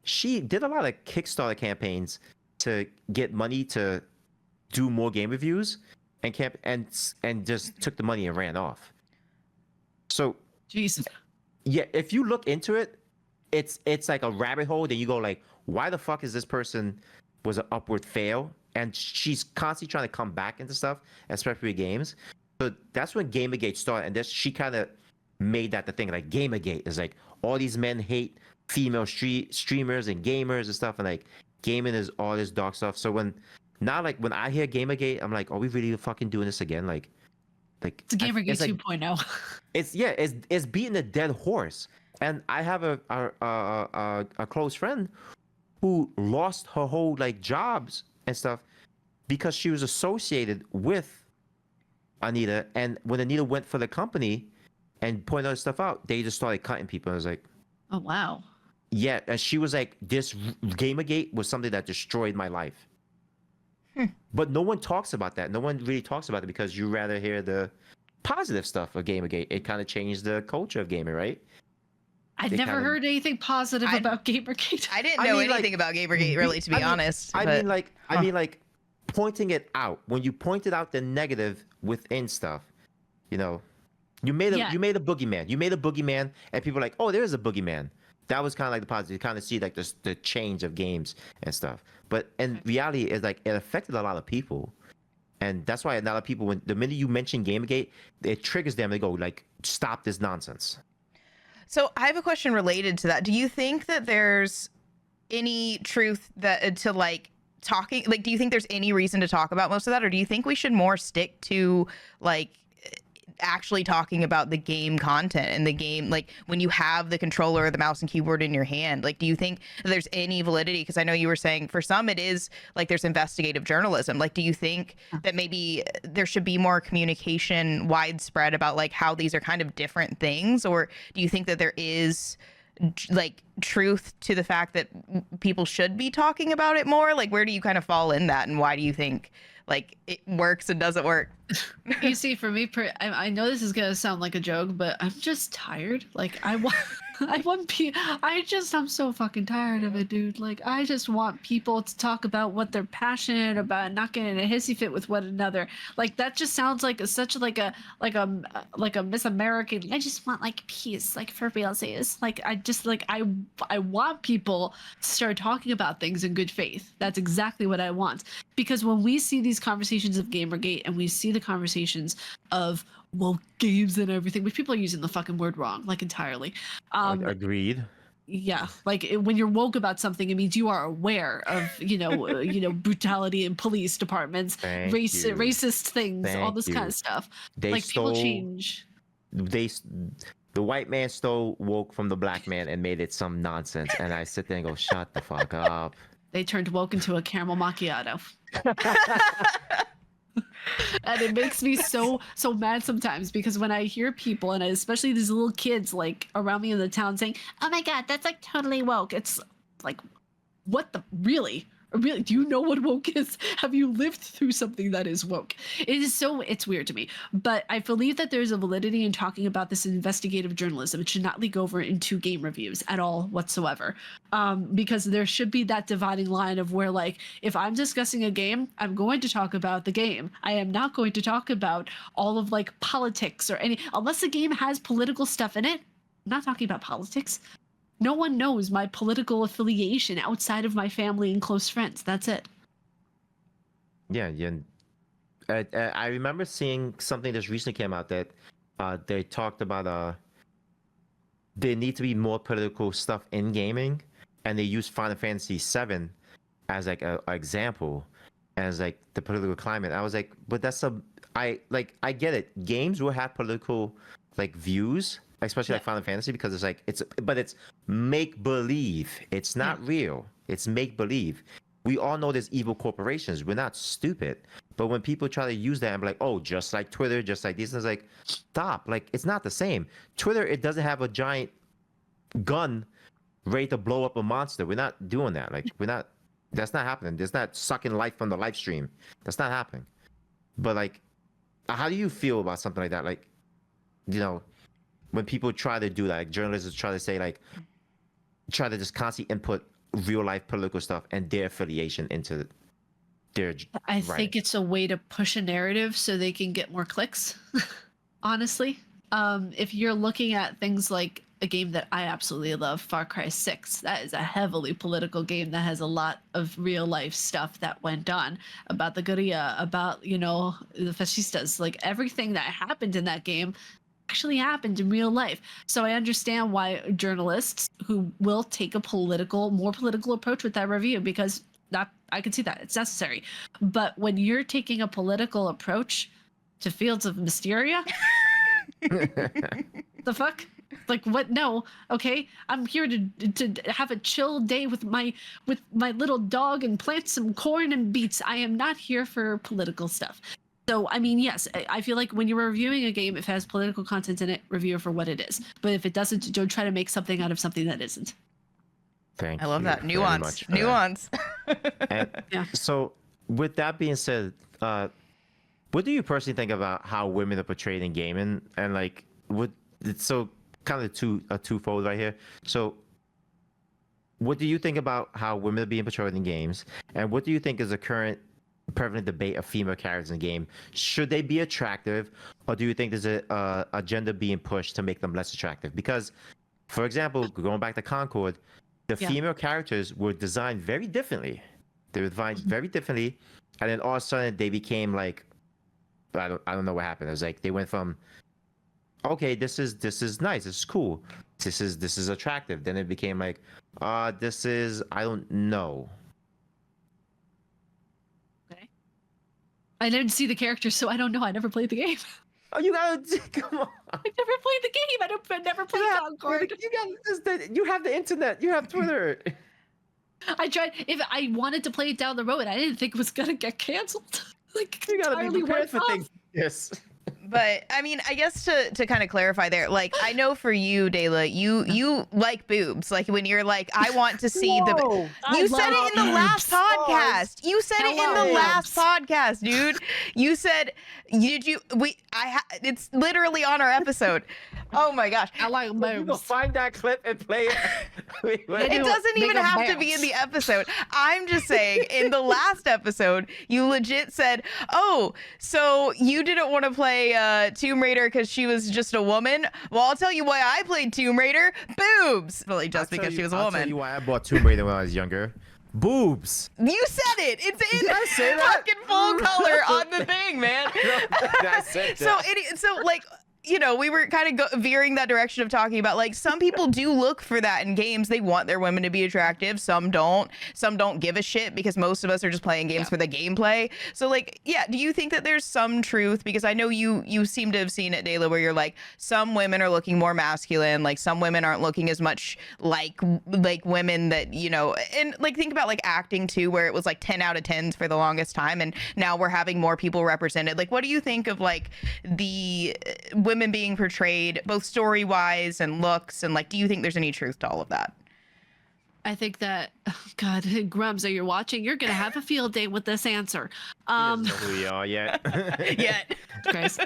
she did a lot of Kickstarter campaigns to get money to do more game reviews and just took the money and ran off. So Jeez. yeah, if you look into it, it's like a rabbit hole. Then you go like, why the fuck is this person was an upward fail? And she's constantly trying to come back into stuff, especially with games. So that's when Gamergate started, and she kind of made that the thing. Like Gamergate is like all these men hate female streamers and gamers and stuff, and like gaming is all this dark stuff. So when I hear Gamergate, I'm like, are we really fucking doing this again? Like It's Gamergate it's like, 2.0. it's beating a dead horse. And I have a close friend who lost her whole like jobs and stuff because she was associated with Anita, and when Anita went for the company and pointed all stuff out, they just started cutting people. I was like, Oh, wow. yeah, and she was like, this Gamergate was something that destroyed my life. But no one talks about that. No one really talks about it because you rather hear the positive stuff of Gamergate. It kind of changed the culture of gaming, right? I'd They never kinda- heard anything positive I- about Gamergate. I didn't I know mean, like, anything about Gamergate, really, to be honest. I but- mean, like, huh. pointing it out. When you pointed out the negative within stuff, you know, you made a Yeah. boogeyman. You made a boogeyman, and people are like, oh, there is a boogeyman. That was kind of like the positive. You kind of see like the change of games and stuff. But in reality, it's like it affected a lot of people, and that's why a lot of people, when the minute you mention Gamergate, it triggers them. They go like, stop this nonsense. So I have a question related to that. Do you think that there's any truth that to like talking, like, do you think there's any reason to talk about most of that, or do you think we should more stick to like actually talking about the game content and the game, like when you have the controller or the mouse and keyboard in your hand? Like, do you think there's any validity? Because I know you were saying for some it is like there's investigative journalism. Like, do you think that maybe there should be more communication widespread about like how these are kind of different things, or do you think that there is like truth to the fact that people should be talking about it more? Like, where do you kind of fall in that, and why do you think like it works and doesn't work? You see, for me, I know this is gonna sound like a joke, but I'm just tired. Like I want, I'm so fucking tired of it, dude. Like I just want people to talk about what they're passionate about, not getting in a hissy fit with one another. Like that just sounds like such like a Miss American. I just want like peace, like for realsies. Like I just like I want people to start talking about things in good faith. That's exactly what I want. Because when we see these conversations of Gamergate and we see the conversations of woke games and everything, which people are using the fucking word wrong, like entirely. Agreed. Yeah, like when you're woke about something, it means you are aware of, brutality in police departments, Thank you. racist things, all Thank this you. kind of stuff. They Like people stole. change. The white man stole woke from the black man and made it some nonsense, and I sit there and go, shut the fuck up. They turned woke into a caramel macchiato. And it makes me so mad sometimes, because when I hear people, and especially these little kids like around me in the town saying, oh my god, that's like totally woke, it's like, what the really do you know what woke is? Have you lived through something that is woke? It's weird to me, but I believe that there's a validity in talking about this investigative journalism. It should not leak over into game reviews at all whatsoever, because there should be that dividing line of where, like, if I'm discussing a game, I'm going to talk about the game. I am not going to talk about all of like politics or any, unless the game has political stuff in it. I'm not talking about politics. No one knows my political affiliation outside of my family and close friends. That's it. Yeah. I remember seeing something that recently came out that they talked about there need to be more political stuff in gaming, and they used Final Fantasy VII as like a example, as like the political climate. I was like, but I get it. Games will have political like views, especially like Final Fantasy, because it's make believe. It's not real. It's make believe. We all know there's evil corporations. We're not stupid. But when people try to use that and be like, oh, just like Twitter, just like this, and it's like, stop. Like, it's not the same. Twitter, it doesn't have a giant gun ready to blow up a monster. We're not doing that. Like, that's not happening. There's not sucking life from the live stream. That's not happening. But like, how do you feel about something like that? Like, when people try to do that, like journalists try to say like, try to just constantly input real life political stuff and their affiliation into their I think it's a way to push a narrative so they can get more clicks. Honestly, if you're looking at things like a game that I absolutely love, Far Cry 6, that is a heavily political game that has a lot of real life stuff that went on about the guerrilla, about the fascistas, like everything that happened in that game actually happened in real life. So I understand why journalists who will take a more political approach with that review, because I can see that it's necessary. But when you're taking a political approach to Fields of Mysteria, the fuck? Like what? No. Okay, I'm here to have a chill day with my little dog and plant some corn and beets. I am not here for political stuff. So, I mean, yes, I feel like when you're reviewing a game, if it has political content in it, review it for what it is. But if it doesn't, don't try to make something out of something that isn't. Thank I love you that. very Nuance. much for Nuance. And Yeah. So, with that being said, what do you personally think about how women are portrayed in gaming? And like, what? It's so kind of twofold right here. So, what do you think about how women are being portrayed in games? And what do you think is the current prevalent debate of female characters in the game? Should they be attractive, or do you think there's a agenda being pushed to make them less attractive? Because, for example, going back to Concord, the female characters were designed very differently. They were designed very differently, and then all of a sudden they became like, I don't know what happened. It was like they went from, okay, this is nice, this is cool, this is attractive. Then it became like, this is, I don't know. Okay. I didn't see the characters, so I don't know. I never played the game. Oh, you gotta come on. I never played the game. I never played Concord. You have the internet. You have Twitter. I tried. If I wanted to play it down the road, I didn't think it was gonna get canceled. Like, You gotta be entirely prepared went for off. things. Yes. But I mean, I guess to kind of clarify there, like I know for you, Dayla, you like boobs. Like when you're like, I want to see the. Whoa. You said it in the last podcast. You said it in the last podcast, dude. You said, it's literally on our episode. Oh my gosh. I like You go boobs. find that clip and play it. Wait. It doesn't even have to be in the episode. I'm just saying, in the last episode, you legit said, oh, so you didn't want to play Tomb Raider because she was just a woman? Well, I'll tell you why I played Tomb Raider. Boobs. Really, just because she was a I'll tell woman. you why I bought Tomb Raider when I was younger. Boobs. You said it. It's in Did I say that? fucking full color on the thing, man. I said that. So like, you know, we were kind of veering that direction of talking about like some people do look for that in games. They want their women to be attractive. Some don't. Some don't give a shit because most of us are just playing games for the gameplay. So like, yeah, do you think that there's some truth? Because I know you seem to have seen it, Dayla, where you're like, some women are looking more masculine. Like some women aren't looking as much like women that, you know, and like think about like acting too, where it was like 10 out of 10s for the longest time. And now we're having more people represented. Like, what do you think of like the women being portrayed both story wise and looks, and like, do you think there's any truth to all of that? I think that, oh God, Grumps, are you watching? You're gonna have a field day with this answer. He doesn't know who we are yet. Yeah. Guys,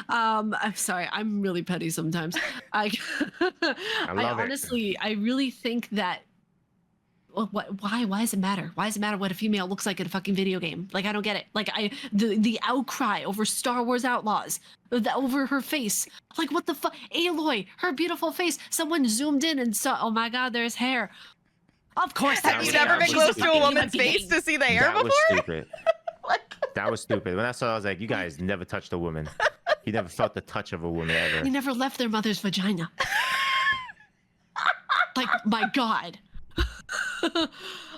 I'm sorry. I'm really petty sometimes. I love it. honestly, I really think that. Well, why does it matter? Why does it matter what a female looks like in a fucking video game? Like, I don't get it. Like, the outcry over Star Wars Outlaws, over her face. Like, what the fuck? Aloy, her beautiful face. Someone zoomed in and saw, oh my God, there's hair. Of course Have there's you hair. never been She's close to a fucking woman's human face being. to see the hair That before? was stupid. That was stupid. When I saw it, I was like, you guys never touched a woman. You never felt the touch of a woman ever. They never left their mother's vagina. Like, my God.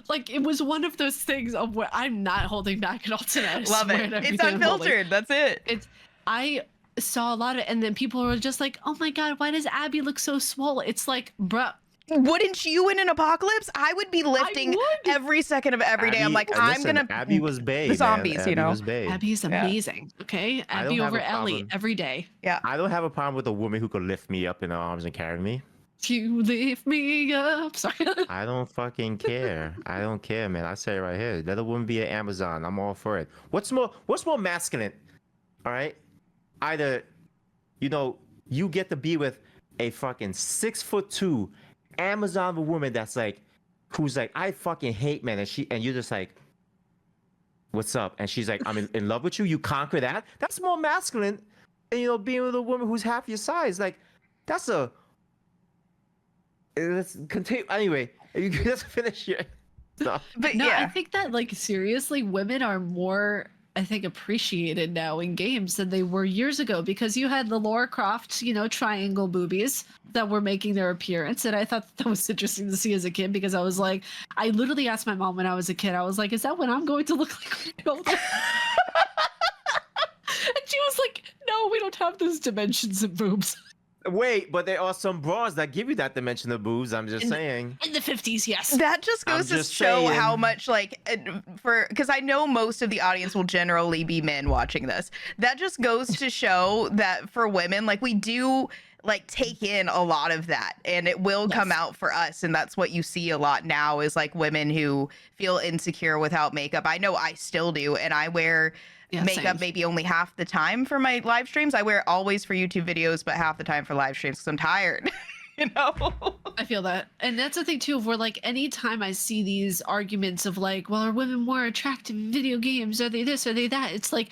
Like, it was one of those things of where I'm not holding back at all tonight. I Love swear it. to It's everything I'm holding. unfiltered. That's it. I saw a lot of, and then people were just like, oh my God, why does Abby look so swole? It's like, bruh. Wouldn't you in an apocalypse? I would be lifting would. every second of every day. I'm like, Listen, I'm gonna Abby was bae. the zombies, man. you Abby know. was bae. Abby's amazing, okay? I don't Abby have over a Ellie problem. every day. I don't have a problem with a woman who could lift me up in her arms and carry me. You lift me up. Sorry. I don't fucking care. I don't care, man. I say it right here. Let a woman be an Amazon. I'm all for it. What's more masculine? All right? Either, you know, you get to be with a fucking 6'2" Amazon of a woman that's like, who's like, I fucking hate men, and you're just like, what's up? And she's like, I'm in love with you. You conquer that. That's more masculine than, you know, being with a woman who's half your size. Like, that's a. Let's continue. Anyway, you can just finish your stuff. But No, I yeah. think that, like, seriously, women are more, I think, appreciated now in games than they were years ago, because you had the Lara Croft, you know, triangle boobies that were making their appearance. And I thought that was interesting to see as a kid, because I was like, I literally asked my mom when I was a kid, I was like, is that what I'm going to look like when I'm older? And she was like, no, we don't have those dimensions of boobs. Wait, but there are some bras that give you that dimension of boobs. I'm just saying. In the 50s, yes. That just I'm goes to just show saying. how much, like, because I know most of the audience will generally be men watching this. That just goes to show that for women, like, we do like take in a lot of that, and it will come Yes. out for us. And that's what you see a lot now is like women who feel insecure without makeup. I know I still do, and I wear Yeah, makeup same. maybe only half the time for my live streams. I wear it always for YouTube videos, but half the time for live streams because I'm tired. You know. I feel that. And that's the thing too, of where like anytime I see these arguments of like, well, are women more attractive in video games? Are they this? Are they that? It's like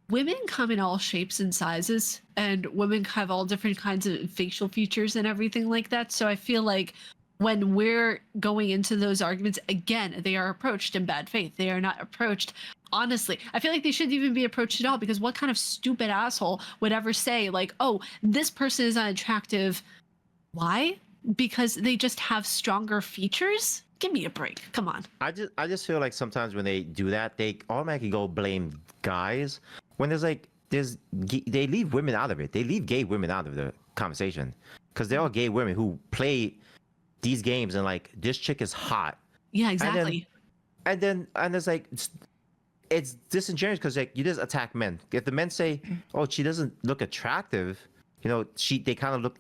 women come in all shapes and sizes, and women have all different kinds of facial features and everything like that. So I feel like when we're going into those arguments, again, they are approached in bad faith. They are not approached honestly. I feel like they shouldn't even be approached at all, because what kind of stupid asshole would ever say like, oh, this person is unattractive? Why? Because they just have stronger features? Give me a break. Come on. I just feel like sometimes when they do that, they automatically go blame guys when they leave women out of it. They leave gay women out of the conversation because they're all gay women who play these games and like this chick is hot. Yeah, exactly. And it's like it's disingenuous because like you just attack men. If the men say, "Oh, she doesn't look attractive," you know, they kind of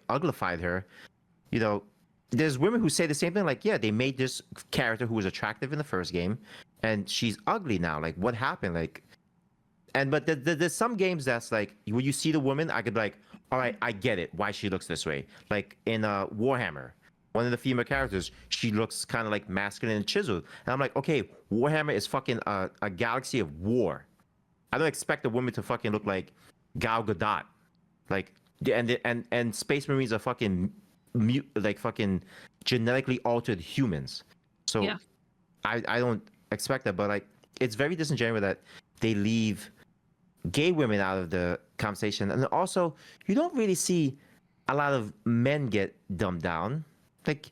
uglified her. You know, there's women who say the same thing. Like, yeah, they made this character who was attractive in the first game, and she's ugly now. Like, what happened? Like, but there's some games that's like when you see the woman, I could be like, all right, I get it why she looks this way. Like in Warhammer, one of the female characters, she looks kind of like masculine and chiseled, and I'm like, okay, Warhammer is fucking a galaxy of war. I don't expect a woman to fucking look like Gal Gadot, like, and Space Marines are fucking fucking genetically altered humans. So Yeah. I don't expect that, but like it's very disingenuous that they leave gay women out of the conversation. And also, you don't really see a lot of men get dumbed down. Like,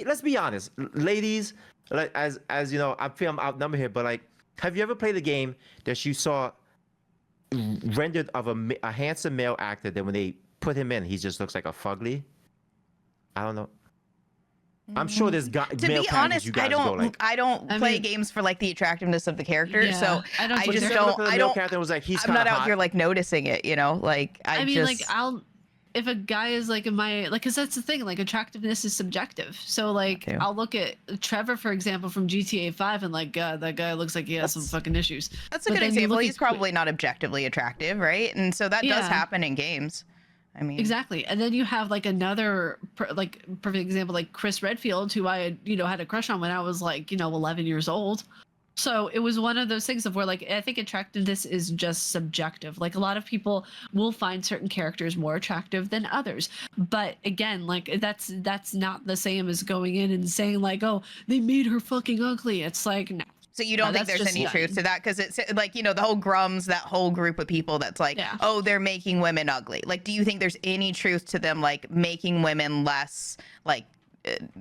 let's be honest, ladies. Like, as you know, I feel I'm outnumbered here, but like, have you ever played a game that you saw rendered of a handsome male actor that when they put him in, he just looks like a fugly? I don't know. I'm sure there's To male be characters honest, you guys go like. I don't I play mean- games for like the attractiveness of the character. Yeah, So I don't I either. just If you ever look don't. at a I male don't. character and was like, he's I'm kind not of out hot. here like noticing it. You know, like I mean, just, like if a guy is like in my like, because that's the thing, like attractiveness is subjective. So like too. I'll look at Trevor, for example, from GTA 5, and like, God, that guy looks like he has some fucking issues. That's a But good then you example. look He's at probably not objectively attractive, right? And so that does Yeah. happen in games. I mean, Exactly. And then you have like another perfect example, like Chris Redfield, who I had, had a crush on when I was like, 11 years old. So it was one of those things of where like I think attractiveness is just subjective. Like a lot of people will find certain characters more attractive than others. But again, like that's not the same as going in and saying like, oh, they made her fucking ugly. It's like, no. So you don't No, think that's there's just any truth done. to that? Because it's like, the whole Grums, that whole group of people that's like, Yeah. oh, they're making women ugly. Like, do you think there's any truth to them like making women less like,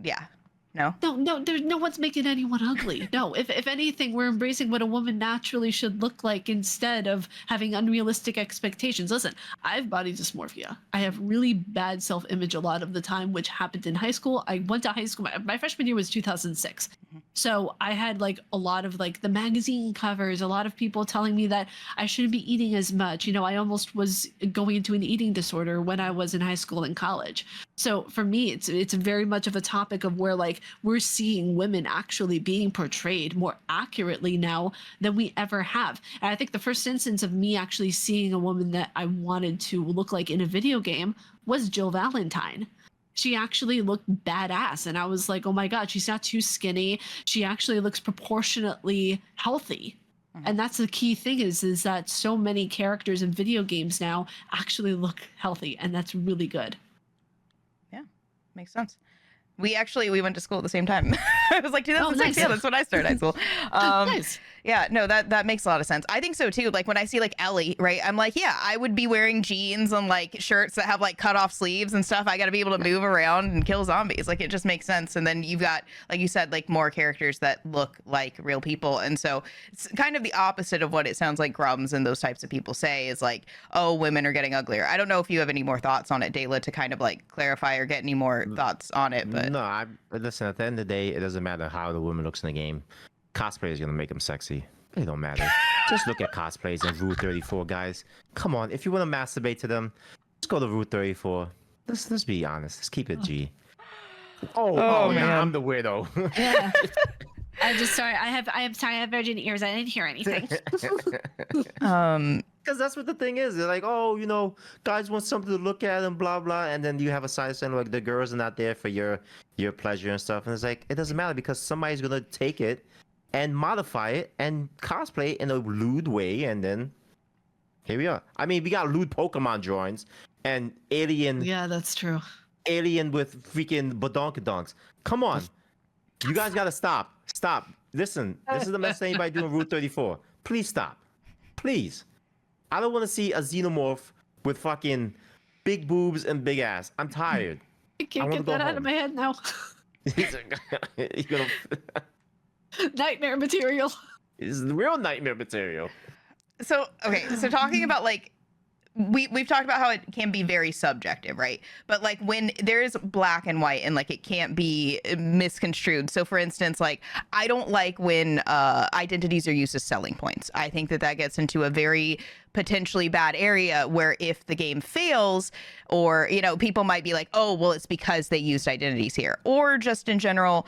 yeah, no? No, there's no one's making anyone ugly. No, if anything, we're embracing what a woman naturally should look like instead of having unrealistic expectations. Listen, I have body dysmorphia. I have really bad self-image a lot of the time, which happened in high school. I went to high school. My freshman year was 2006. So I had like a lot of like the magazine covers, a lot of people telling me that I shouldn't be eating as much. I almost was going into an eating disorder when I was in high school and college. So for me, it's very much of a topic of where like we're seeing women actually being portrayed more accurately now than we ever have. And I think the first instance of me actually seeing a woman that I wanted to look like in a video game was Jill Valentine. She actually looked badass, and I was like, oh my god, she's not too skinny. She actually looks proportionately healthy. And that's the key thing is that so many characters in video games now actually look healthy, and that's really good. Makes sense. We went to school at the same time. I was like 2006. nice. Yeah, that's when I started high school. Nice. Yeah, no, that makes a lot of sense. I think so too. Like when I see like Ellie, right? I'm like, yeah, I would be wearing jeans and like shirts that have like cut off sleeves and stuff. I got to be able to move around and kill zombies. Like it just makes sense. And then you've got, like you said, like more characters that look like real people. And so it's kind of the opposite of what it sounds like Grums and those types of people say is like, oh, women are getting uglier. I don't know if you have any more thoughts on it, Dayla, to kind of like clarify or get any more thoughts on it. But No, listen. At the end of the day, it doesn't matter how the woman looks in the game. Cosplay is gonna make them sexy. It don't matter. Just look at cosplays and Rule 34, guys. Come on, if you want to masturbate to them, just go to Route 34. Let's be honest. Let's keep it G. Oh, Now man. I'm the weirdo. Yeah. I'm just sorry. I'm sorry. I have virgin ears. I didn't hear anything. Because that's what the thing is. They're like, oh, guys want something to look at and blah blah, and then you have a side saying like the girls are not there for your pleasure and stuff, and it's like it doesn't matter because somebody's gonna take it and modify it and cosplay it in a lewd way, and then here we are. I mean, we got lewd Pokemon drawings and alien Yeah, that's true. with freaking badonkadonks. Come on, you guys gotta stop. Stop. Listen, this is the message to anybody doing Route 34. Please stop. Please. I don't want to see a xenomorph with fucking big boobs and big ass. I'm tired. I can't wanna get go that out of home. my head now. You're gonna, Nightmare material. this is the real nightmare material. So okay, so talking about like we've talked about how it can be very subjective, right? But like when there is black and white and like it can't be misconstrued. So for instance, like I don't like when identities are used as selling points. I think that gets into a very potentially bad area where if the game fails or people might be like, oh well, it's because they used identities here, or just in general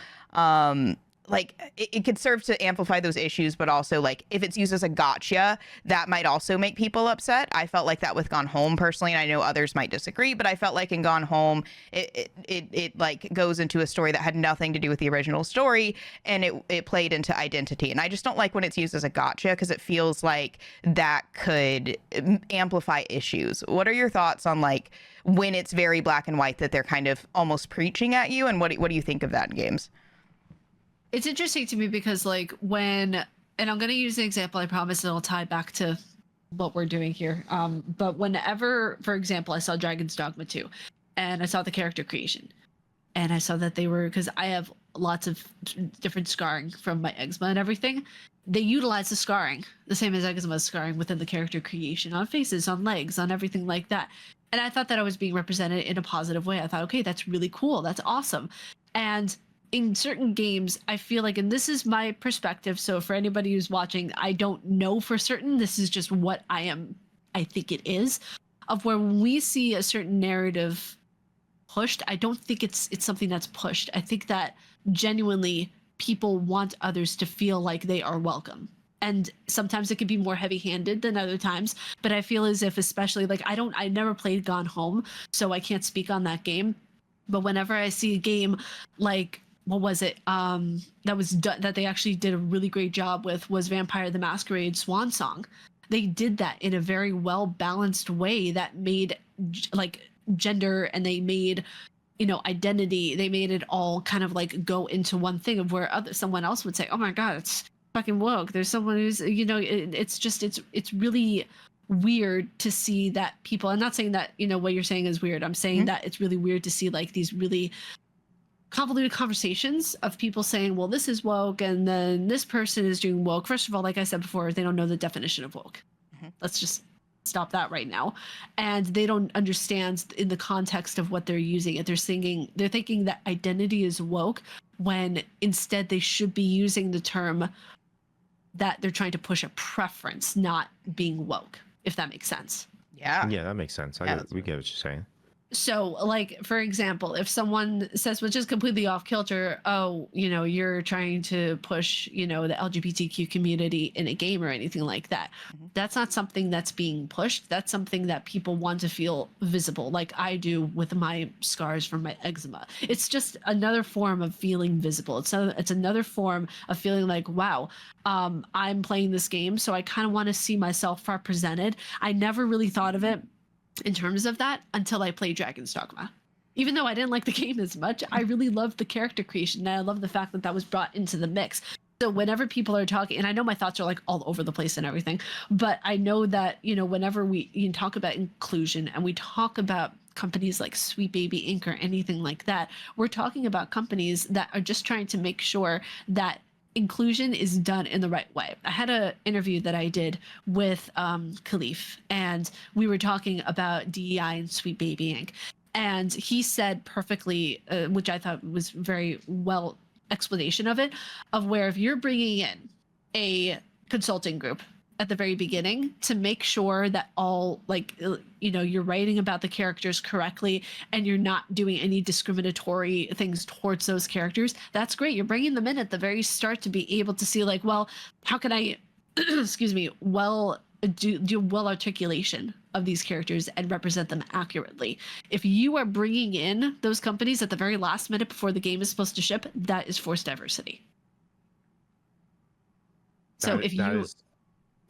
like it could serve to amplify those issues, but also like if it's used as a gotcha, that might also make people upset. I felt like that with Gone Home personally, and I know others might disagree, but I felt like in Gone Home, it like goes into a story that had nothing to do with the original story, and it played into identity. And I just don't like when it's used as a gotcha because it feels like that could amplify issues. What are your thoughts on like when it's very black and white that they're kind of almost preaching at you, and what do you think of that in games? It's interesting to me because like and I'm going to use an example, I promise it'll tie back to what we're doing here. But whenever, for example, I saw Dragon's Dogma 2 and I saw the character creation and I saw that they were, because I have lots of different scarring from my eczema and everything, they utilize the scarring, the same as eczema's scarring within the character creation, on faces, on legs, on everything like that. And I thought that I was being represented in a positive way. I thought, okay, that's really cool. That's awesome. And in certain games, I feel like, and this is my perspective, so for anybody who's watching, I don't know for certain, this is just what I think it is, of where we see a certain narrative pushed, I don't think it's something that's pushed. I think that genuinely people want others to feel like they are welcome. And sometimes it can be more heavy-handed than other times, but I feel as if, especially like I never played Gone Home, so I can't speak on that game. But whenever I see a game like, what was it that was done, that they actually did a really great job with, was Vampire the Masquerade Swan Song. They did that in a very well balanced way that made like gender, and they made identity, they made it all kind of like go into one thing, of where someone else would say, oh my god, it's fucking woke. There's someone who's it's really weird to see that people, I'm not saying that what you're saying is weird, I'm saying that it's really weird to see like these really convoluted conversations of people saying, well, this is woke, and then this person is doing woke. First of all, like I said before, they don't know the definition of woke. Let's just stop that right now. And they don't understand in the context of what they're using it. They're thinking that identity is woke, when instead they should be using the term that they're trying to push a preference, not being woke, if that makes sense. Yeah. Yeah, that makes sense. We get what you're saying. So, like, for example, if someone says, which is completely off kilter, oh, you're trying to push, the LGBTQ community in a game or anything like that, that's not something that's being pushed. That's something that people want to feel visible, like I do with my scars from my eczema. It's just another form of feeling visible. It's another form of feeling like, wow, I'm playing this game, so I kind of want to see myself represented. I never really thought of it in terms of that until I played Dragon's Dogma. Even though I didn't like the game as much, I really loved the character creation, and I love the fact that that was brought into the mix. So whenever people are talking, and I know my thoughts are like all over the place and everything, but I know that, whenever we talk about inclusion and we talk about companies like Sweet Baby Inc. or anything like that, we're talking about companies that are just trying to make sure that inclusion is done in the right way. I had an interview that I did with Khalif, and we were talking about DEI and Sweet Baby Inc. And he said perfectly, which I thought was very well explanation of it, of where if you're bringing in a consulting group at the very beginning to make sure that all you're writing about the characters correctly and you're not doing any discriminatory things towards those characters, that's great. You're bringing them in at the very start to be able to see like, well, how can I excuse me, do well articulation of these characters and represent them accurately. If you are bringing in those companies at the very last minute before the game is supposed to ship, that is forced diversity. So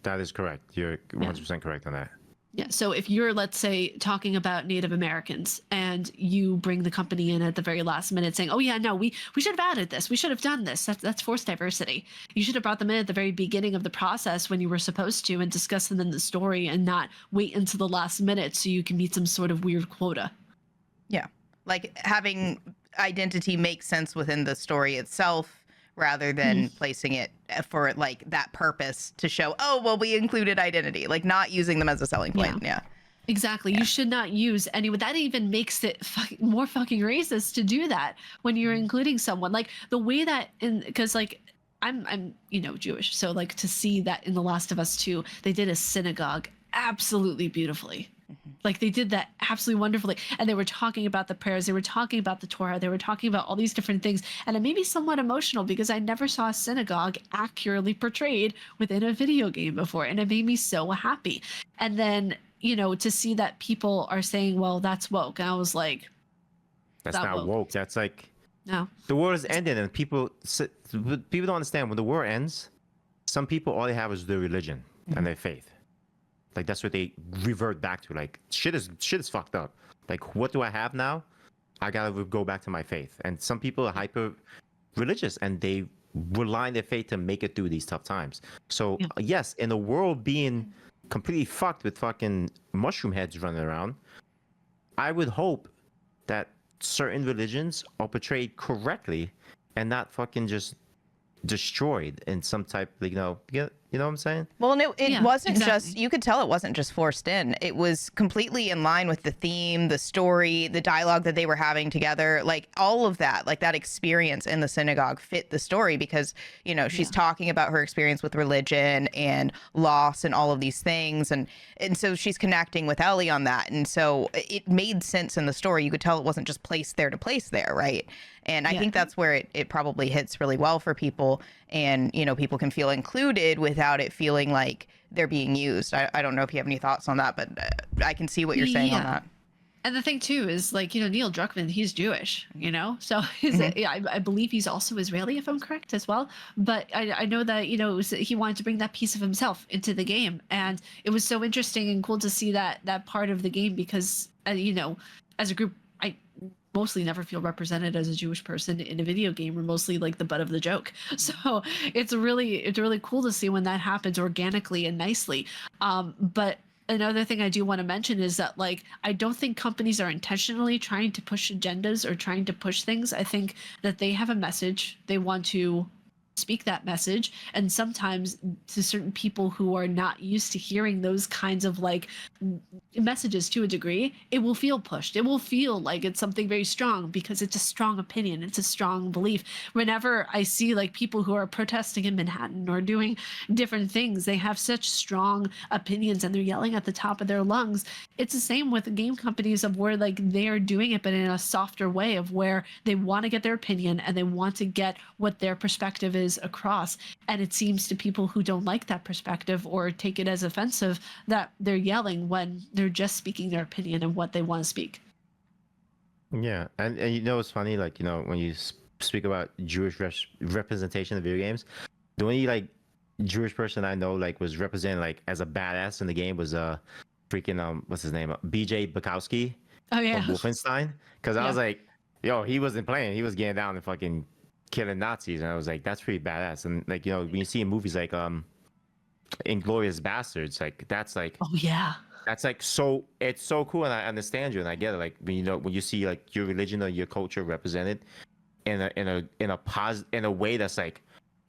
that is correct. You're 100% correct on that. Yeah. So if you're, let's say, talking about Native Americans and you bring the company in at the very last minute saying, oh, yeah, no, we should have added this. We should have done this. That's forced diversity. You should have brought them in at the very beginning of the process when you were supposed to and discuss them in the story and not wait until the last minute so you can meet some sort of weird quota. Yeah. Like having identity make sense within the story itself rather than placing it for like that purpose to show, oh, well, we included identity, like not using them as a selling point. Yeah. Exactly. Yeah. You should not use any. That even makes it more fucking racist to do that when you're including someone like the way that because like I'm Jewish, so like to see that in The Last of Us 2 they did a synagogue absolutely beautifully. Like they did that absolutely wonderfully. And they were talking about the prayers. They were talking about the Torah. They were talking about all these different things. And it made me somewhat emotional because I never saw a synagogue accurately portrayed within a video game before. And it made me so happy. And then, to see that people are saying, well, that's woke. And I was like, that's not woke. That's like, no. The world is ending and people don't understand when the war ends, some people, all they have is their religion and their faith. Like that's what they revert back to. Like shit is fucked up. Like what do I have now? I gotta go back to my faith. And some people are hyper religious and they rely on their faith to make it through these tough times. So yes, in a world being completely fucked with fucking mushroom heads running around, I would hope that certain religions are portrayed correctly and not fucking just destroyed in some type, you know what I'm saying? Well, no, it wasn't exactly. just, you could tell it wasn't just forced in. It was completely in line with the theme, the story, the dialogue that they were having together, like all of that, like that experience in the synagogue fit the story because, she's talking about her experience with religion and loss and all of these things. And so she's connecting with Ellie on that. And so it made sense in the story. You could tell it wasn't just placed there to place there, right? And I think that's where it probably hits really well for people. And, people can feel included without it feeling like they're being used. I don't know if you have any thoughts on that, but I can see what you're saying on that. And the thing, too, is like, Neil Druckmann, he's Jewish, so I believe he's also Israeli, if I'm correct, as well. But I know that, he wanted to bring that piece of himself into the game. And it was so interesting and cool to see that part of the game because, as a group, I mostly never feel represented as a Jewish person in a video game. We're mostly like the butt of the joke. So it's really cool to see when that happens organically and nicely. But another thing I do want to mention is that like I don't think companies are intentionally trying to push agendas or trying to push things. I think that they have a message. They want to speak that message, and sometimes to certain people who are not used to hearing those kinds of like messages to a degree, it will feel pushed. It will feel like it's something very strong because it's a strong opinion, it's a strong belief. Whenever I see like people who are protesting in Manhattan or doing different things, they have such strong opinions and they're yelling at the top of their lungs. It's the same with game companies of where like they are doing it but in a softer way of where they want to get their opinion and they want to get what their perspective is across. And it seems to people who don't like that perspective or take it as offensive that they're yelling when they're just speaking their opinion and what they want to speak. Yeah, and it's funny, like when you speak about Jewish representation in video games, the only like Jewish person I know like was represented like as a badass in the game was freaking what's his name, BJ Bukowski from Wolfenstein, because I was like, yo, he wasn't playing, he was getting down and fucking killing Nazis, and I was like, that's pretty badass. And like when you see in movies like Inglourious Bastards, like that's like, oh yeah, that's like, so it's so cool, and I understand you and I get it. Like when you see like your religion or your culture represented in a way that's like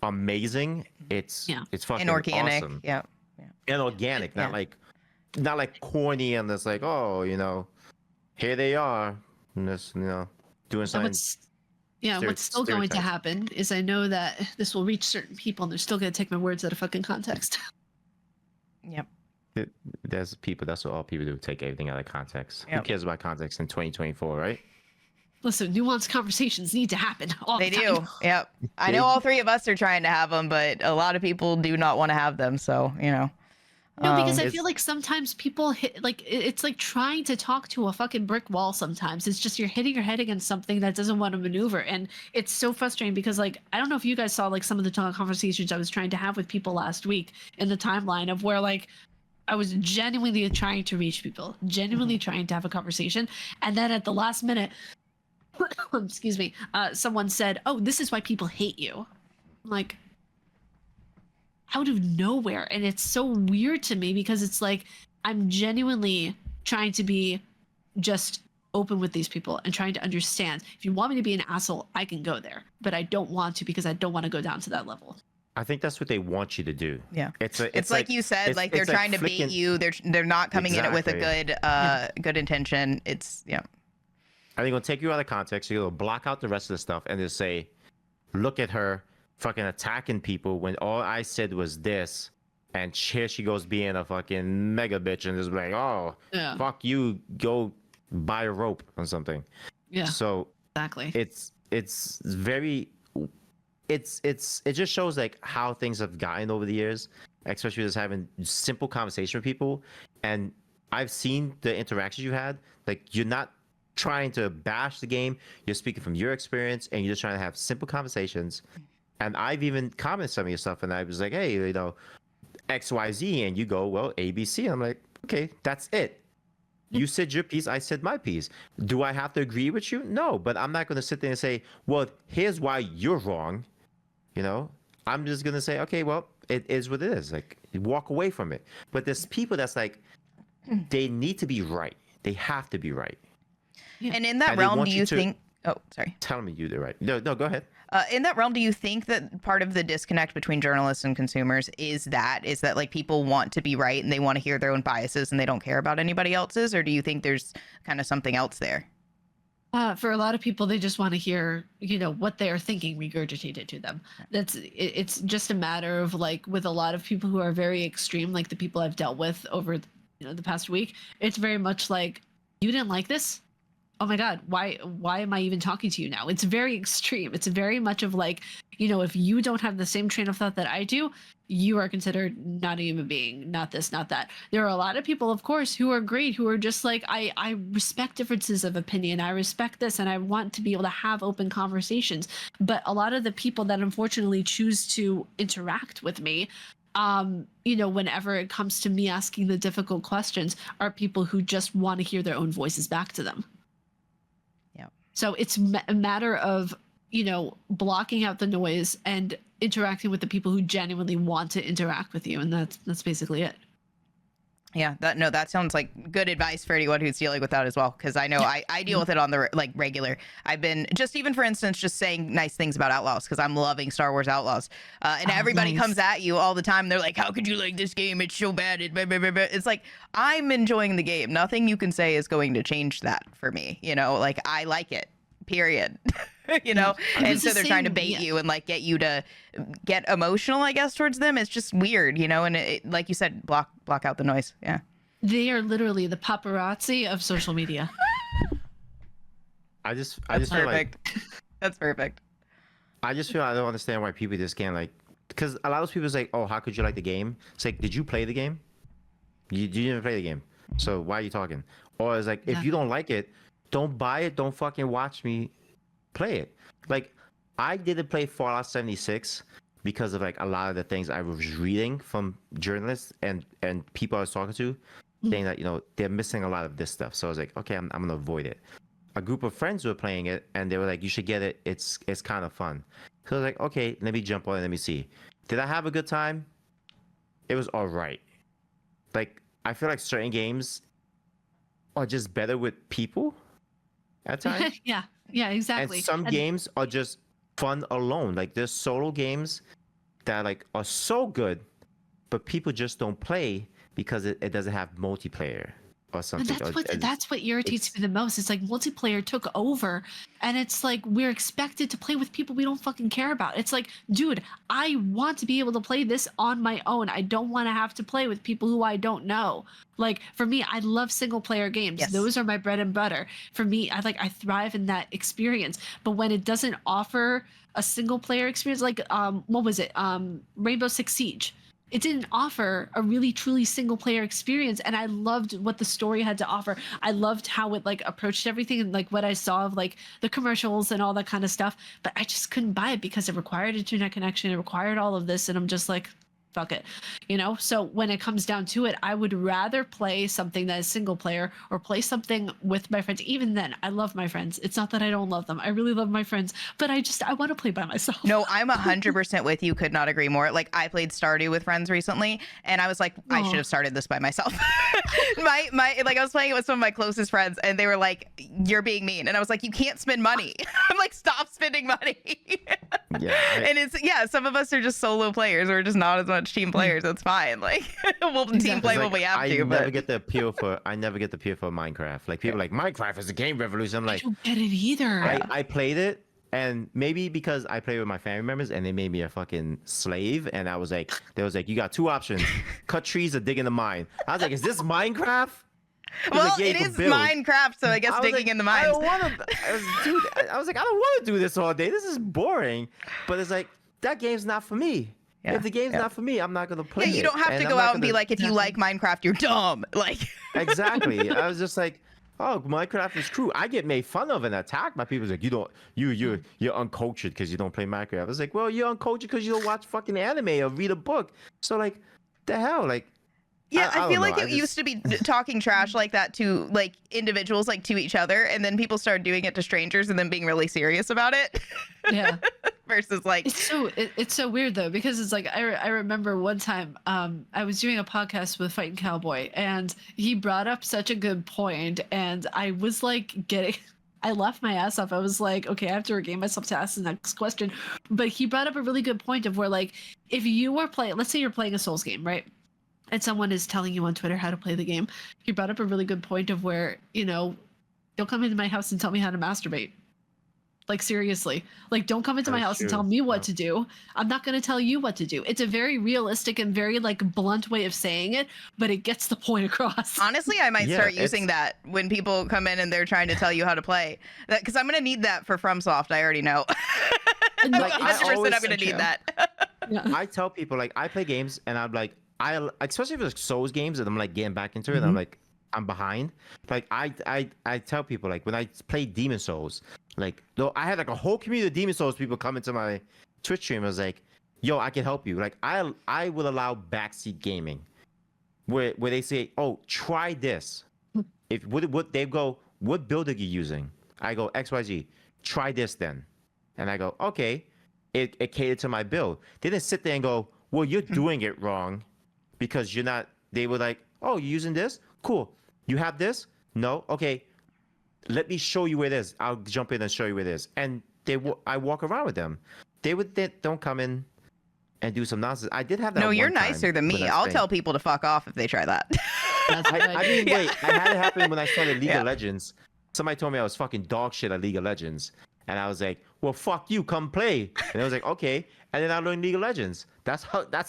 amazing, it's fucking and organic. awesome. And organic, not like corny and it's like, oh, here they are and this, doing something. What's still going to happen is I know that this will reach certain people and they're still going to take my words out of fucking context. Yep. There's people. That's what all people do. Take everything out of context. Who Yep. cares about context in 2024, right? Listen, nuanced conversations need to happen all They the time. do. Yep. I know all three of us are trying to have them, but a lot of people do not want to have them. So, you know. No, because I It's- feel like sometimes people hit like it's like trying to talk to a fucking brick wall sometimes. It's just you're hitting your head against something that doesn't want to maneuver. And it's so frustrating because like I don't know if you guys saw like some of the conversations I was trying to have with people last week in the timeline of where like I was genuinely trying to reach people, genuinely trying to have a conversation. And then at the last minute, excuse me, someone said, "Oh, this is why people hate you." I'm like, out of nowhere. And it's so weird to me because it's like I'm genuinely trying to be just open with these people and trying to understand. If you want me to be an asshole, I can go there, but I don't want to because I don't want to go down to that level. I think that's what they want you to do. Yeah. It's like you said, like they're it's like trying to bait flicking- you. They're not coming in it with a Exactly. good intention. It's yeah. Are they gonna take you out of context? You're gonna block out the rest of the stuff and just say, "Look at her fucking attacking people when all I said was this," and here she goes being a fucking mega bitch and just like, "Oh, Yeah. fuck you, go buy a rope or something." Yeah, So exactly. it's very it just shows like how things have gotten over the years, especially just having simple conversation with people. And I've seen the interactions you had. Like you're not trying to bash the game. You're speaking from your experience, and you're just trying to have simple conversations. And I've even commented some of your stuff, and I was like, "Hey, you know, X, Y, Z," and you go, "Well, A, B, C." I'm like, "Okay, that's it. You said your piece, I said my piece. Do I have to agree with you? No, but I'm not going to sit there and say, well, here's why you're wrong. You know, I'm just going to say, okay, well, it is what it is. Like, walk away from it. But there's people that's like, they need to be right. They have to be right. And in that And they realm, want do you you to- think? Oh, sorry. Tell me you're right. No, go ahead. In that realm, do you think that part of the disconnect between journalists and consumers is that like people want to be right and they want to hear their own biases and they don't care about anybody else's, or do you think there's kind of something else there? For a lot of people, they just want to hear, you know, what they are thinking regurgitated to them. It's just a matter of like with a lot of people who are very extreme, like the people I've dealt with over, you know, the past week. It's very much like, you didn't like this? Oh my God, why am I even talking to you now? It's very extreme. It's very much of like, you know, if you don't have the same train of thought that I do, you are considered not a human being, not this, not that. There are a lot of people, of course, who are great, who are just like, I respect differences of opinion. I respect this, and I want to be able to have open conversations. But a lot of the people that unfortunately choose to interact with me, you know, whenever it comes to me asking the difficult questions, are people who just want to hear their own voices back to them. So it's a matter of, you know, blocking out the noise and interacting with the people who genuinely want to interact with you. And that's basically it. Yeah, that sounds like good advice for anyone who's dealing with that as well. Because I know I deal with it on the like regular. I've been just even for instance just saying nice things about Outlaws because I'm loving Star Wars Outlaws, and everybody nice. comes at you all the time. They're like, "How could you like this game? It's so bad." It's like I'm enjoying the game. Nothing you can say is going to change that for me. You know, like I like it. Period. You know, and It's so the they're trying to same- bait yeah. you and like get you to get emotional, I guess, towards them. It's just weird, you know. And like you said, block out the noise. Yeah. They are literally the paparazzi of social media. I just That's feel like perfect. That's perfect. I just feel I don't understand why people just can't like, because a lot of people say, "Oh, how could you like the game?" It's like, did you play the game? You didn't play the game, so why are you talking? Or it's like, if you don't like it, don't buy it. Don't fucking watch me play it. Like, I didn't play Fallout 76 because of like a lot of the things I was reading from journalists and people I was talking to, saying that, you know, they're missing a lot of this stuff. So I was like, okay, I'm gonna avoid it. A group of friends were playing it and they were like, you should get it. It's kind of fun. So I was like, okay, let me jump on it. Let me see. Did I have a good time? It was all right. Like, I feel like certain games are just better with people at times. yeah, exactly. And some games are just fun alone. Like there's solo games that like are so good, but people just don't play because it doesn't have multiplayer or And something. that's what irritates me the most. It's like multiplayer took over, and it's like we're expected to play with people we don't fucking care about. It's like, dude, I want to be able to play this on my own. I don't want to have to play with people who I don't know. Like for me, I love single player games. Yes. Those are my bread and butter. For me, I thrive in that experience. But when it doesn't offer a single player experience, like what was it? Rainbow Six Siege. It didn't offer a really truly single player experience, and I loved what the story had to offer. I loved how it like approached everything and like what I saw of like the commercials and all that kind of stuff, but I just couldn't buy it because it required a internet connection, it required all of this, and I'm just like, fuck it, you know. So when it comes down to it, I would rather play something that is single player or play something with my friends. Even then, I love my friends. It's not that I don't love them, I really love my friends, but I want to play by myself. No, I'm 100% with you. Could not agree more. Like I played Stardew with friends recently, and I was like, I should have started this by myself. my like I was playing it with some of my closest friends, and they were like, "You're being mean," and I was like, "You can't spend money." I'm like, "Stop spending money." And it's some of us are just solo players. We're just not as much team players. That's fine. Like we'll team play when we have to. I never But get the appeal for Minecraft. Like people are like Minecraft is a game revolution. I'm I like, don't get it either. I played it, and maybe because I play with my family members and they made me a fucking slave, and I was like, they was like, you got two options: cut trees or dig in the mine. I was like, is this Minecraft? well, like, yeah, it you is can build. Minecraft, so I guess I was digging like, in the I mines. don't want to. Dude, I was like, I don't want to do this all day. This is boring. But it's like that game's not for me. Yeah, If the game's not for me, I'm not gonna play Yeah, it. you don't have to And go I'm not out and be gonna- like, if you like Minecraft, you're dumb. Like Exactly. I was just like, oh, Minecraft is true. I get made fun of and attacked by people. Like, you're uncultured because you don't play Minecraft. I was like, well, you're uncultured because you don't watch fucking anime or read a book. So like, the hell, like. Yeah, I feel don't like know. it used to be talking trash like that to like individuals, like to each other, and then people started doing it to strangers and then being really serious about it. Yeah. Versus like It's so weird though, because it's like I remember one time I was doing a podcast with Fighting Cowboy, and he brought up such a good point, and I was like I laughed my ass off. I was like, okay, I have to regain myself to ask the next question. But he brought up a really good point of where like if you are playing, let's say you're playing a Souls game, right? And someone is telling you on Twitter how to play the game. He brought up a really good point of where, you know, don't come into my house and tell me how to masturbate. Like seriously, like don't come into my That's house and true. tell me what Yeah. to do. I'm not going to tell you what to do. It's a very realistic and very like blunt way of saying it, but it gets the point across. honestly, I might Yeah, start using it's- that when people come in and they're trying to tell you how to play. Because I'm gonna need that for FromSoft. I already know. No, Like, I 100% always I'm gonna so need true. that. Yeah. I tell people like I play games and I'm like especially if it's Souls games and I'm like getting back into it and I'm like I'm behind. Like I tell people like when I play Demon Souls, like though I had like a whole community of Demon Souls people come into my Twitch stream. I was like, yo, I can help you. Like I will allow backseat gaming, where they say, oh, try this. If what they go, what build are you using? I go XYZ. Try this then, and I go okay. It catered to my build. They didn't sit there and go, well, you're doing it wrong because you're not. They were like, oh, you're using this? Cool. You have this? No? Okay. Let me show you where it is. I'll jump in and show you where it is. And I walk around with them. They don't come in and do some nonsense. I did have that. No, you're one time nicer than when me. I I'll was tell playing. people to fuck off if they try that. That's I right. mean, Yeah. wait. I had it happen when I started League Yeah. of Legends. Somebody told me I was fucking dog shit at League of Legends. And I was like, well, fuck you, come play. And I was like, okay. And then I learned League of Legends. That's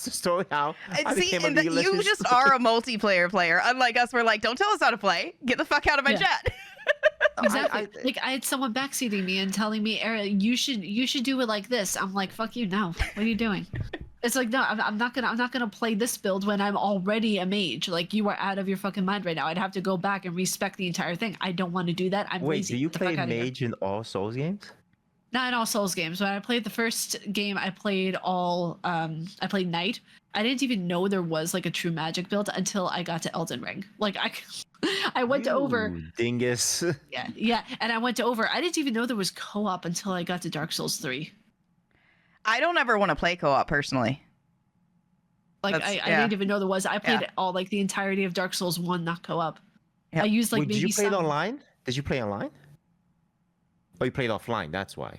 the story how I And see, became a and League of you Legends just player. are a multiplayer player. Unlike us, we're like, don't tell us how to play. Get the fuck out of my Yeah. chat. Exactly. Like I had someone backseating me and telling me, "Arielle, you should do it like this." I'm like, "Fuck you, no. What are you doing?" It's like, no, I'm not gonna play this build when I'm already a mage. Like you are out of your fucking mind right now. I'd have to go back and respec the entire thing. I don't want to do that. I'm Wait, lazy. do you Get the fuck play outta here. mage in all Souls games? Not in all Souls games. When I played the first game, I played all. I played Knight. I didn't even know there was like a true magic build until I got to Elden Ring. Like I went to over. You dingus. Yeah, and I went to over. I didn't even know there was co-op until I got to Dark Souls 3. I don't ever want to play co-op personally. Like I Yeah. didn't even know there was. I played Yeah. all like the entirety of Dark Souls 1, not co-op. Yep. I used like Wait, did maybe you play it some. online? Did you play online? Oh, you played offline. That's why.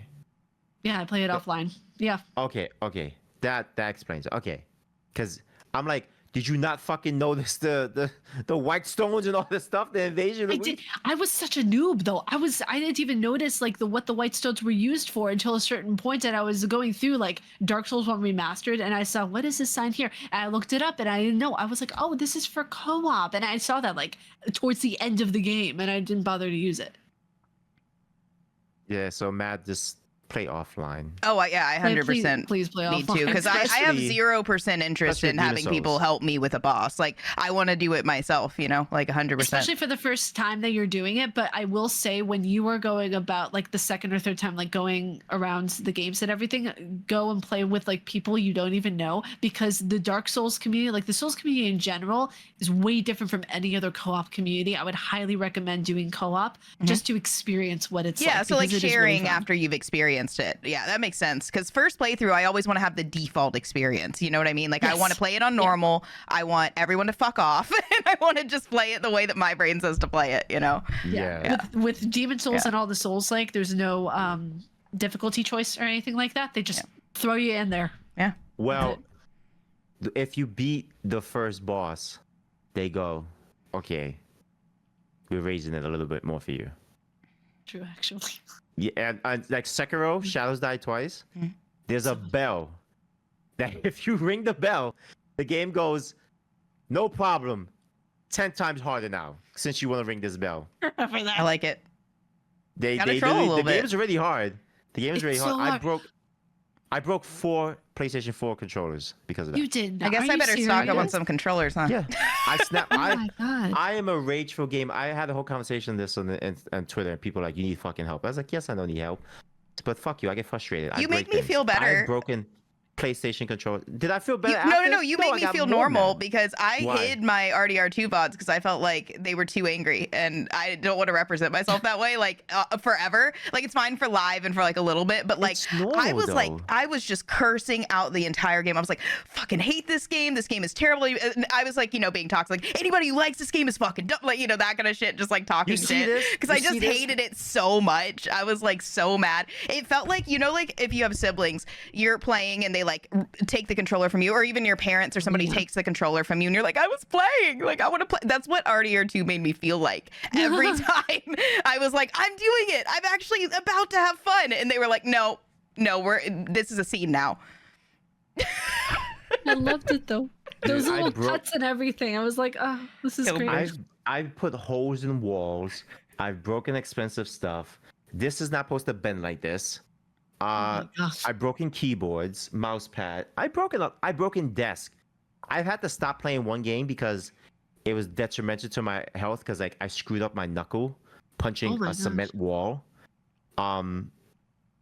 Yeah, I play it offline. Yeah. Okay. That explains it. Okay, because I'm like, Did you not fucking notice the white stones and all this stuff? The invasion. I did. I was such a noob though. I didn't even notice like what the white stones were used for until a certain point that I was going through like Dark Souls 1 Remastered, and I saw, what is this sign here? And I looked it up and I didn't know. I was like, oh, this is for co-op, and I saw that like towards the end of the game, and I didn't bother to use it. Yeah, so Matt, just play offline. Oh, I 100% Please play need offline. to, because I have Especially- 0% interest especially in having Demon people Souls. help me with a boss. Like, I want to do it myself, you know, like 100%. Especially for the first time that you're doing it. But I will say, when you are going about like the second or third time, like going around the games and everything, go and play with like people you don't even know, because the Dark Souls community, like the Souls community in general, is way different from any other co-op community. I would highly recommend doing co-op just to experience what it's like. Yeah, so like because it is really sharing fun. after you've experienced it. Yeah, that makes sense. Because first playthrough, I always want to have the default experience. You know what I mean? Like, I Yes. want to play it on normal. I want everyone to fuck off. And I want to just play it the way that my brain says to play it, you know? Yeah. With Demon Souls Yeah. and all the Souls, like there's no difficulty choice or anything like that. They just throw you in there. Yeah. Well, if you beat the first boss, they go, okay, we're raising it a little bit more for you. True, actually. Yeah, and like Sekiro, Shadows Die Twice, there's a bell that if you ring the bell, the game goes, no problem, 10 times harder now, since you want to ring this bell. I like it. They Gotta troll a little the bit. game's really hard. The game is It's really so hard. hard. I broke 4 PlayStation 4 controllers because of that. You did. I guess Are I you better stock up on serious? some controllers, huh? Yeah, I snapped. Oh my god. I am a rageful game. I had a whole conversation on this on Twitter, and people are like, you need fucking help. I was like, yes, I don't need help, but fuck you, I get frustrated. I You break make me things. feel better. I've broken PlayStation controller. Did I feel better? No, after? you No, make I me got feel more normal mad. because I Why? hid my RDR2 VODs because I felt like they were too angry and I don't want to represent myself that way, like forever. Like, it's fine for live and for like a little bit, but like It's I normal, was like, though. I was just cursing out the entire game. I was like, fucking hate this game. This game is terrible. And I was like, you know, being toxic. Like, anybody who likes this game is fucking dumb. Like, you know, that kind of shit, just like talking You see shit. this? Because You I see just this? hated it so much. I was like so mad. It felt like, you know, like if you have siblings, you're playing and they like take the controller from you, or even your parents or somebody takes the controller from you and you're like, I was playing, like I want to play. That's what RDR2 made me feel like every time. I was like, I'm doing it, I'm actually about to have fun, and they were like, no, this is a scene now. I loved it though. Those Dude, I little broke- cuts and everything. I was like, oh, this is It'll great. be- I've put holes in walls. I've broken expensive stuff. This is not supposed to bend like this. Oh my gosh. I've broken keyboards, mouse pad. I've broken desk. I've had to stop playing one game because it was detrimental to my health because like I screwed up my knuckle punching Oh my a gosh. cement wall.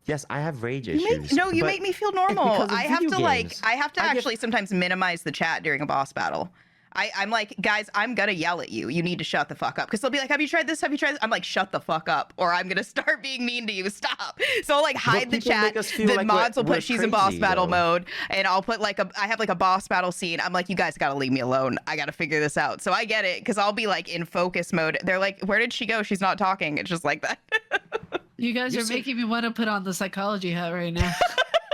Yes, I have rage You issues. you but make me feel normal. because of I have to video games. I have to I get- actually sometimes minimize the chat during a boss battle. I'm like, guys, I'm gonna yell at you. You need to shut the fuck up. Because they'll be like, have you tried this? Have you tried this? I'm like, shut the fuck up, or I'm gonna start being mean to you. Stop. So I'll like hide the people chat. make us feel The like mods will we're put she's in boss crazy, battle though. mode, and I'll put like I have like a boss battle scene. I'm like, you guys gotta leave me alone. I gotta figure this out. So I get it, because I'll be like in focus mode. They're like, where did she go? She's not talking. It's just like that. You guys You are see- making me want to put on the psychology hat right now.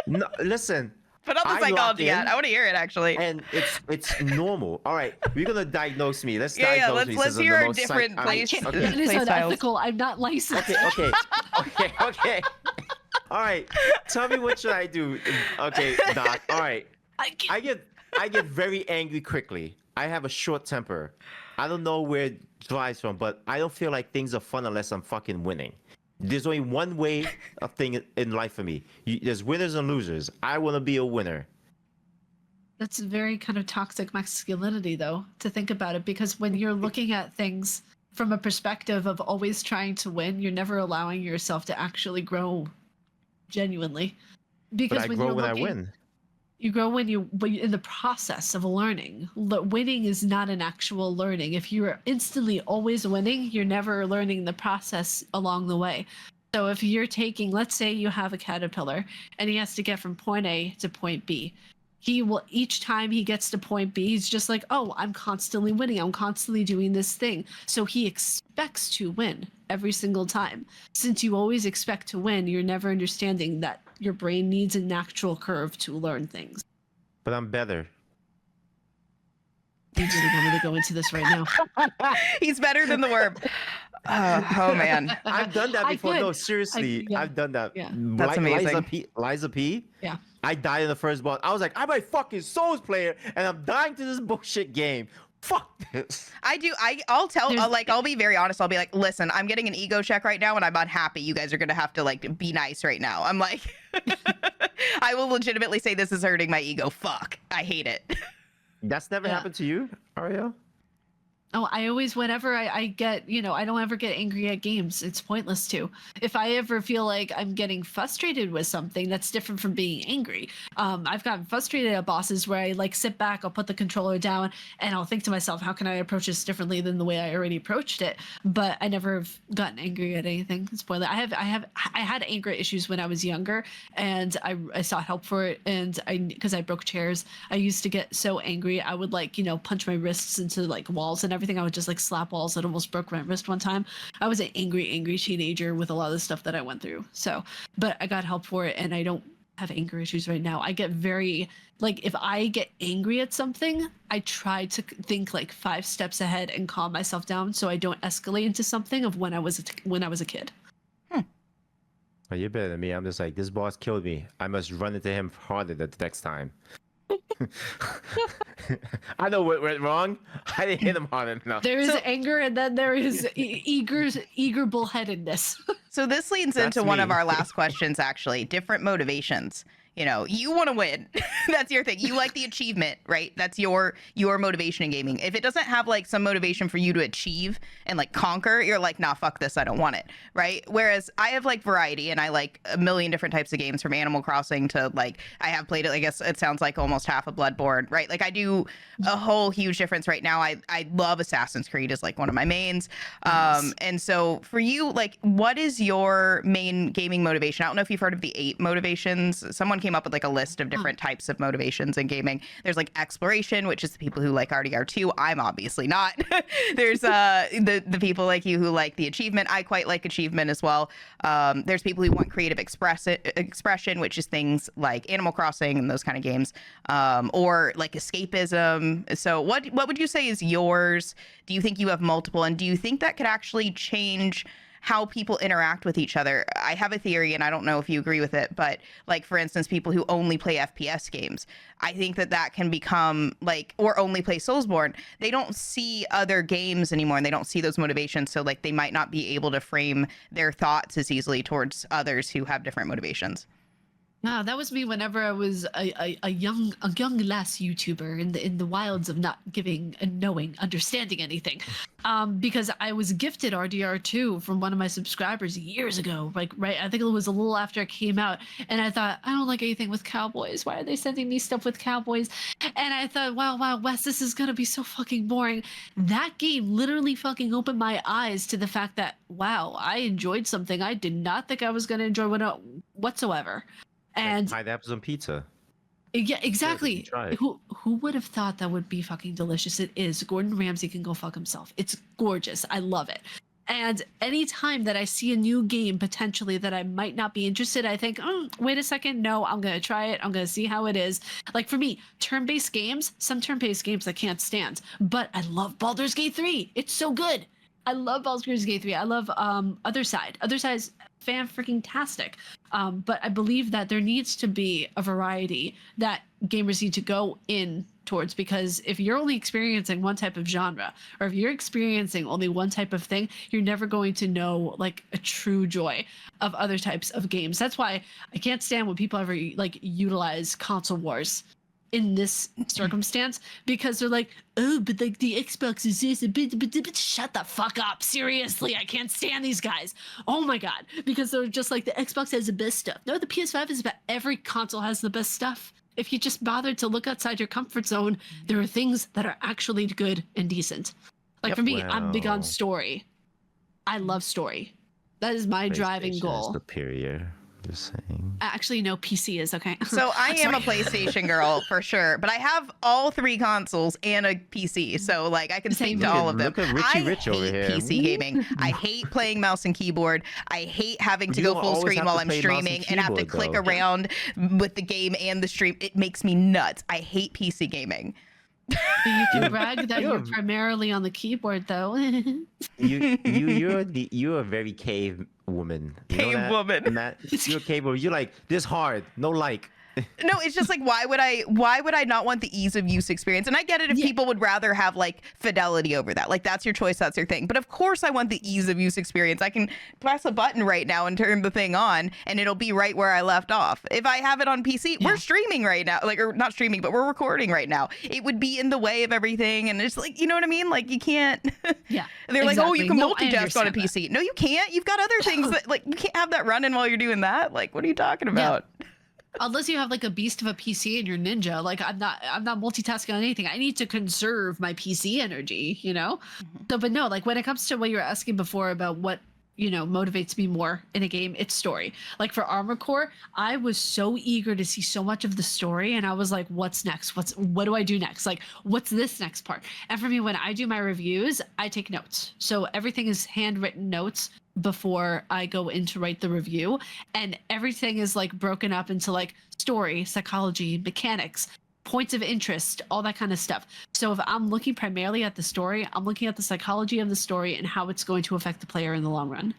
No, listen, Put on the I lock psychology hat. in. I want to hear it actually. and it's normal. All right, we're gonna diagnose me. Let's Yeah, diagnose me. let's since I'm hear the our most different I'm- place- It Okay. is Play styles. unethical. I'm not licensed. Okay. All right. Tell me what should I do? Okay, Doc. All right. I get very angry quickly. I have a short temper. I don't know where it drives from, but I don't feel like things are fun unless I'm fucking winning. There's only one way of thing in life for me. There's winners and losers. I want to be a winner. That's very kind of toxic masculinity, though, to think about it, because when you're looking at things from a perspective of always trying to win, you're never allowing yourself to actually grow genuinely. Because But I when grow you're when I looking, win. you grow when you in the process of learning. Winning is not an actual learning. If you're instantly always winning, you're never learning the process along the way. So if you're taking, let's say you have a caterpillar and he has to get from point A to point B. He will, each time he gets to point B, he's just like, oh, I'm constantly winning. I'm constantly doing this thing. So he expects to win every single time. Since you always expect to win, you're never understanding that your brain needs a natural curve to learn things. But I'm better. You really want me to go into this right now? He's better than the worm. Oh man. I've done that I before. could. No, seriously, yeah. I've done that. Yeah. That's amazing. Liza P. Yeah. I died in the first boss. I was like, I'm a fucking Souls player, and I'm dying to this bullshit game. Fuck this. I'll be very honest. I'll be like, listen, I'm getting an ego check right now and I'm unhappy. You guys are going to have to like be nice right now. I'm like, I will legitimately say this is hurting my ego. Fuck. I hate it. That's never happened to you, Arielle? Oh, I always, whenever I get, I don't ever get angry at games. It's pointless to. If I ever feel like I'm getting frustrated with something, that's different from being angry. I've gotten frustrated at bosses where I like sit back, I'll put the controller down, and I'll think to myself, how can I approach this differently than the way I already approached it? But I never have gotten angry at anything. Spoiler. I had anger issues when I was younger, and I sought help for it. And because I broke chairs, I used to get so angry. I would punch my wrists into like walls and everything. I would just like slap walls. That almost broke my wrist one time. I was an angry teenager with a lot of the stuff that I went through. So, but I got help for it, and I don't have anger issues right now. I get very if I get angry at something, I try to think like 5 steps ahead and calm myself down so I don't escalate into something of when I was a kid. Oh, you're better than me. I'm just like, this boss killed me. I must run into him harder the next time. I know what went wrong. I didn't hit him hard enough. There is anger, and then there is eager bullheadedness. So this leads into one of our last questions, actually. Different motivations. You want to win. That's your thing. You like the achievement, right? That's your motivation in gaming. If it doesn't have like some motivation for you to achieve and like conquer, you're like, nah, fuck this. I don't want it, right? Whereas I have like variety, and I like a million different types of games, from Animal Crossing to like I have played it. I guess it sounds like almost half of Bloodborne, right? Like I do a whole huge difference right now. I love Assassin's Creed as like one of my mains. Nice. And so for you, like, what is your main gaming motivation? I don't know if you've heard of the 8 motivations. Someone came up with like a list of different types of motivations in gaming. There's like exploration, which is the people who like RDR2. I'm obviously not. There's the people like you who like the achievement. I quite like achievement as well. There's people who want creative expression, which is things like Animal Crossing and those kind of games, or like escapism. So what would you say is yours? Do you think you have multiple, and do you think that could actually change how people interact with each other? I have a theory, and I don't know if you agree with it, but like, for instance, people who only play FPS games, I think that can become like, or only play Soulsborne, they don't see other games anymore, and they don't see those motivations. So like, they might not be able to frame their thoughts as easily towards others who have different motivations. No, that was me whenever I was a young lass YouTuber in the wilds of not giving and knowing, understanding anything, because I was gifted RDR2 from one of my subscribers years ago. Like, right, I think it was a little after it came out, and I thought, I don't like anything with cowboys. Why are they sending me stuff with cowboys? And I thought, wow, Wes, this is gonna be so fucking boring. That game literally fucking opened my eyes to the fact that, wow, I enjoyed something I did not think I was gonna enjoy whatsoever. And pineapples on pizza. Yeah, exactly. Try it. Who would have thought that would be fucking delicious? It is. Gordon Ramsay can go fuck himself. It's gorgeous. I love it. And anytime that I see a new game potentially that I might not be interested, I think, wait a second, no, I'm gonna try it. I'm gonna see how it is. Like for me, turn-based games, some turn-based games I can't stand, but I love Baldur's Gate 3. It's so good. I love Baldur's Gate 3. I love Other Side. Other Side's fan-freaking-tastic. But I believe that there needs to be a variety that gamers need to go in towards, because if you're only experiencing one type of genre, or if you're experiencing only one type of thing, you're never going to know like a true joy of other types of games. That's why I can't stand when people ever like utilize console wars in this circumstance, because they're like, oh, but like the Xbox is this, but shut the fuck up. Seriously, I can't stand these guys. Oh my God. Because they're just like, the Xbox has the best stuff. No, the PS5 is about every console has the best stuff. If you just bothered to look outside your comfort zone, there are things that are actually good and decent. Like for me, I'm big on story. I love story. That is my driving goal. Superior. Just saying. Actually, no, PC is okay. So I am a PlayStation girl for sure, but I have all 3 consoles and a PC, so like I can speak to all of them. Look at Richie Rich over here. PC gaming. I hate playing mouse and keyboard. I hate having to go full screen while I'm streaming and have to click around with the game and the stream. It makes me nuts. I hate PC gaming. You can brag that You're- you're primarily on the keyboard, though. You're a very cave woman. You know Cave that, woman. Matt? You're a cave woman. You're like this hard, no like. No, it's just like why would I not want the ease of use experience? And I get it if Yeah. people would rather have like fidelity over that. Like that's your choice, that's your thing. But of course I want the ease of use experience. I can press a button right now and turn the thing on and it'll be right where I left off. If I have it on PC, Yeah. we're streaming right now. Like or not streaming, but we're recording right now. It would be in the way of everything and it's like, you know what I mean? Like you can't Yeah. They're like, "Oh, you exactly. can No, I multitask on a understand that. PC." No, you can't. You've got other things that like you can't have that running while you're doing that. Like what are you talking about? Unless you have like a beast of a PC and you're ninja, like I'm not multitasking on anything. I need to conserve my PC energy, you know? So but no, like when it comes to what you were asking before about what, you know, motivates me more in a game, it's story. Like for Armored Core, I was so eager to see so much of the story and I was like, what's next? What do I do next? Like what's this next part? And for me, when I do my reviews, I take notes. So everything is handwritten notes before I go in to write the review. And everything is like broken up into like story, psychology, mechanics, points of interest, all that kind of stuff. So if I'm looking primarily at the story, I'm looking at the psychology of the story and how it's going to affect the player in the long run.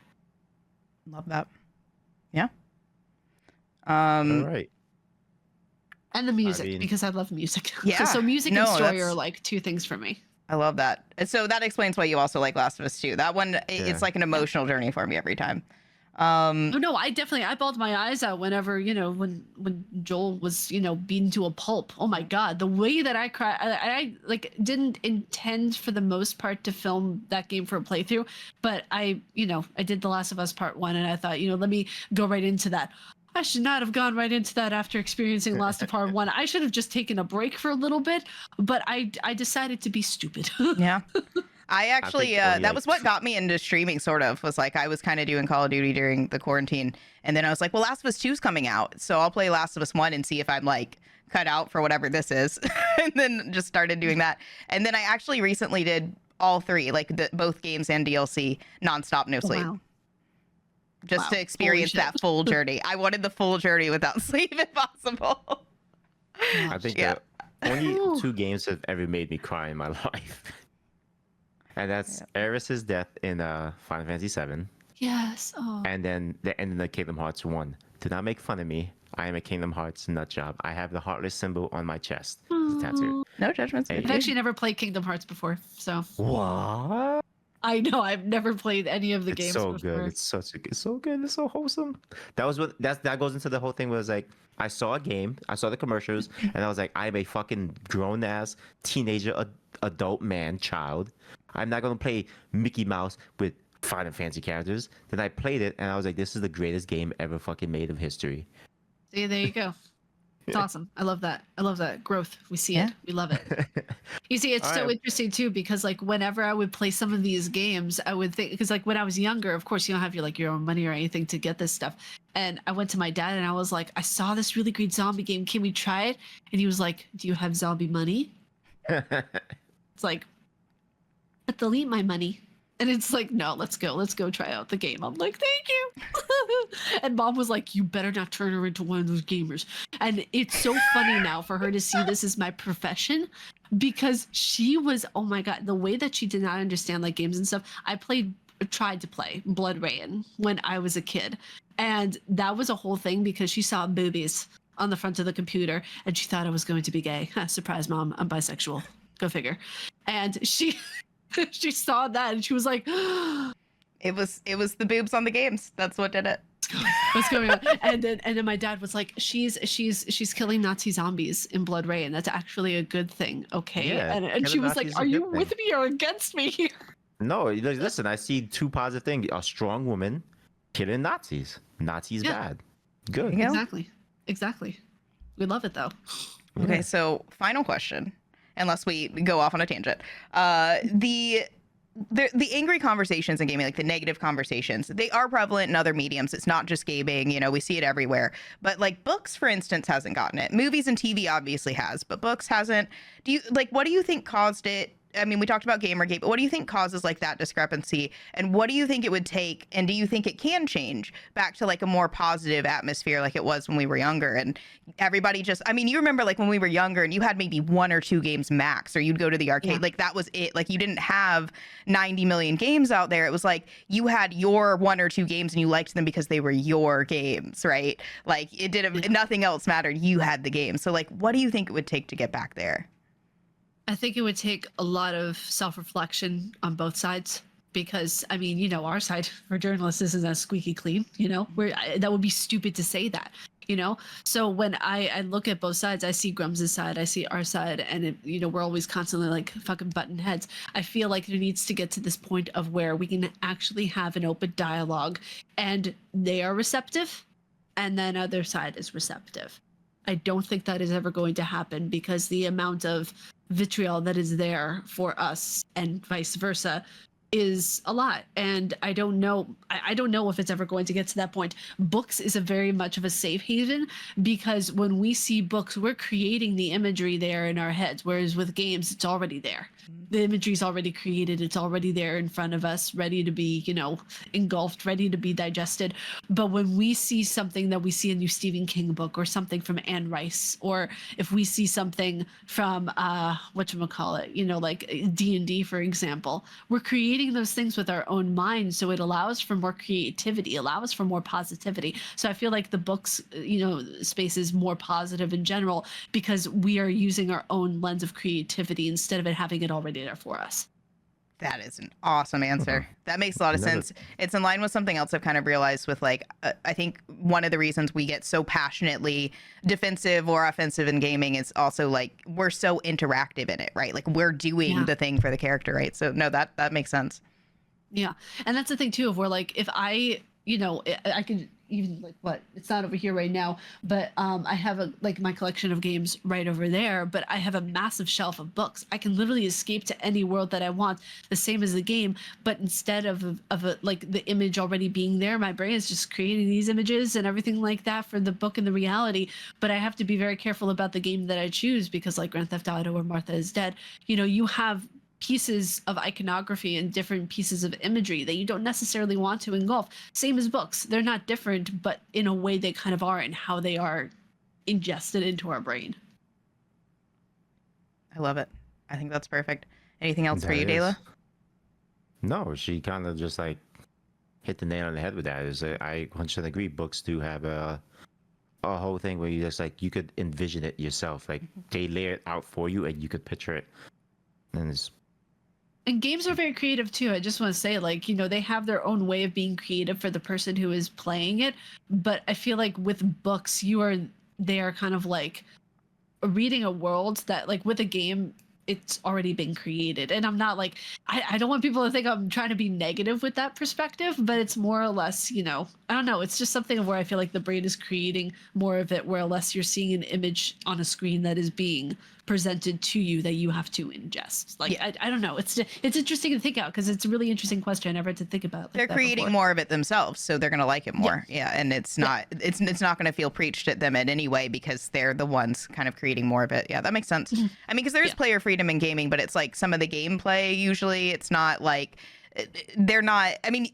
Love that. Yeah. All right. And the music, mean- because I love music. Yeah. So music No, and story that's- are like two things for me. I love that. And so that explains why you also like Last of Us 2. That one, Yeah. it's like an emotional journey for me every time. Oh no, I bawled my eyes out whenever, you know, when Joel was, you know, beaten to a pulp. Oh my god, the way that I cried, I like didn't intend for the most part to film that game for a playthrough, but I did The Last of Us Part 1 and I thought, you know, let me go right into that. I should not have gone right into that after experiencing Last of Part 1. I should have just taken a break for a little bit, but I decided to be stupid. Yeah. I actually, think only, that like, was what got me into streaming, sort of, was like I was kind of doing Call of Duty during the quarantine. And then I was like, well, Last of Us 2 is coming out. So I'll play Last of Us 1 and see if I'm like cut out for whatever this is. And then just started doing that. And then I actually recently did all three, like both games and DLC, nonstop, no sleep. Wow. Just Wow. to experience Holy that shit. full journey. I wanted the full journey without sleep if possible. I think Yeah. the only Ooh. 2 games that ever made me cry in my life. And that's Eris's death in Final Fantasy VII, Yes. Oh. and then the end of the Kingdom Hearts 1. Do not make fun of me. I am a Kingdom Hearts nut job. I have the Heartless symbol on my chest. It's a tattoo. No judgments. Hey. I've actually never played Kingdom Hearts before, so What? I know I've never played any of the It's games so before. good. It's so good. It's so wholesome. That was what that goes into the whole thing. Was like I saw a game, I saw the commercials, and I was like, I'm a fucking grown ass teenager, adult man, child. I'm not gonna play Mickey Mouse with Final Fantasy characters. Then I played it, and I was like, this is the greatest game ever fucking made of history. See, there you go. It's awesome. I love that. I love that growth. We see Yeah. it. We love it. You see, it's so Alright. interesting too because like whenever I would play some of these games, I would think because like when I was younger, of course you don't have your own money or anything to get this stuff. And I went to my dad and I was like, I saw this really great zombie game. Can we try it? And he was like, do you have zombie money? It's like, but delete my money. And it's like, no, let's go try out the game. I'm like, thank you. And mom was like, you better not turn her into one of those gamers. And it's so funny now for her to see this as my profession because she was, oh my God, the way that she did not understand like games and stuff. I tried to play Blood Rain when I was a kid. And that was a whole thing because she saw boobies on the front of the computer and she thought I was going to be gay. Surprise, mom, I'm bisexual. Go figure. And she she saw that and she was like, It was the boobs on the games. That's what did it. what's going on? And then my dad was like, she's killing Nazi zombies in Blood Rain. That's actually a good thing. Okay. Yeah, and killing she was like, Nazis is a are you good with thing. me or against me here? No, listen. I see 2 positive things: a strong woman killing Nazis. Nazis Yeah. bad. Good. Yeah. Exactly. We love it though. Okay, so final question, unless we go off on a tangent. The angry conversations in gaming, like the negative conversations, they are prevalent in other mediums. It's not just gaming, you know, we see it everywhere. But like books, for instance, hasn't gotten it. Movies and TV obviously has, but books hasn't. What do you think caused it I mean, we talked about Gamergate, but what do you think causes like that discrepancy? And what do you think it would take? And do you think it can change back to like a more positive atmosphere like it was when we were younger? And everybody just, I mean, you remember like when we were younger and you had maybe 1 or 2 games max, or you'd go to the arcade, like that was it. Like you didn't have 90 million games out there. It was like you had your 1 or 2 games and you liked them because they were your games, right? Like it did, nothing else mattered. You had the game. So like, what do you think it would take to get back there? I think it would take a lot of self-reflection on both sides, because I mean, you know, our side for journalists isn't as squeaky clean, you know, that would be stupid to say that, you know. So when I look at both sides, I see Grum's side, I see our side, and it, you know, we're always constantly like fucking button heads. I feel like there needs to get to this point of where we can actually have an open dialogue, and they are receptive, and then other side is receptive. I don't think that is ever going to happen, because the amount of vitriol that is there for us and vice versa is a lot. And I don't know if it's ever going to get to that point. Books is a very much of a safe haven, because when we see books, we're creating the imagery there in our heads, whereas with games, it's already there. The imagery is already created. It's already there in front of us, ready to be, you know, engulfed, ready to be digested. But when we see something that we see a new Stephen King book, or something from Anne Rice, or if we see something from whatchamacallit, you know, like D&D, for example, we're creating those things with our own mind. So it allows for more creativity, allows for more positivity. So I feel like the books, you know, space is more positive in general, because we are using our own lens of creativity instead of it having it already there for us. That is an awesome answer. That makes a lot of sense. It's in line with something else I've kind of realized with like, I think one of the reasons we get so passionately defensive or offensive in gaming is also like, we're so interactive in it, right? Like we're doing the thing for the character, right? So no, that makes sense. Yeah. And that's the thing too, of where like, if I, you know, I could even like it's not over here right now, but I have like my collection of games right over there, but I have a massive shelf of books. I can literally escape to any world that I want, the same as the game, but instead of like the image already being there, my brain is just creating these images and everything like that for the book and the reality. But I have to be very careful about the game that I choose, because like Grand Theft Auto or Martha is Dead, you know, you have pieces of iconography and different pieces of imagery that you don't necessarily want to engulf. Same as books. They're not different, but in a way they kind of are, in how they are ingested into our brain. I love it. I think that's perfect. Anything else for you, That Dela? is- No, she kind of just like hit the nail on the head with that. I 100% agree. Books do have a whole thing where you just like, you could envision it yourself. Like they lay it out for you and you could picture it. And games are very creative too. I just want to say, like, you know, they have their own way of being creative for the person who is playing it. But I feel like with books, they are kind of like reading a world that, like, with a game, it's already been created. And I'm not like, I don't want people to think I'm trying to be negative with that perspective, but it's more or less, you know, I don't know. It's just something where I feel like the brain is creating more of it, where less you're seeing an image on a screen that is being presented to you that you have to ingest. Like, I don't know. It's interesting to think out, because it's a really interesting question. I never had to think about. Like, they're creating more of it themselves, so they're gonna like it more. Yeah, and it's not it's not gonna feel preached at them in any way, because they're the ones kind of creating more of it. Yeah, that makes sense. I mean, because there's player freedom in gaming, but it's like some of the gameplay usually it's not like they're not. I mean,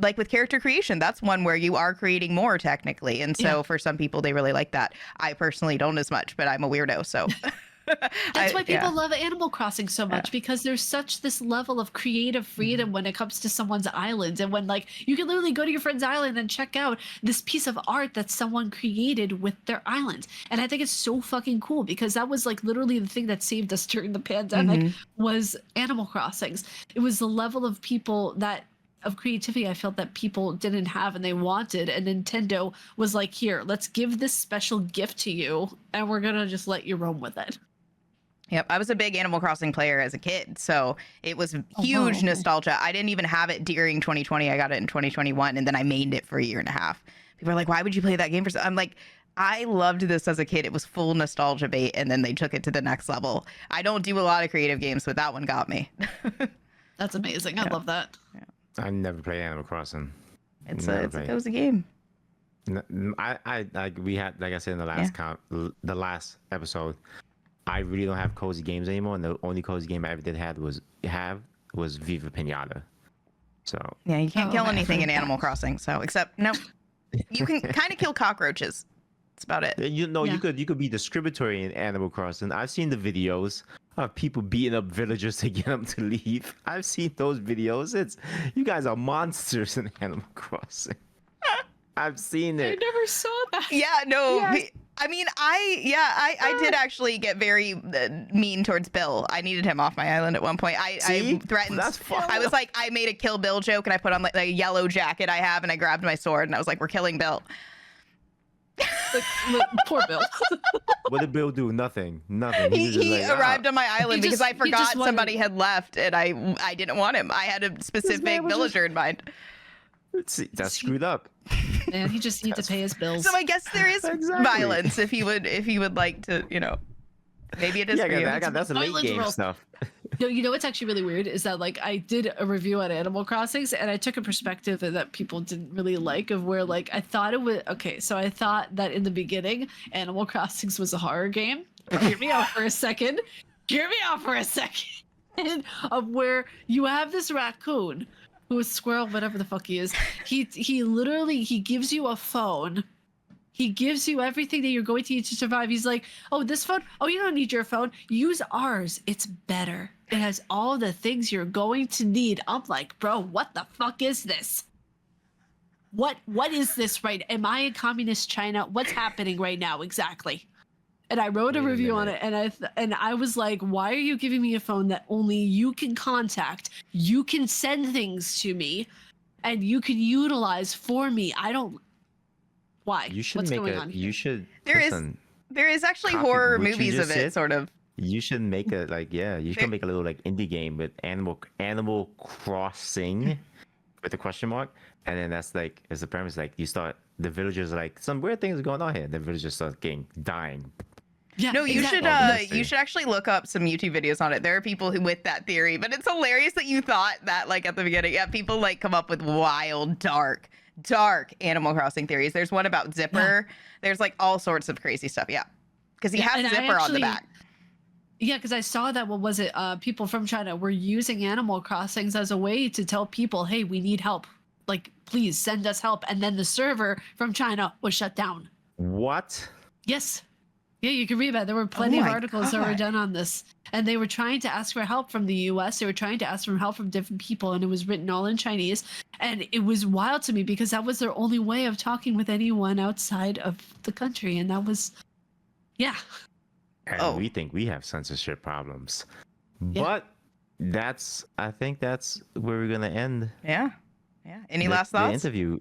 like with character creation, that's one where you are creating more technically, and so for some people they really like that. I personally don't as much, but I'm a weirdo, so. That's why people love Animal Crossing so much, because there's such this level of creative freedom when it comes to someone's island. And when, like, you can literally go to your friend's island and check out this piece of art that someone created with their island. And I think it's so fucking cool, because that was like literally the thing that saved us during the pandemic was Animal Crossings. It was the level of people of creativity I felt that people didn't have and they wanted, and Nintendo was like, here, let's give this special gift to you and we're gonna just let you roam with it. Yep, I was a big Animal Crossing player as a kid, so it was huge nostalgia. I didn't even have it during 2020. I got it in 2021, and then I mained it for a year and a half. People are like, why would you play that game for? I'm like, I loved this as a kid. It was full nostalgia bait, and then they took it to the next level. I don't do a lot of creative games, but that one got me. That's amazing. I love that. Yeah. I never played Animal Crossing. It's a cozy game. We had, like I said in the last the last episode, I really don't have cozy games anymore, and the only cozy game I ever did was Viva Pinata. So Yeah, you can't Oh, kill I've anything in heard Animal that. Crossing. So except no, you can kind of kill cockroaches. That's about it. you know Yeah. you could be discriminatory in Animal Crossing. I've seen the videos of people beating up villagers to get them to leave. I've seen those videos. It's you guys are monsters in Animal Crossing. I've seen I it. never saw that. Yeah, no. Yes. I mean, I did actually get very mean towards Bill. I needed him off my island at one point. I See? threatened. That's fine. I was like, I made a Kill Bill joke, and I put on like a yellow jacket I have, and I grabbed my sword, and I was like, we're killing Bill. Poor Bill. What did Bill do? Nothing. Nothing. He, was just he like, "Ah." arrived on my island because I he forgot just wanted- somebody had left, and I didn't want him. I had a specific was villager in mind. See, that's screwed up. Man, he just needs to pay his bills. So I guess there is Exactly. violence if he would like to, maybe it is Yeah, for you. that's the late Islands game rule. stuff. No, you know what's actually really weird is that like I did a review on Animal Crossings and I took a perspective that people didn't really like of where like I thought it was okay, so I thought that in the beginning Animal Crossings was a horror game. Hear me out for a second. Hear me out for a second. Of where you have this raccoon who is squirrel, whatever the fuck he is. He literally he gives you a phone. He gives you everything that you're going to need to survive. He's like, oh, this phone? Oh, you don't need your phone. Use ours. It's better. It has all the things you're going to need. I'm like, bro, what the fuck is this? What is this right? Am I in communist China? What's happening right now exactly? And I wrote a Wait a review on minute. it, and I was like, why are you giving me a phone that only you can contact, you can send things to me, and you can utilize for me? I don't. Why? You should What's make going a. on? You should. There is- listen, There is actually Copy horror what you movies just of it, said. sort of. You should make a like you There- can make a little like indie game with Animal Crossing with a question mark, and then that's like as the premise like you start the villagers are like some weird things are going on here. The villagers start dying. Yeah, No, you exactly. should Exactly. you should actually look up some YouTube videos on it. There are people who with that theory, but it's hilarious that you thought that like at the beginning. Yeah, people like come up with wild, dark Animal Crossing theories. There's one about Zipper. There's like all sorts of crazy stuff. Yeah, because he Yeah, has and I Zipper on the actually- back. Yeah, because I saw that. What was it? People from China were using Animal Crossings as a way to tell people, "Hey, we need help. Like, please send us help." And then the server from China was shut down. What? Yes. Yeah, you can read about it. There were plenty of my articles that were God. done on this. And they were trying to ask for help from the US. They were trying to ask for help from different people, and it was written all in Chinese. And it was wild to me because that was their only way of talking with anyone outside of the country. And that was, yeah. And Oh. we think we have censorship problems, Yeah. but I think that's where we're gonna end. Yeah. Any the- last The thoughts? interview.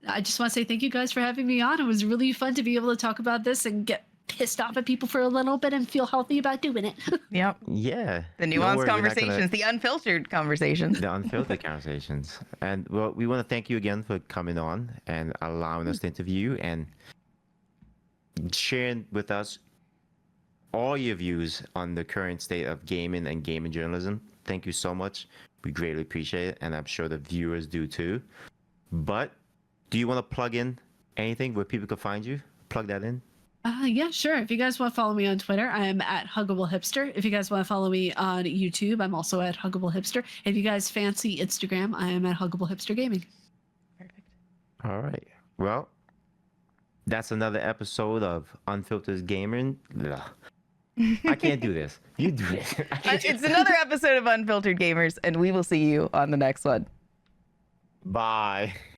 I just want to say thank you guys for having me on. It was really fun to be able to talk about this and get pissed off at people for a little bit and feel healthy about doing it. Yep. Yeah. The Don't nuanced worry, we're not gonna- conversations, the unfiltered conversations. the unfiltered conversations. And well, we want to thank you again for coming on and allowing us to interview you and sharing with us all your views on the current state of gaming and gaming journalism. Thank you so much. We greatly appreciate it, and I'm sure the viewers do too. But do you want to plug in anything where people can find you? Plug that in. Yeah, sure. If you guys want to follow me on Twitter, I am at Huggable Hipster. If you guys want to follow me on YouTube, I'm also at Huggable Hipster. If you guys fancy Instagram, I am at Huggable Hipster Gaming. Perfect. All right. Well, that's another episode of Unfiltered Gaming. Ugh. I can't do this. You do it. I can't do It's another episode of Unfiltered Gamers, and we will see you on the next one. Bye.